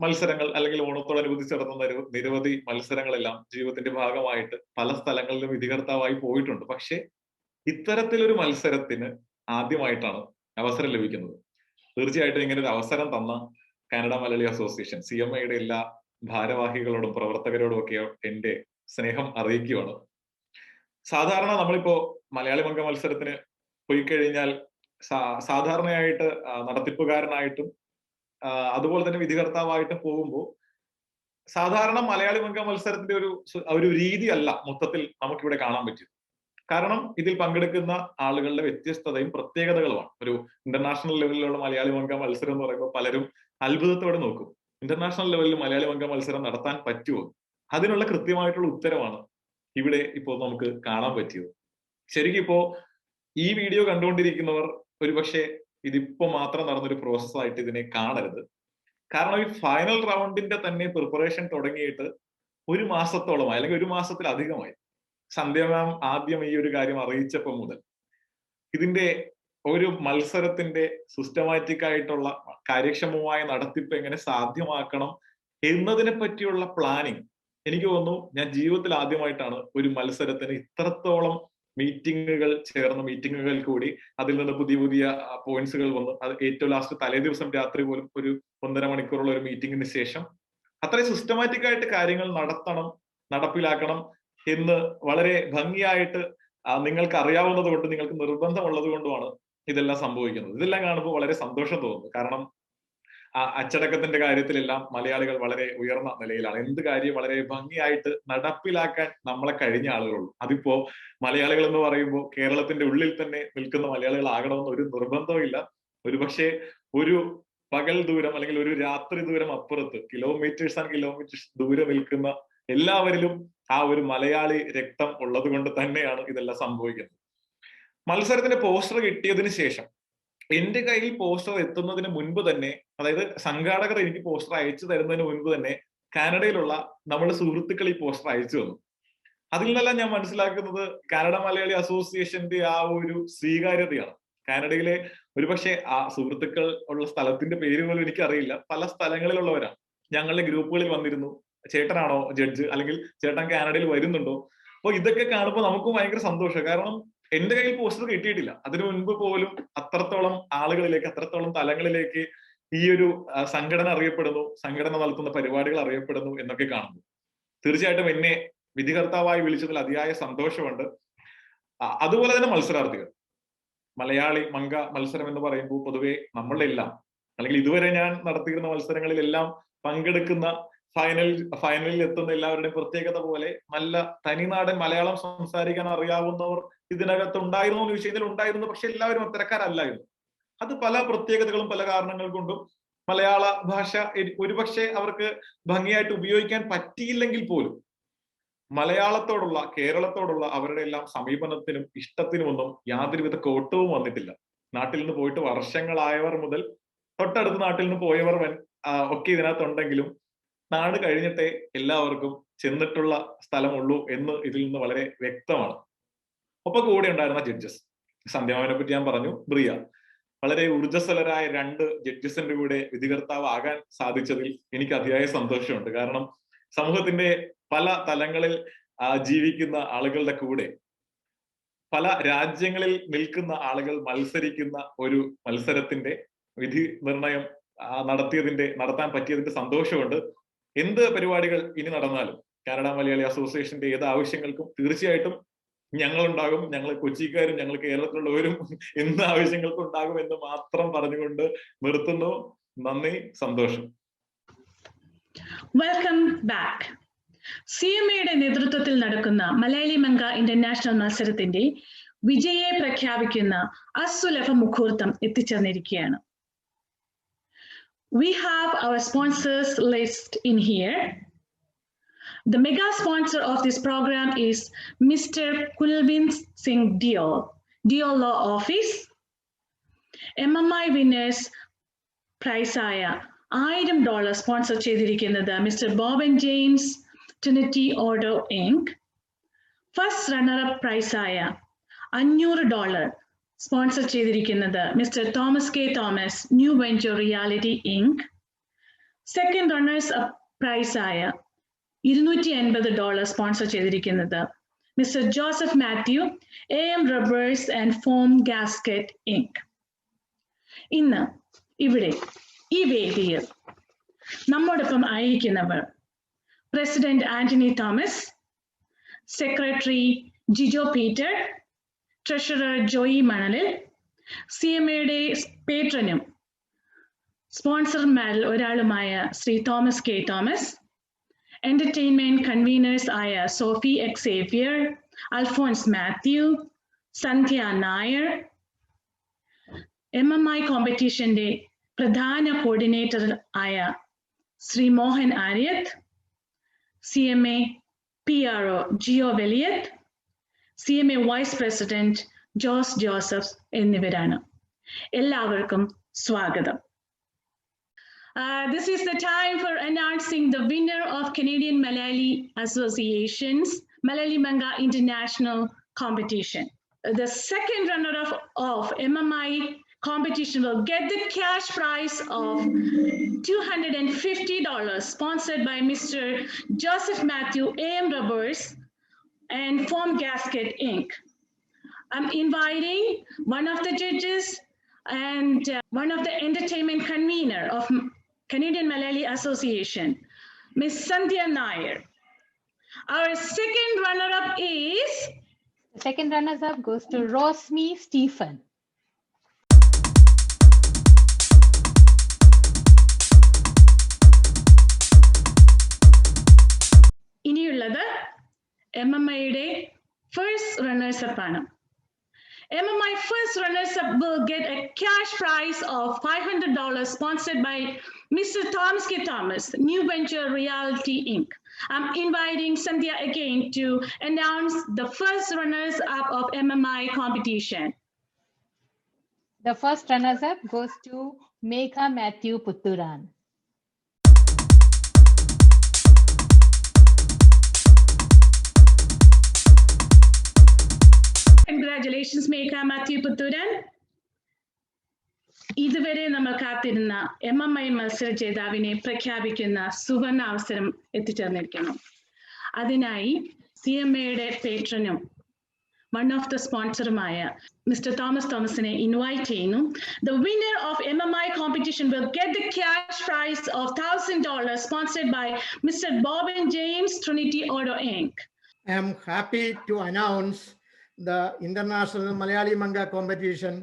മത്സരങ്ങൾ അല്ലെങ്കിൽ ഓണത്തോടനുബന്ധിച്ച് നടത്തുന്ന നിരവധി മത്സരങ്ങളെല്ലാം ജീവിതത്തിന്റെ ഭാഗമായിട്ട് പല സ്ഥലങ്ങളിലും വിധികർത്താവായി പോയിട്ടുണ്ട്. പക്ഷെ ഇത്തരത്തിലൊരു മത്സരത്തിന് ആദ്യമായിട്ടാണ് അവസരം ലഭിക്കുന്നത്. തീർച്ചയായിട്ടും ഇങ്ങനെ ഒരു അവസരം തന്ന കാനഡ മലയാളി അസോസിയേഷൻ CMAയുടെ എല്ലാ ഭാരവാഹികളോടും പ്രവർത്തകരോടും ഒക്കെ എന്റെ സ്നേഹം അറിയിക്കുകയാണ്. സാധാരണ നമ്മളിപ്പോ മലയാളി മങ്ക മത്സരത്തിന് പോയി കഴിഞ്ഞാൽ സാധാരണയായിട്ട് നടത്തിപ്പുകാരനായിട്ടും അതുപോലെ തന്നെ വിധികർത്താവായിട്ടും പോകുമ്പോൾ സാധാരണ മലയാളി മങ്ക മത്സരത്തിന്റെ ഒരു രീതിയല്ല മൊത്തത്തിൽ നമുക്കിവിടെ കാണാൻ പറ്റും. കാരണം ഇതിൽ പങ്കെടുക്കുന്ന ആളുകളുടെ വ്യത്യസ്തതയും പ്രത്യേകതകളുമാണ്. ഒരു ഇന്റർനാഷണൽ ലെവലിലുള്ള മലയാളി മങ്ക മത്സരം എന്ന് പറയുമ്പോൾ പലരും അത്ഭുതത്തോടെ നോക്കും, ഇന്റർനാഷണൽ ലെവലിൽ മലയാളി മങ്ക മത്സരം നടത്താൻ പറ്റുമോ? അതിനുള്ള കൃത്യമായിട്ടുള്ള ഉത്തരമാണ് ഇവിടെ ഇപ്പോൾ നമുക്ക് കാണാൻ പറ്റിയത്. ശരിക്കും ഇപ്പോ ഈ വീഡിയോ കണ്ടുകൊണ്ടിരിക്കുന്നവർ ഒരുപക്ഷെ ഇതിപ്പോ മാത്രം നടന്നൊരു പ്രോസസ്സായിട്ട് ഇതിനെ കാണരുത്. കാരണം ഈ ഫൈനൽ റൗണ്ടിന്റെ തന്നെ പ്രിപ്പറേഷൻ തുടങ്ങിയിട്ട് 1 മാസത്തോളമായി അല്ലെങ്കിൽ 1 മാസത്തിലധികമായി. സന്ധ്യ മാം ആദ്യം ഈ ഒരു കാര്യം അറിയിച്ചപ്പോൾ മുതൽ ഇതിന്റെ ഒരു മത്സരത്തിന്റെ സിസ്റ്റമാറ്റിക് ആയിട്ടുള്ള കാര്യക്ഷമമായ നടത്തിപ്പ് എങ്ങനെ സാധ്യമാക്കണം എന്നതിനെ പറ്റിയുള്ള പ്ലാനിങ് എനിക്ക് തോന്നുന്നു ഞാൻ ജീവിതത്തിൽ ആദ്യമായിട്ടാണ് ഒരു മത്സരത്തിന് ഇത്രത്തോളം മീറ്റിങ്ങുകൾ ചേർന്ന മീറ്റിങ്ങുകൾ കൂടി അതിൽ നിന്ന് പുതിയ പുതിയ പോയിന്റ്സുകൾ വന്നു. അത് ഏറ്റവും ലാസ്റ്റ് തലേ ദിവസം രാത്രി പോലും ഒരു 1.5 മണിക്കൂറുള്ള ഒരു മീറ്റിംഗിന് ശേഷം അത്രയും സിസ്റ്റമാറ്റിക് ആയിട്ട് കാര്യങ്ങൾ നടപ്പിലാക്കണം എന്ന് വളരെ ഭംഗിയായിട്ട് നിങ്ങൾക്ക് അറിയാവുന്നത് കൊണ്ട്, നിങ്ങൾക്ക് നിർബന്ധമുള്ളത് കൊണ്ടുമാണ് ഇതെല്ലാം സംഭവിക്കുന്നത്. ഇതെല്ലാം കാണുമ്പോൾ വളരെ സന്തോഷം തോന്നുന്നു. കാരണം അച്ചടക്കത്തിന്റെ കാര്യത്തിലെല്ലാം മലയാളികൾ വളരെ ഉയർന്ന നിലയിലാണ്. എന്ത് കാര്യം വളരെ ഭംഗിയായിട്ട് നടപ്പിലാക്കാൻ നമ്മളെ കഴിഞ്ഞ ആളുകളുള്ളൂ. അതിപ്പോ മലയാളികൾ എന്ന് പറയുമ്പോൾ കേരളത്തിന്റെ ഉള്ളിൽ തന്നെ നിൽക്കുന്ന മലയാളികൾ ആകണമെന്ന് ഒരു നിർബന്ധമില്ല. ഒരുപക്ഷെ ഒരു പകൽ ദൂരം അല്ലെങ്കിൽ ഒരു രാത്രി ദൂരം അപ്പുറത്ത് കിലോമീറ്റേഴ്സ് ആൻഡ് കിലോമീറ്റേഴ്സ് ദൂരെ നിൽക്കുന്ന എല്ലാവരിലും ആ ഒരു മലയാളി രക്തം ഉള്ളത് കൊണ്ട് തന്നെയാണ് ഇതെല്ലാം സംഭവിക്കുന്നത്. മത്സരത്തിന്റെ പോസ്റ്റർ കിട്ടിയതിന് ശേഷം എന്റെ കയ്യിൽ പോസ്റ്റർ എത്തുന്നതിന് മുൻപ് തന്നെ, അതായത് സംഘാടകർ എനിക്ക് പോസ്റ്റർ അയച്ചു തരുന്നതിന് മുൻപ് തന്നെ കാനഡയിലുള്ള നമ്മുടെ സുഹൃത്തുക്കൾ ഈ പോസ്റ്റർ അയച്ചു തന്നു. അതിൽ നിന്നെല്ലാം ഞാൻ മനസ്സിലാക്കുന്നത് കാനഡ മലയാളി അസോസിയേഷന്റെ ആ ഒരു സ്വീകാര്യതയാണ്. കാനഡയിലെ ഒരുപക്ഷെ ആ സുഹൃത്തുക്കൾ ഉള്ള സ്ഥലത്തിന്റെ പേര് പോലും എനിക്കറിയില്ല, പല സ്ഥലങ്ങളിലുള്ളവരാണ്. ഞങ്ങളുടെ ഗ്രൂപ്പുകളിൽ വന്നിരുന്നു, ചേട്ടനാണോ ജഡ്ജ്, അല്ലെങ്കിൽ ചേട്ടൻ കാനഡയിൽ വരുന്നുണ്ടോ. അപ്പൊ ഇതൊക്കെ കാണുമ്പോൾ നമുക്കും ഭയങ്കര സന്തോഷം. കാരണം എന്റെ കയ്യിൽ പോസ്റ്റർ കിട്ടിയിട്ടില്ല. അതിനു മുൻപ് പോലും അത്രത്തോളം ആളുകളിലേക്ക്, അത്രത്തോളം തലങ്ങളിലേക്ക് ഈ ഒരു സംഘടന അറിയപ്പെടുന്നു, സംഘടന നടത്തുന്ന പരിപാടികൾ അറിയപ്പെടുന്നു എന്നൊക്കെ കാണുന്നു. തീർച്ചയായിട്ടും എന്നെ വിധികർത്താവായി വിളിച്ചതിൽ അതിയായ സന്തോഷമുണ്ട്. അതുപോലെ തന്നെ മത്സരാർത്ഥികൾ, മലയാളി മങ്ക മത്സരം എന്ന് പറയുമ്പോൾ പൊതുവെ നമ്മളെല്ലാം, അല്ലെങ്കിൽ ഇതുവരെ ഞാൻ നടത്തിയിരുന്ന മത്സരങ്ങളിലെല്ലാം പങ്കെടുക്കുന്ന ഫൈനലിൽ എത്തുന്ന എല്ലാവരുടെയും പ്രത്യേകത പോലെ നല്ല തനിനാടൻ മലയാളം സംസാരിക്കാൻ അറിയാവുന്നവർ ഇതിനകത്ത് ഉണ്ടായിരുന്നു എന്ന് ചോദിച്ചാൽ ഉണ്ടായിരുന്നു. പക്ഷെ എല്ലാവരും അത്തരക്കാരല്ലായിരുന്നു. അത് പല പ്രത്യേകതകളും പല കാരണങ്ങൾ കൊണ്ടും മലയാള ഭാഷ ഒരുപക്ഷെ അവർക്ക് ഭംഗിയായിട്ട് ഉപയോഗിക്കാൻ പറ്റിയില്ലെങ്കിൽ പോലും മലയാളത്തോടുള്ള, കേരളത്തോടുള്ള അവരുടെ എല്ലാം സമീപനത്തിനും ഇഷ്ടത്തിനുമൊന്നും യാതൊരുവിധ കോട്ടവും വന്നിട്ടില്ല. നാട്ടിൽ നിന്ന് പോയിട്ട് വർഷങ്ങളായവർ മുതൽ തൊട്ടടുത്ത നാട്ടിൽ നിന്ന് പോയവർ ഒക്കെ ഇതിനകത്തുണ്ടെങ്കിലും നാട് കഴിഞ്ഞിട്ടേ എല്ലാവർക്കും ചെന്നിട്ടുള്ള സ്ഥലമുള്ളൂ എന്ന് ഇതിൽ നിന്ന് വളരെ വ്യക്തമാണ്. ഒപ്പം കൂടെ ഉണ്ടായിരുന്ന ജഡ്ജസ്, സന്ധ്യാമാവിനെ പറ്റി ഞാൻ പറഞ്ഞു, ബ്രിയ, വളരെ ഊർജ്ജസ്വലരായ 2 ജഡ്ജസിന്റെ കൂടെ വിധികർത്താവ് ആകാൻ സാധിച്ചതിൽ എനിക്ക് അതിയായ സന്തോഷമുണ്ട്. കാരണം സമൂഹത്തിന്റെ പല തലങ്ങളിൽ ജീവിക്കുന്ന ആളുകളുടെ കൂടെ പല രാജ്യങ്ങളിൽ നിൽക്കുന്ന ആളുകൾ മത്സരിക്കുന്ന ഒരു മത്സരത്തിന്റെ വിധി നിർണയം നടത്താൻ പറ്റിയതിന്റെ സന്തോഷമുണ്ട്. എന്ത് പരിപാടികൾ ഇനി നടന്നാലും കാനഡ മലയാളി അസോസിയേഷന്റെ ഏത് ആവശ്യങ്ങൾക്കും തീർച്ചയായിട്ടും ഞങ്ങളുണ്ടാകും. ഞങ്ങൾ കൊച്ചിക്കാരും ഞങ്ങൾ കേരളത്തിലുള്ളവരും എന്ത് ആവശ്യങ്ങൾക്കും ഉണ്ടാകും എന്ന് മാത്രം പറഞ്ഞുകൊണ്ട് നിർത്തുന്നു. നന്ദി, സന്തോഷം. Welcome back. CMAയുടെ നേതൃത്വത്തിൽ നടക്കുന്ന മലയാളി മങ്ക ഇന്റർനാഷണൽ മത്സരത്തിന്റെ വിജയെ പ്രഖ്യാപിക്കുന്ന അസുലഭ മുഹൂർത്തം എത്തിച്ചേർന്നിരിക്കുകയാണ്. We have our sponsors list in here. The mega sponsor of this program is Mr. Kulvind Singh Diol Law Office. MMI winners prize ആയ $1000 സ്പോൺസർ ചെയ്തിരിക്കുന്നത് mister Boban James, Trinity Auto Inc. First runner up prize ആയ $500 സ്പോൺസർ ചെയ്തിരിക്കുന്നത് mister Thomas K Thomas, new venture realty Inc. Second runners up prize ആയ $280 സ്പോൺസർ ചെയ്തിരിക്കുന്നത് mister Joseph Mathew, AM rubbers and foam gasket Inc. ഇന്ന് ഇവിടെ ഈ വേദിയിൽ നമ്മോടൊപ്പം ആയിരിക്കുന്നവർ president Antony Thomas, secretary Jijo Peter, treasurer Joy Manalil, CMAയുടെ പേട്രനും സ്പോൺസർമാരിൽ ഒരാളുമായ Shri Thomas K Thomas, entertainment conveners ആയ സോഫി എക്സേവിയർ, അൽഫോൻസ് മാത്യു, സന്ധ്യ നായർ, MMI കോമ്പറ്റീഷന്റെ പ്രധാന കോർഡിനേറ്റർ ആയ Shri Mohan Aryath, CMA PRO Jio Veliyath, CMA vice president Jose Joseph എന്നിവരാണ്. എല്ലാവർക്കും സ്വാഗതം. This is the time for announcing the winner of Canadian Malayalee Association's Malayalee Manka International competition. The second runner of MMI competition will get the cash prize of $250 sponsored by Mr. Joseph Matthew, AM Rubbers and Foam Gasket Inc. I'm inviting one of the judges and one of the entertainment convener of Canadian Malayalee Association, Ms. Sandhya Nair. Our second runner-up is... The second runner-up goes to Rosmi Stephen. ഇനിയുള്ളത് MMIയുടെ first runners-up ആണ്. MMI first runners-up will get a cash prize of $500 sponsored by Mr. Thomas K. Thomas, New Venture Reality Inc. I'm inviting Sandhya again to announce the first runners-up of MMI competition. The first runners-up goes to Mekha Puthooran. Congratulations, Mekha Puthooran. ഇതുവരെ നമ്മൾ കാത്തിരുന്ന MMI മത്സര ജേതാവിനെ പ്രഖ്യാപിക്കുന്ന സുവർണ അവസരം എത്തിച്ചേർന്നിരിക്കുന്നു. അതിനായി CMAയുടെ പേട്രനും one of the sponsorമായ Mr. Thomasനെ invite ചെയ്യുന്നു. The winner of MMI competition will get the cash prize of $1,000 sponsored by Mr. Bob and James, Trinity Auto Inc. I am happy to announce the International Malayalee Manka competition.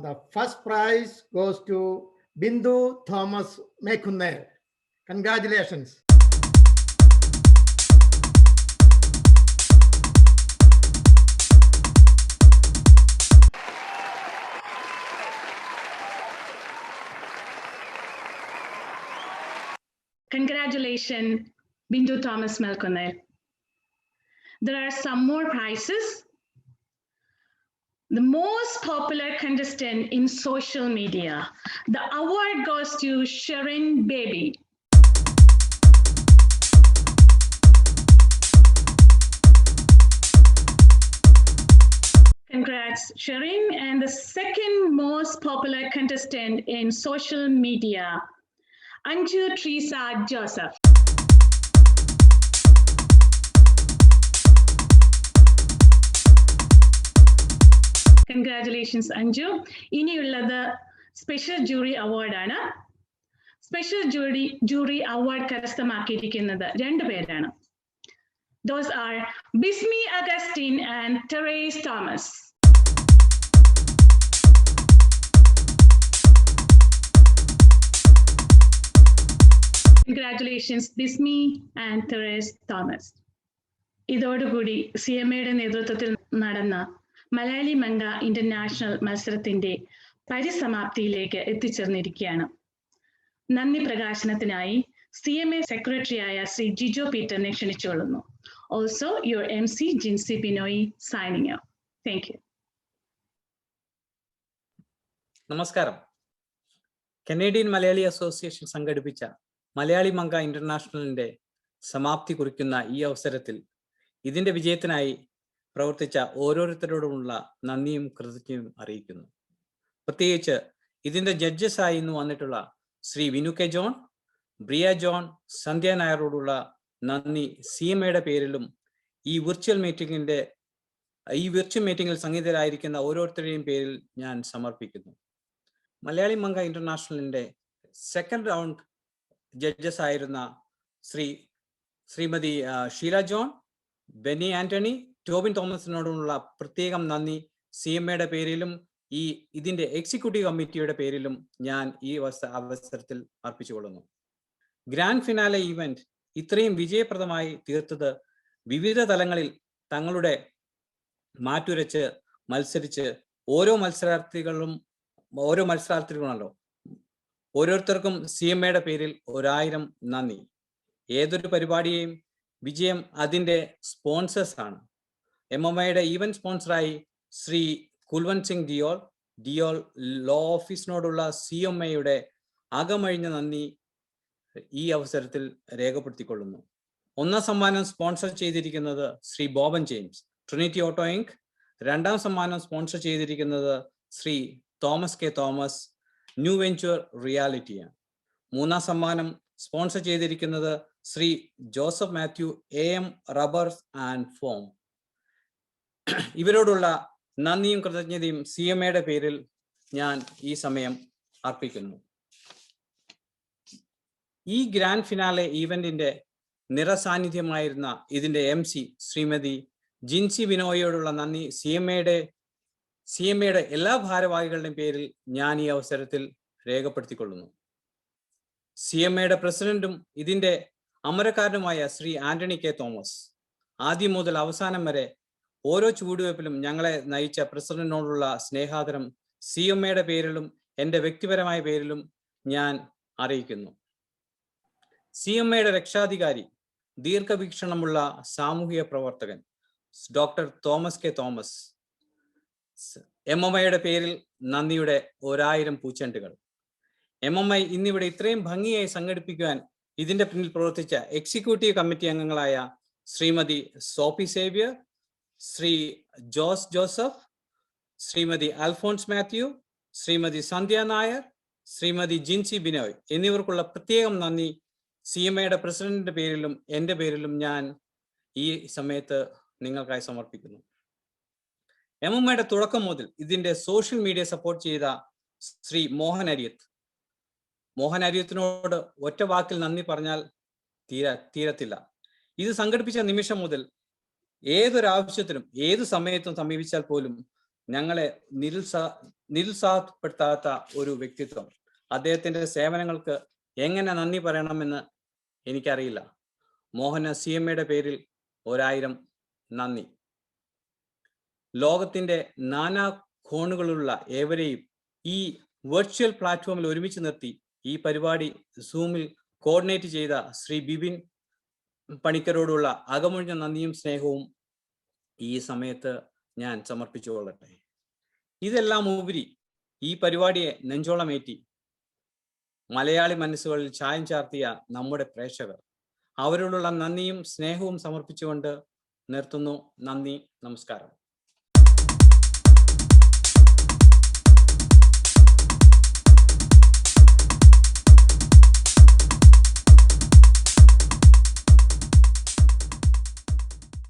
The first prize goes to Bindu Thomas Mekkunnel. Congratulations. Congratulations, Bindu Thomas Mekkunnel. There are some more prizes. The most popular contestant in social media. The award goes to Sharon Baby. Congrats, Sharon. And the second most popular contestant in social media, Anju Teresa Joseph. Congratulations, Anju. ഇനിയുള്ളത് സ്പെഷ്യൽ ജൂറി അവാർഡാണ്. സ്പെഷ്യൽ ജൂറി അവാർഡ് കരസ്ഥമാക്കിയിരിക്കുന്നത് 2 പേരാണ്. Those are Bismi, Augustine and Therese Thomas. Congratulations, Bismi and Therese Thomas. ഇതോടുകൂടി CMAയുടെ നേതൃത്വത്തിൽ നടന്ന മലയാളി മങ്ക ഇന്റർനാഷണൽ മത്സരത്തിന്റെ പരിസമാപ്തിയിലേക്ക് എത്തിച്ചേർന്നിരിക്കുകയാണ്. നന്ദി പ്രകാശനത്തിനായി CMA സെക്രട്ടറിയായ ശ്രീ ജിജോ പീറ്ററിനെ ക്ഷണിച്ചുകൊള്ളുന്നു. Also, your MC Jinsi Binoy signing out. Thank you. നമസ്കാരം. കനേഡിയൻ മലയാളി അസോസിയേഷൻ സംഘടിപ്പിച്ച മലയാളി മങ്ക ഇന്റർനാഷണലിന്റെ സമാപ്തി കുറിക്കുന്ന ഈ അവസരത്തിൽ ഇതിന്റെ വിജയത്തിനായി പ്രവർത്തിച്ച ഓരോരുത്തരോടുമുള്ള നന്ദിയും കൃതജ്ഞതയും അറിയിക്കുന്നു. പ്രത്യേകിച്ച് ഇതിന്റെ ജഡ്ജസ് ആയി ഇന്ന് വന്നിട്ടുള്ള Shri Vinu K John, Bria John, Sandhya നായരോടുള്ള നന്ദി CMAയുടെ പേരിലും ഈ വിർച്വൽ മീറ്റിംഗിൽ സംഗീതരായിരിക്കുന്ന ഓരോരുത്തരുടെയും പേരിൽ ഞാൻ സമർപ്പിക്കുന്നു. മലയാളി മങ്ക ഇന്റർനാഷണലിന്റെ സെക്കൻഡ് റൗണ്ട് ജഡ്ജസ് ആയിരുന്ന ശ്രീമതി ഷീല ജോൺ, ബെന്നി ആന്റണി, ടോബിൻ തോമസിനോടുള്ള പ്രത്യേകം നന്ദി CMAയുടെ പേരിലും ഇതിന്റെ എക്സിക്യൂട്ടീവ് കമ്മിറ്റിയുടെ പേരിലും ഞാൻ ഈ അവസരത്തിൽ അർപ്പിച്ചുകൊള്ളുന്നു. ഗ്രാൻഡ് ഫിനാലെ ഈവന്റ് ഇത്രയും വിജയപ്രദമായി തീർത്തത് വിവിധ തലങ്ങളിൽ തങ്ങളുടെ മാറ്റുരച്ച് മത്സരിച്ച് ഓരോ മത്സരാർത്ഥികളുമല്ലോ ഓരോരുത്തർക്കും CMAയുടെ പേരിൽ 1000 നന്ദി. ഏതൊരു പരിപാടിയെയും വിജയം അതിന്റെ സ്പോൺസേഴ്സ് ആണ്. MMAയുടെ ഈവന്റ് സ്പോൺസറായി ശ്രീ കുൽവന്ത് സിംഗ് ഡിയോൾ ലോ ഓഫീസിനോടുള്ള CMAയുടെ അകമഴിഞ്ഞ നന്ദി ഈ അവസരത്തിൽ രേഖപ്പെടുത്തിക്കൊള്ളുന്നു. 1ാം സമ്മാനം സ്പോൺസർ ചെയ്തിരിക്കുന്നത് Shri Boban James, Trinity auto ink. 2ാം സമ്മാനം സ്പോൺസർ ചെയ്തിരിക്കുന്നത് Shri Thomas K Thomas, new venture റിയാലിറ്റിയാണ്. 3ാം സമ്മാനം സ്പോൺസർ ചെയ്തിരിക്കുന്നത് Shri Joseph Mathew, AM റബ്ബർസ് and form. ഇവരോടുള്ള നന്ദിയും കൃതജ്ഞതയും CMAയുടെ പേരിൽ ഞാൻ ഈ സമയം അർപ്പിക്കുന്നു. ഈ ഗ്രാൻഡ് ഫിനാലെ ഈവന്റിന്റെ നിറസാന്നിധ്യമായിരുന്ന ഇതിന്റെ MC ശ്രീമതി ജിൻസി ബിനോയോടുള്ള നന്ദി CMAയുടെ എല്ലാ ഭാരവാഹികളുടെയും പേരിൽ ഞാൻ ഈ അവസരത്തിൽ രേഖപ്പെടുത്തിക്കൊള്ളുന്നു. CMAയുടെ പ്രസിഡന്റും ഇതിന്റെ അമരക്കാരനുമായ ശ്രീ ആന്റണി കെ തോമസ് ആദ്യം മുതൽ അവസാനം വരെ ഓരോ ചുവടുവയ്പിലും ഞങ്ങളെ നയിച്ച പ്രസിഡന്റിനോടുള്ള സ്നേഹാദരം CMAയുടെ പേരിലും എൻ്റെ വ്യക്തിപരമായ പേരിലും ഞാൻ അറിയിക്കുന്നു. CMAയുടെ രക്ഷാധികാരി, ദീർഘവീക്ഷണമുള്ള സാമൂഹിക പ്രവർത്തകൻ ഡോക്ടർ തോമസ് കെ തോമസ് MMAയുടെ പേരിൽ നന്ദിയുടെ 1000 പൂച്ചെണ്ടുകൾ. MMI ഇന്നിവിടെ ഇത്രയും ഭംഗിയായി സംഘടിപ്പിക്കുവാൻ ഇതിന്റെ പിന്നിൽ പ്രവർത്തിച്ച എക്സിക്യൂട്ടീവ് കമ്മിറ്റി അംഗങ്ങളായ ശ്രീമതി സോഫി സേവ്യർ, ശ്രീ ജോസ് ജോസഫ്, ശ്രീമതി അൽഫോൺസ് മാത്യു, ശ്രീമതി സന്ധ്യ നായർ, ശ്രീമതി ജിൻസി ബിനോയ് എന്നിവർക്കുള്ള പ്രത്യേകം നന്ദി CMAയുടെ പ്രസിഡന്റിന്റെ പേരിലും എൻ്റെ പേരിലും ഞാൻ ഈ സമയത്ത് നിങ്ങൾക്കായി സമർപ്പിക്കുന്നു. MMIയുടെ തുടക്കം മുതൽ ഇതിന്റെ സോഷ്യൽ മീഡിയ സപ്പോർട്ട് ചെയ്ത ശ്രീ മോഹൻ അരിയത്തിനോട് ഒറ്റ വാക്കിൽ നന്ദി പറഞ്ഞാൽ തീരത്തില്ല. ഇത് സംഘടിപ്പിച്ച നിമിഷം മുതൽ ഏതൊരാവശ്യത്തിനും ഏത് സമയത്തും സമീപിച്ചാൽ പോലും ഞങ്ങളെ നിരുത്സാഹപ്പെടുത്താത്ത ഒരു വ്യക്തിത്വം. അദ്ദേഹത്തിന്റെ സേവനങ്ങൾക്ക് എങ്ങനെ നന്ദി പറയണമെന്ന് എനിക്കറിയില്ല. മോഹന CMAയുടെ പേരിൽ 1000 നന്ദി. ലോകത്തിന്റെ നാനാ കോണുകളുള്ള ഏവരെയും ഈ വെർച്വൽ പ്ലാറ്റ്ഫോമിൽ ഒരുമിച്ച് നിർത്തി ഈ പരിപാടി സൂമിൽ കോർഡിനേറ്റ് ചെയ്ത ശ്രീ ബിബിൻ പണിക്കരോടുള്ള അകമൊഴിഞ്ഞ നന്ദിയും സ്നേഹവും ഈ സമയത്ത് ഞാൻ സമർപ്പിച്ചുകൊള്ളട്ടെ. ഇതെല്ലാം ഉപരി ഈ പരിപാടിയെ നെഞ്ചോളമേറ്റി മലയാളി മനസ്സുകളിൽ ചായം ചാർത്തിയ നമ്മുടെ പ്രേക്ഷകർ, അവരോടുള്ള നന്ദിയും സ്നേഹവും സമർപ്പിച്ചുകൊണ്ട് നിർത്തുന്നു. നന്ദി, നമസ്കാരം.